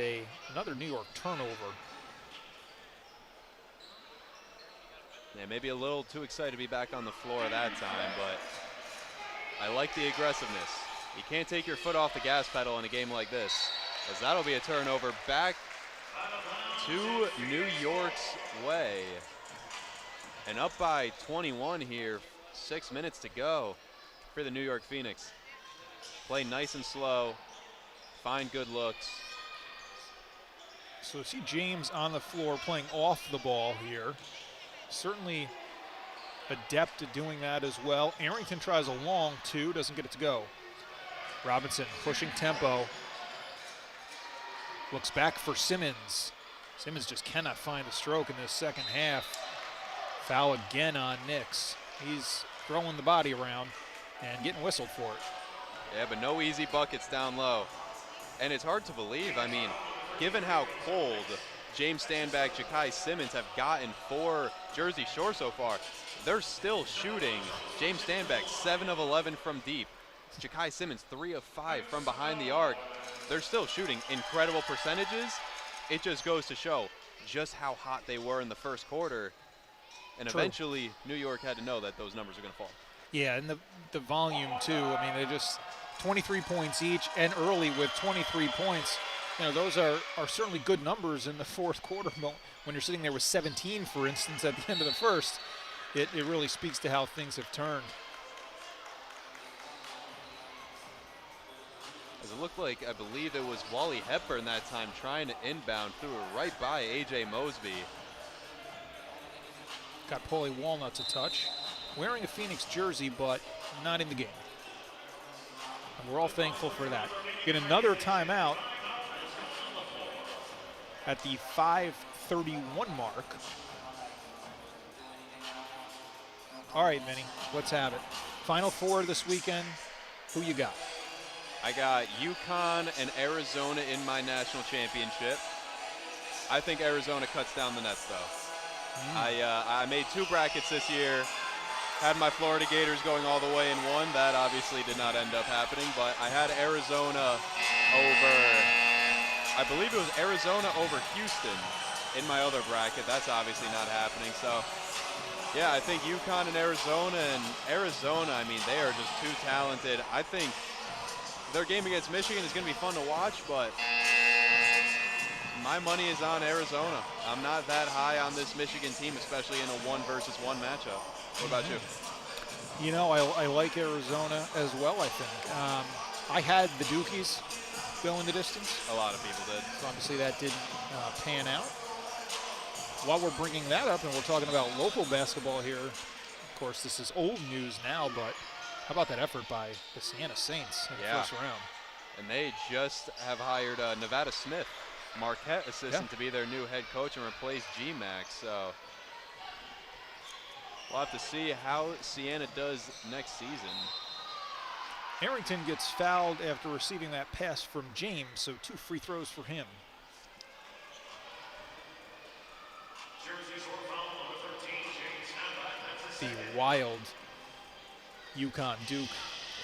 another New York turnover. Yeah, maybe a little too excited to be back on the floor that time, but I like the aggressiveness. You can't take your foot off the gas pedal in a game like this, as that'll be a turnover back to New York's way. And up by 21 here, 6 minutes to go for the New York Phoenix. Play nice and slow, find good looks. So see James on the floor playing off the ball here. Certainly adept at doing that as well. Arrington tries a long two, doesn't get it to go. Robinson pushing tempo. Looks back for Simmons. Simmons just cannot find a stroke in this second half. Foul again on Nix. He's throwing the body around and getting whistled for it. Yeah, but no easy buckets down low. And it's hard to believe, I mean, given how cold James Stanback, Jaquay Simmons have gotten for Jersey Shore so far, they're still shooting. James Stanback, 7 of 11 from deep. Jaquay Simmons, 3 of 5 from behind the arc. They're still shooting incredible percentages. It just goes to show just how hot they were in the first quarter. And True. eventually, New York had to know that those numbers are going to fall. Yeah, and the volume too. I mean, they just 23 points each, and early with 23 points. You know, those are certainly good numbers in the fourth quarter. When you're sitting there with 17, for instance, at the end of the first, it really speaks to how things have turned. As it looked like, I believe it was Wally Hepburn that time trying to inbound, threw it right by A.J. Mosby. Got Paulie Walnuts a touch. Wearing a Phoenix jersey, but not in the game. And we're all thankful for that. Get another timeout at the 5:31 mark. All right, Vinny, let's have it. Final four this weekend. Who you got? I got UConn and Arizona in my national championship. I think Arizona cuts down the nets, though. I made 2 brackets this year. Had my Florida Gators going all the way in one. That obviously did not end up happening, but I had Arizona over, I believe it was Arizona over Houston in my other bracket. That's obviously not happening. So, yeah, I think UConn and Arizona, I mean, they are just too talented. I think their game against Michigan is going to be fun to watch, but my money is on Arizona. I'm not that high on this Michigan team, especially in a 1-versus-1 matchup. What about you? You know, I like Arizona as well, I think. I had the Dukies going the distance. A lot of people did. So obviously that didn't pan out. While we're bringing that up and we're talking about local basketball here, of course, this is old news now, but how about that effort by the Siena Saints in the first round? And they just have hired Nevada Smith, Marquette assistant, to be their new head coach and replace G-Max. So we'll have to see how Siena does next season. Arrington gets fouled after receiving that pass from James, so 2 free throws for him. The wild UConn-Duke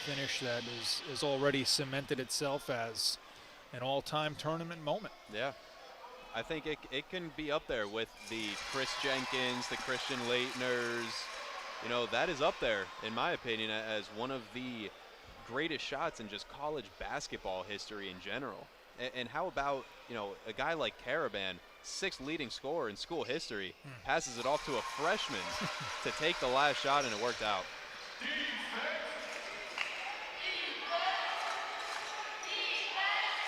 finish that has already cemented itself as an all-time tournament moment. Yeah. I think it can be up there with the Chris Jenkins, the Christian Leitners. You know, that is up there, in my opinion, as one of the greatest shots in just college basketball history in general. And how about, you know, a guy like Caravan, 6th leading scorer in school history, passes it off to a freshman to take the last shot, and it worked out.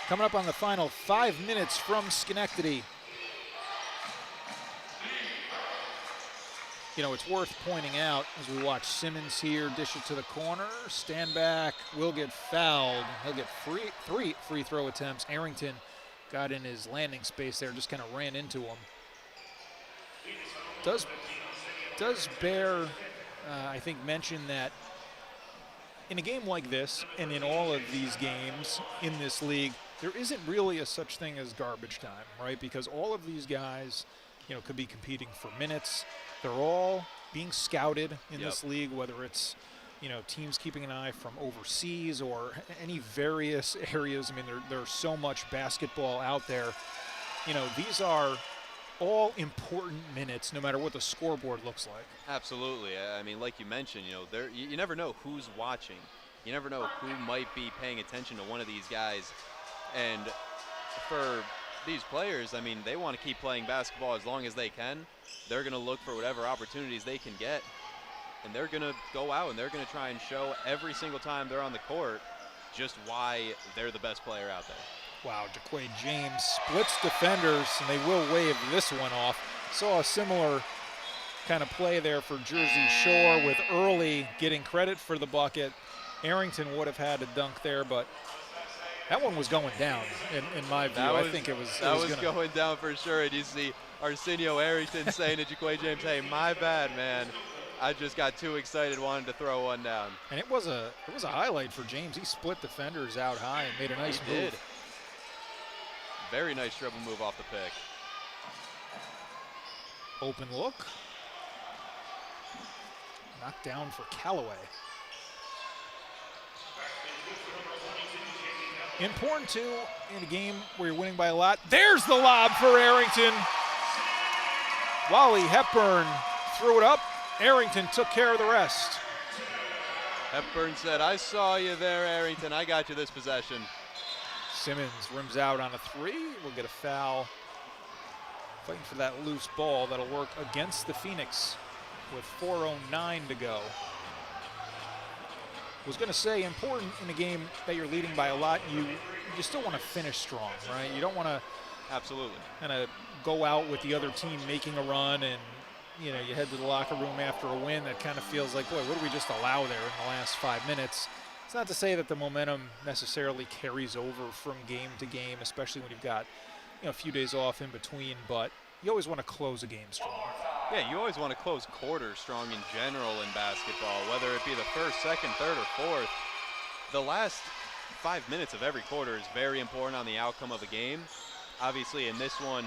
Coming up on the final 5 minutes from Schenectady. You know, it's worth pointing out as we watch Simmons here dish it to the corner, stand back, will get fouled. He'll get 3 free throw attempts. Arrington got in his landing space there, just kind of ran into him. Does bear, I think, mention that in a game like this, and in all of these games in this league, there isn't really a such thing as garbage time, right? Because all of these guys, you know, could be competing for minutes. They're all being scouted in this league, whether it's, you know, teams keeping an eye from overseas or any various areas. I mean, there's so much basketball out there. You know, these are all important minutes, no matter what the scoreboard looks like. Absolutely. I mean, like you mentioned, you know, you never know who's watching. You never know who might be paying attention to one of these guys. And for these players, I mean, they want to keep playing basketball as long as they can. They're going to look for whatever opportunities they can get. And they're going to go out and they're going to try and show every single time they're on the court just why they're the best player out there. Wow, Jaquay James splits defenders, and they will wave this one off. Saw a similar kind of play there for Jersey Shore with Early getting credit for the bucket. Arrington would have had a dunk there, but that one was going down in my view. I think it was going down for sure. And you see Arsenio Arrington saying to Jaquay James, hey, my bad, man. I just got too excited, wanted to throw one down. And it was a highlight for James. He split defenders out high and made a nice move. Did. Very nice dribble move off the pick. Open look. Knocked down for Callaway. Important too in a game where you're winning by a lot. There's the lob for Arrington. Wally Hepburn threw it up. Arrington took care of the rest. Hepburn said, I saw you there, Arrington. I got you this possession. Simmons rims out on a 3. We'll get a foul. Fighting for that loose ball that'll work against the Phoenix with 4:09 to go. was going to say, important in a game that you're leading by a lot. You still want to finish strong, right? You don't want to Absolutely. kind of go out with the other team making a run and, you know, you head to the locker room after a win that kind of feels like, boy, what did we just allow there in the last 5 minutes? It's not to say that the momentum necessarily carries over from game to game, especially when you've got, you know, a few days off in between, but you always want to close a game strong. Yeah, you always want to close quarters strong in general in basketball, whether it be the first, second, third, or fourth. The last 5 minutes of every quarter is very important on the outcome of a game. Obviously, in this one,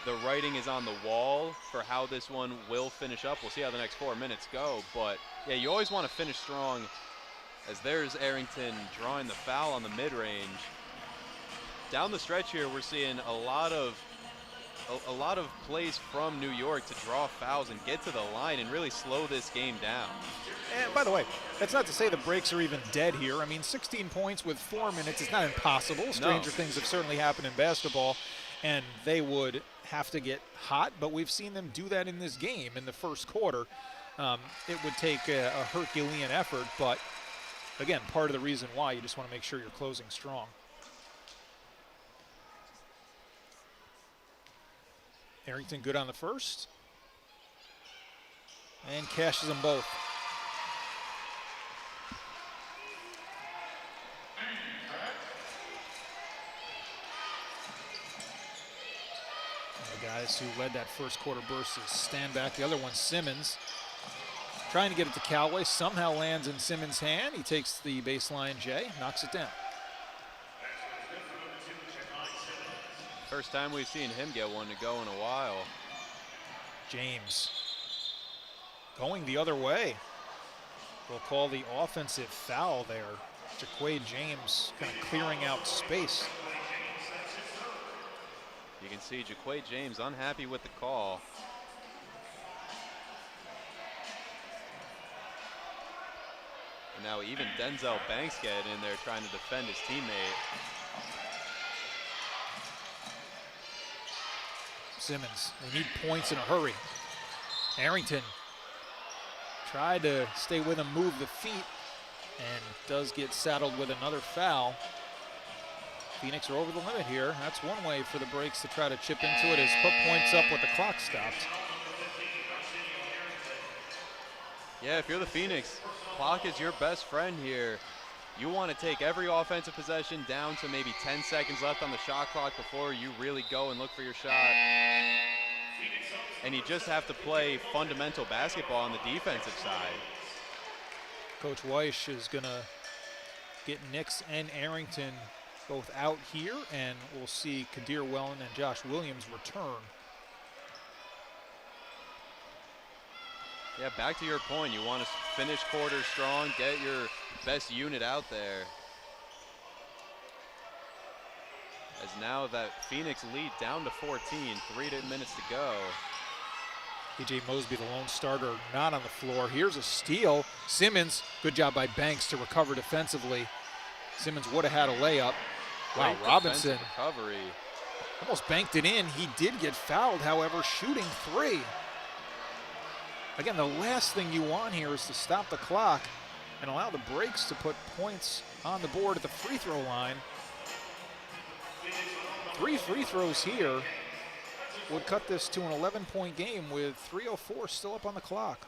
the writing is on the wall for how this one will finish up. We'll see how the next 4 minutes go. But, yeah, you always want to finish strong, as there's Arrington drawing the foul on the mid-range. Down the stretch here, we're seeing a lot of plays from New York to draw fouls and get to the line and really slow this game down. And by the way, that's not to say the breaks are even dead here. I mean, 16 points with 4 minutes is not impossible. Stranger things have certainly happened in basketball, and they would have to get hot, but we've seen them do that in this game in the first quarter. It would take a Herculean effort, but again, part of the reason why you just want to make sure you're closing strong. Arrington good on the first. And cashes them both. And the guys who led that first quarter burst is Stanback. The other one's Simmons. Trying to get it to Callaway. Somehow lands in Simmons' hand. He takes the baseline J, knocks it down. First time we've seen him get one to go in a while. James going the other way. We'll call the offensive foul there. Jaquay James kind of clearing out space. You can see Jaquay James unhappy with the call. And now even Denzel Banks getting in there trying to defend his teammate. Simmons, they need points in a hurry. Arrington tried to stay with him, move the feet, and does get saddled with another foul. Phoenix are over the limit here. That's one way for the breaks to try to chip into it, is put points up with the clock stopped. Yeah, if you're the Phoenix, clock is your best friend here. You want to take every offensive possession down to maybe 10 seconds left on the shot clock before you really go and look for your shot. And you just have to play fundamental basketball on the defensive side. Coach Weiss is going to get Nix and Arrington both out here, and we'll see Kadir Wellen and Josh Williams return. Yeah, back to your point, you want to finish quarters strong, get your best unit out there. As now that Phoenix lead down to 14, 3 minutes to go. TJ Mosby, the lone starter, not on the floor. Here's a steal. Simmons, good job by Banks to recover defensively. Simmons would have had a layup. Wow, Robinson recovery. Almost banked it in. He did get fouled, however, shooting three. Again, the last thing you want here is to stop the clock and allow the breaks to put points on the board at the free throw line. 3 free throws here would cut this to an 11-point game with 3:04 still up on the clock.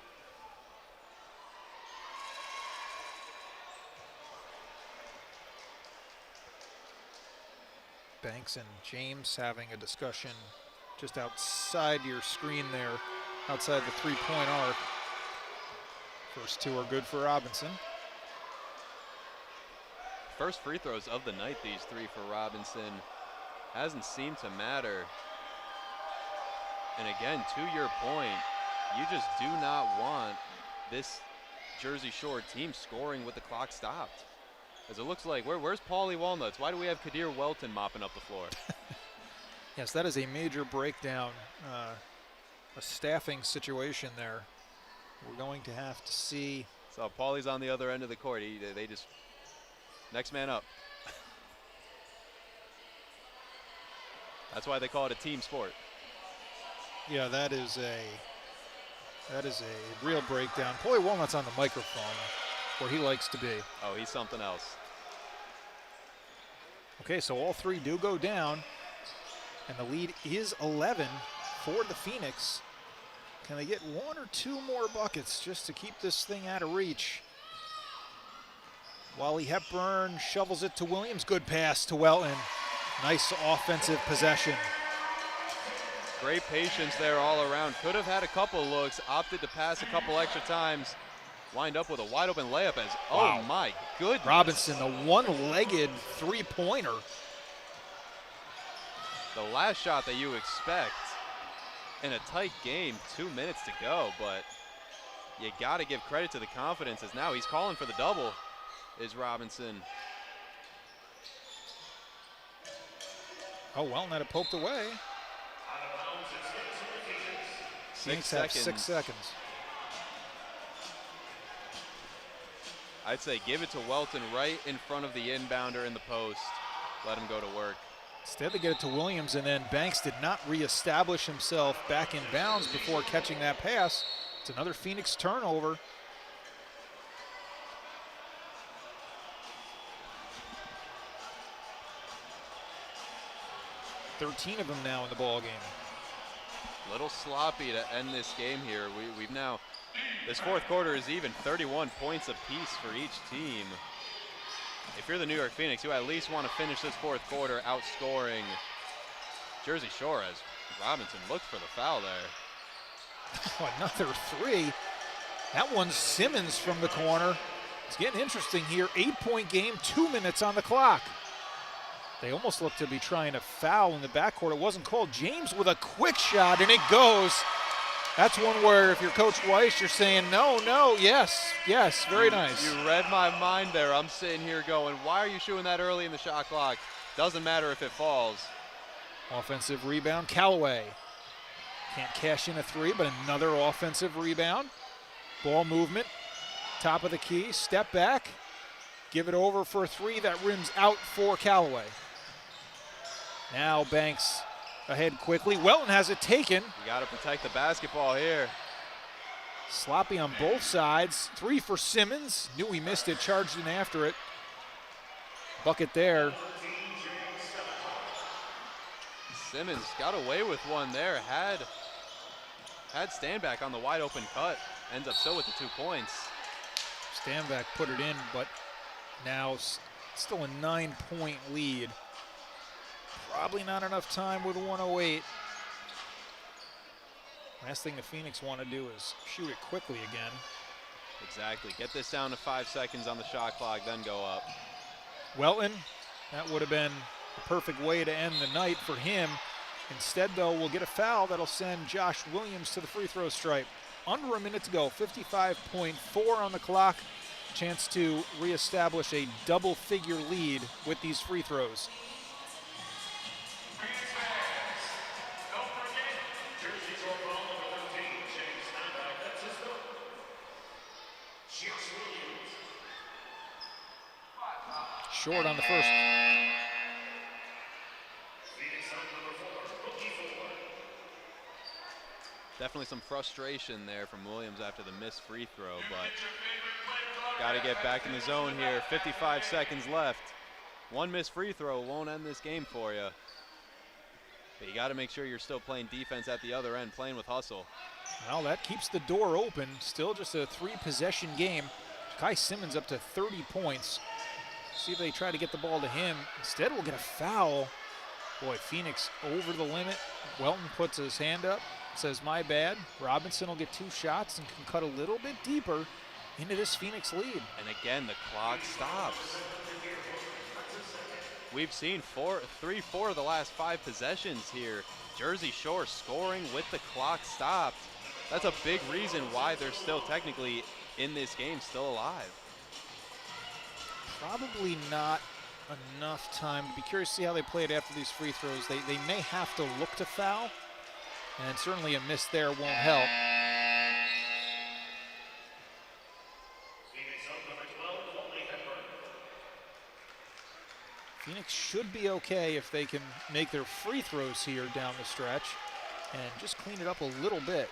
Banks and James having a discussion just outside your screen there, outside the three-point arc. First two are good for Robinson. First free throws of the night, these three for Robinson. Hasn't seemed to matter. And again, to your point, you just do not want this Jersey Shore team scoring with the clock stopped. As it looks like, where's Paulie Walnuts? Why do we have Kadir Welton mopping up the floor? Yes, that is a major breakdown, a staffing situation there. We're going to have to see. So Paulie's on the other end of the court. They just, next man up. That's why they call it a team sport. Yeah, that is a real breakdown. Paulie Walnuts on the microphone. where he likes to be. Oh, he's something else. Okay, so all three do go down, and the lead is 11 for the Phoenix. Can they get one or two more buckets just to keep this thing out of reach? Wally Hepburn shovels it to Williams. Good pass to Welton. Nice offensive possession. Great patience there all around. Could have had a couple looks, opted to pass a couple extra times. Wind up with a wide open layup as, Wow. Oh my goodness. Robinson, the one-legged three-pointer. The last shot that you expect in a tight game, 2 minutes to go, but you got to give credit to the confidence as now he's calling for the double, is Robinson. Oh, Welton had it poked away. 6 Phoenix have seconds. 6 seconds. I'd say give it to Welton right in front of the inbounder in the post. Let him go to work. Instead, they get it to Williams, and then Banks did not reestablish himself back in bounds before catching that pass. It's another Phoenix turnover. $13 of them now in the ball game. Little sloppy to end this game here. We've now, this fourth quarter is even 31 points apiece for each team. If you're the New York Phoenix, you at least want to finish this fourth quarter outscoring Jersey Shore as Robinson looked for the foul there. Oh, another three. That one's Simmons from the corner. It's getting interesting here. 8-point game, 2 minutes on the clock. They almost look to be trying to foul in the backcourt. It wasn't called. James with a quick shot, and it goes. That's one where if you're Coach Weiss, you're saying, no, yes, very nice. You read my mind there. I'm sitting here going, why are you shooting that early in the shot clock? Doesn't matter if it falls. Offensive rebound, Callaway. Can't cash in a three, but another offensive rebound. Ball movement, top of the key, step back, give it over for a three that rims out for Callaway. Now Banks ahead quickly. Welton has it taken. You got to protect the basketball here. Sloppy on both sides. Three for Simmons. Knew he missed it, charged in after it. Bucket there. Simmons got away with one there. Had Standback on the wide open cut. Ends up still with the 2 points. Standback put it in, but now still a 9-point lead. Probably not enough time with 1:08. Last thing the Phoenix want to do is shoot it quickly again. Exactly. Get this down to 5 seconds on the shot clock, then go up. Welton, that would have been the perfect way to end the night for him. Instead, though, we'll get a foul that'll send Josh Williams to the free throw stripe. Under a minute to go, 55.4 on the clock. Chance to reestablish a double-figure lead with these free throws. Short on the first. Definitely some frustration there from Williams after the missed free throw, but got to get back in the zone here. 55 seconds left. One missed free throw won't end this game for you. But you got to make sure you're still playing defense at the other end, playing with hustle. Well, that keeps the door open. Still just a 3-possession game. Kai Simmons up to 30 points. See if they try to get the ball to him. Instead, we'll get a foul. Boy, Phoenix over the limit. Welton puts his hand up, says, my bad. Robinson will get 2 shots and can cut a little bit deeper into this Phoenix lead. And again, the clock stops. We've seen 4 of the last 5 possessions here. Jersey Shore scoring with the clock stopped. That's a big reason why they're still technically in this game, still alive. Probably not enough time. Be curious to see how they play it after these free throws. They may have to look to foul, and certainly a miss there won't help. Phoenix should be okay if they can make their free throws here down the stretch and just clean it up a little bit.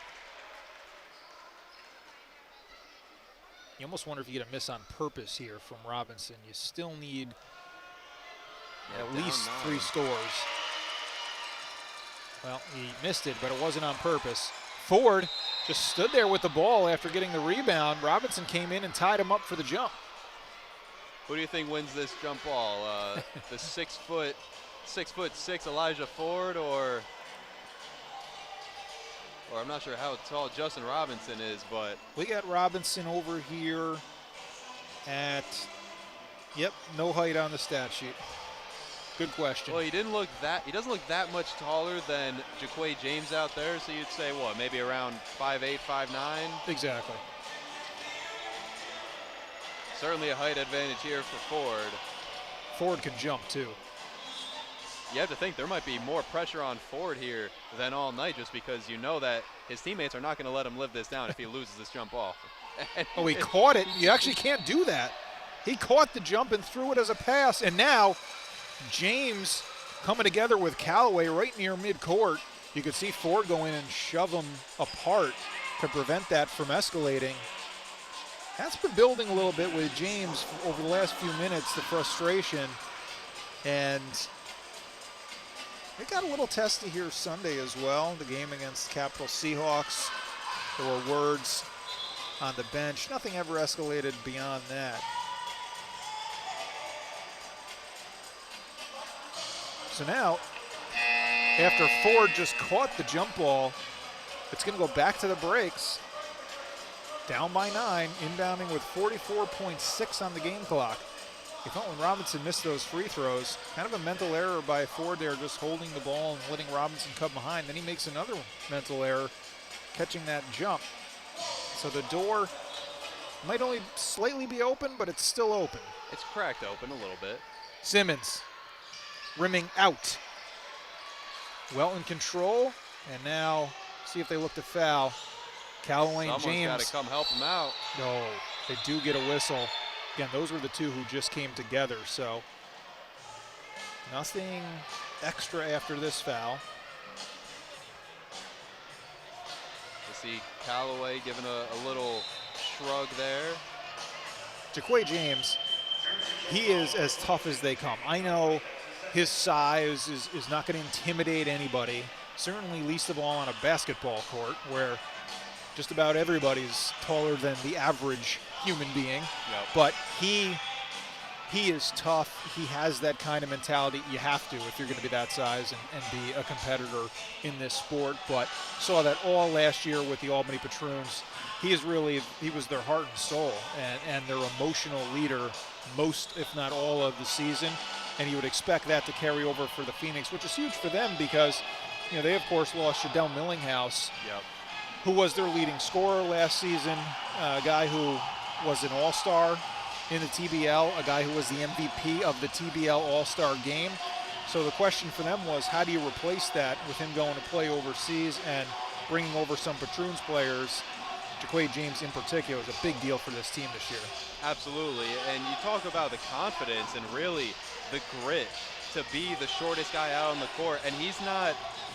You almost wonder if you get a miss on purpose here from Robinson. You still need at least 3 scores. Well, he missed it, but it wasn't on purpose. Ford just stood there with the ball after getting the rebound. Robinson came in and tied him up for the jump. Who do you think wins this jump ball? The 6'6" Elijah Ford, or I'm not sure how tall Justin Robinson is, but we got Robinson over here at, yep, no height on the stat sheet. Good question. Well, he doesn't look that much taller than Jaquay James out there, so you'd say what, maybe around 5'8", 5'9"? Exactly. Certainly a height advantage here for Ford. Ford can jump too. You have to think there might be more pressure on Ford here than all night, just because you know that his teammates are not going to let him live this down if he loses this jump ball. Oh, he caught it. You actually can't do that. He caught the jump and threw it as a pass, and now James coming together with Callaway right near midcourt. You could see Ford go in and shove them apart to prevent that from escalating. That's been building a little bit with James over the last few minutes, the frustration. And it got a little testy here Sunday as well, the game against the Capital Seahawks. There were words on the bench. Nothing ever escalated beyond that. So now, after Ford just caught the jump ball, it's going to go back to the breaks. Down by 9, inbounding with 44.6 on the game clock. You thought when Robinson missed those free throws, kind of a mental error by Ford there, just holding the ball and letting Robinson come behind. Then he makes another mental error, catching that jump. So the door might only slightly be open, but it's still open. It's cracked open a little bit. Simmons rimming out. Well in control, and now see if they look to foul. Callaway and James. Someone's got to come help him out. No, they do get a whistle. Again, those were the two who just came together, so nothing extra after this foul. You see Callaway giving a little shrug there. Jaquay James, he is as tough as they come. I know his size is not going to intimidate anybody, certainly least of all on a basketball court where just about everybody's taller than the average human being. Yep. But he is tough. He has that kind of mentality. You have to if you're going to be that size and be a competitor in this sport. But saw that all last year with the Albany Patroons. He was their heart and soul and their emotional leader most, if not all, of the season. And you would expect that to carry over for the Phoenix, which is huge for them because, they of course lost Shadell Millinghouse. Yep. Who was their leading scorer last season, a guy who was an all-star in the TBL, a guy who was the MVP of the TBL All-Star game. So the question for them was, how do you replace that with him going to play overseas and bringing over some Patroons players? Jaquay James in particular is a big deal for this team this year. Absolutely, and you talk about the confidence and really the grit to be the shortest guy out on the court, and he's not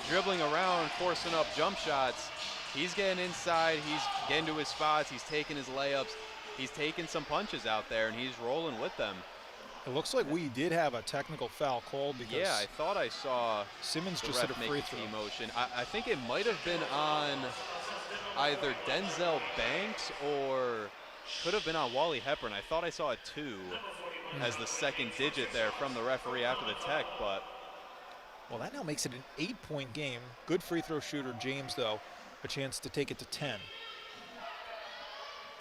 dribbling around, forcing up jump shots. He's getting inside, he's getting to his spots, he's taking his layups, he's taking some punches out there, and he's rolling with them. It looks like we did have a technical foul called because yeah, I thought I saw Simmons just hit a free throw. Motion. I think it might have been on either Denzel Banks or could have been on Wally Hepburn. I thought I saw a 2 as the second digit there from the referee after the tech, but. Well, that now makes it an 8-point game. Good free throw shooter, James, though. A chance to take it to 10.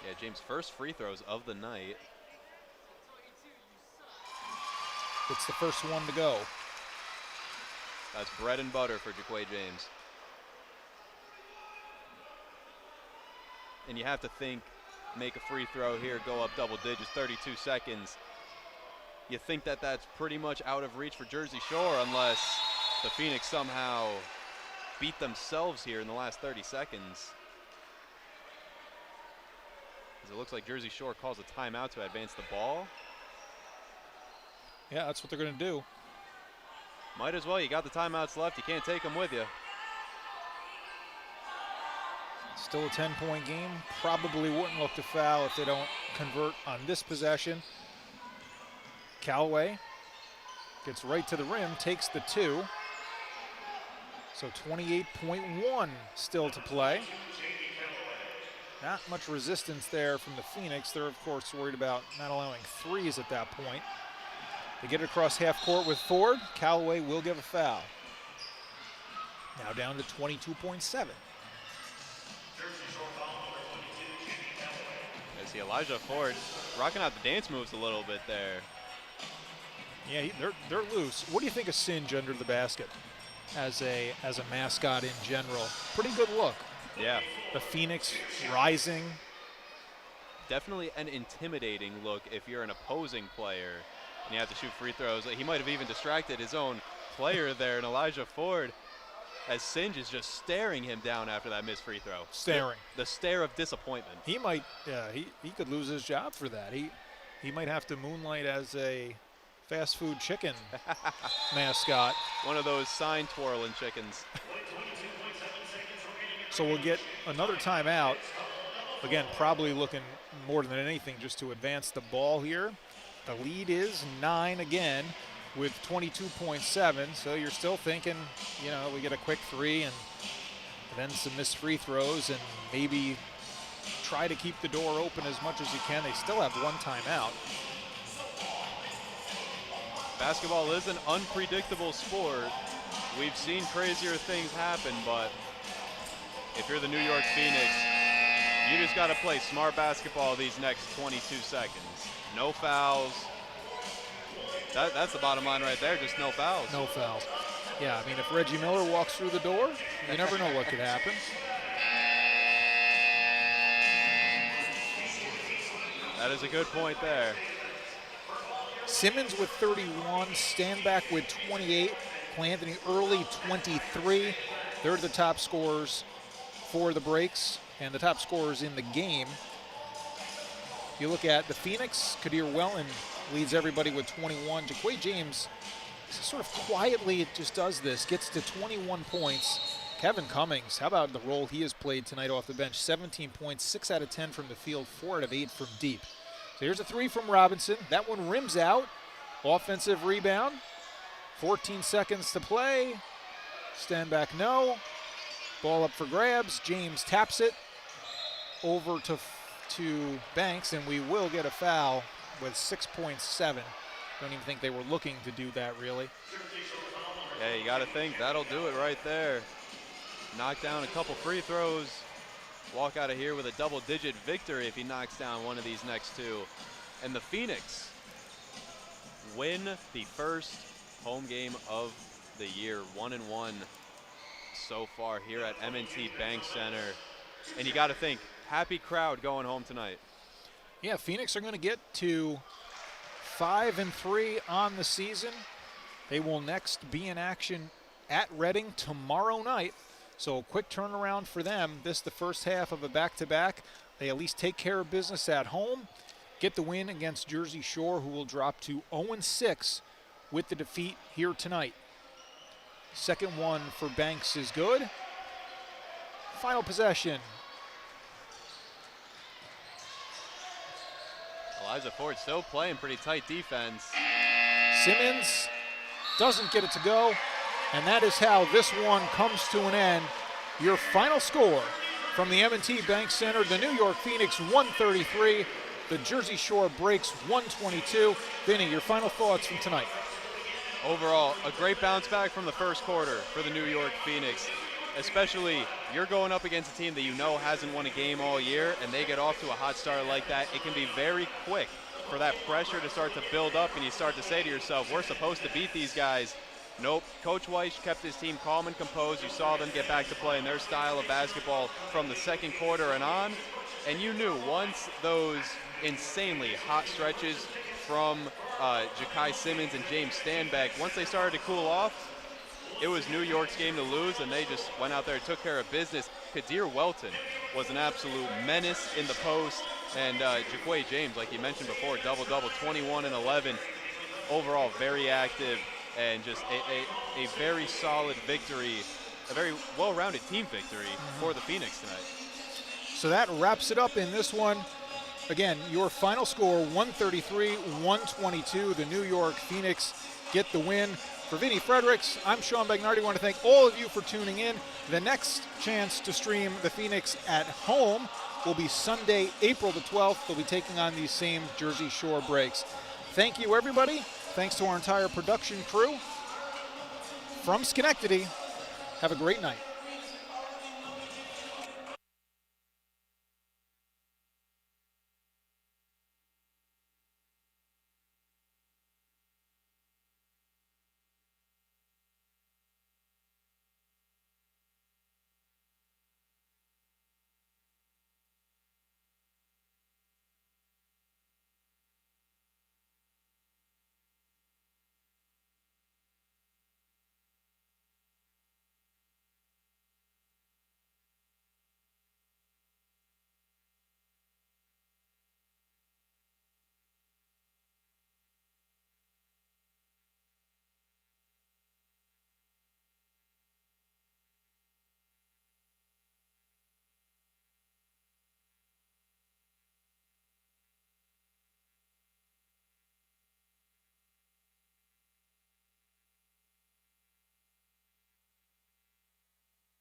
Yeah, James' first free throws of the night. It's the first one to go. That's bread and butter for Jaquay James. And you have to think, make a free throw here, go up double digits, 32 seconds. You think that that's pretty much out of reach for Jersey Shore unless the Phoenix somehow beat themselves here in the last 30 seconds. As it looks like Jersey Shore calls a timeout to advance the ball. Yeah, that's what they're going to do. Might as well. You got the timeouts left. You can't take them with you. Still a 10-point game. Probably wouldn't look to foul if they don't convert on this possession. Callaway gets right to the rim, takes the 2. So 28.1 still to play. Not much resistance there from the Phoenix. They're, of course, worried about not allowing threes at that point. They get it across half court with Ford. Callaway will give a foul. Now down to 22.7. I see Elijah Ford rocking out the dance moves a little bit there. Yeah, they're loose. What do you think of Singe under the basket as a mascot in general? Pretty good look. Yeah. The Phoenix rising. Definitely an intimidating look if you're an opposing player and you have to shoot free throws. He might have even distracted his own player there, and Elijah Ford, as Singe is just staring him down after that missed free throw. Staring. The stare of disappointment. He might, he could lose his job for that. He might have to moonlight as a fast food chicken mascot. One of those sign twirling chickens. So we'll get another timeout. Again, probably looking more than anything just to advance the ball here. The lead is 9 again with 22.7. So you're still thinking, we get a quick 3 and then some missed free throws and maybe try to keep the door open as much as you can. They still have one timeout. Basketball is an unpredictable sport. We've seen crazier things happen, but if you're the New York Phoenix, you just got to play smart basketball these next 22 seconds. No fouls. That's the bottom line right there, just no fouls. No fouls. Yeah, I mean, if Reggie Miller walks through the door, you never know what could happen. That is a good point there. Simmons with 31, Stanback with 28, Anthony Early 23. They're the top scorers for the breaks and the top scorers in the game. You look at the Phoenix, Kadir Wellen leads everybody with 21. JaQuay James sort of quietly just does this, gets to 21 points. Kevin Cummings, how about the role he has played tonight off the bench? 17 points, 6 out of 10 from the field, 4 out of 8 from deep. So here's a 3 from Robinson. That one rims out. Offensive rebound. 14 seconds to play. Stand back, no. Ball up for grabs. James taps it over to Banks, and we will get a foul with 6.7. Don't even think they were looking to do that, really. Yeah, you got to think that'll do it right there. Knock down a couple free throws. Walk out of here with a double-digit victory if he knocks down one of these next 2. And the Phoenix win the first home game of the year, 1-1 so far here at M&T Bank Center. And you got to think, happy crowd going home tonight. Yeah, Phoenix are going to get to 5-3 on the season. They will next be in action at Reading tomorrow night. So a quick turnaround for them. This the first half of a back-to-back. They at least take care of business at home, get the win against Jersey Shore, who will drop to 0-6 with the defeat here tonight. Second one for Banks is good. Final possession. Elijah Ford still playing pretty tight defense. Simmons doesn't get it to go, and that is how this one comes to an end. Your final score from the M&T Bank Center, the New York Phoenix 133, the Jersey Shore Breaks 122. Vinny, your final thoughts from tonight? Overall, a great bounce back from the first quarter for the New York Phoenix. Especially, you're going up against a team that you know hasn't won a game all year, and they get off to a hot start like that. It can be very quick for that pressure to start to build up, and you start to say to yourself, we're supposed to beat these guys. Nope. Coach Weiss kept his team calm and composed. You saw them get back to playing their style of basketball from the second quarter and on. And you knew once those insanely hot stretches from JaQuay Simmons and James Stanback, once they started to cool off, it was New York's game to lose, and they just went out there and took care of business. Kadir Welton was an absolute menace in the post, and JaQuay James, like you mentioned before, double-double, 21 and 11. Overall, very active, and just a very solid victory, a very well-rounded team victory for the Phoenix tonight. So that wraps it up in this one. Again, your final score, 133-122. The New York Phoenix get the win. For Vinny Fredericks, I'm Sean Bagnardi. I want to thank all of you for tuning in. The next chance to stream the Phoenix at home will be Sunday, April the 12th. They'll be taking on these same Jersey Shore Breaks. Thank you, everybody. Thanks to our entire production crew. From Schenectady, have a great night.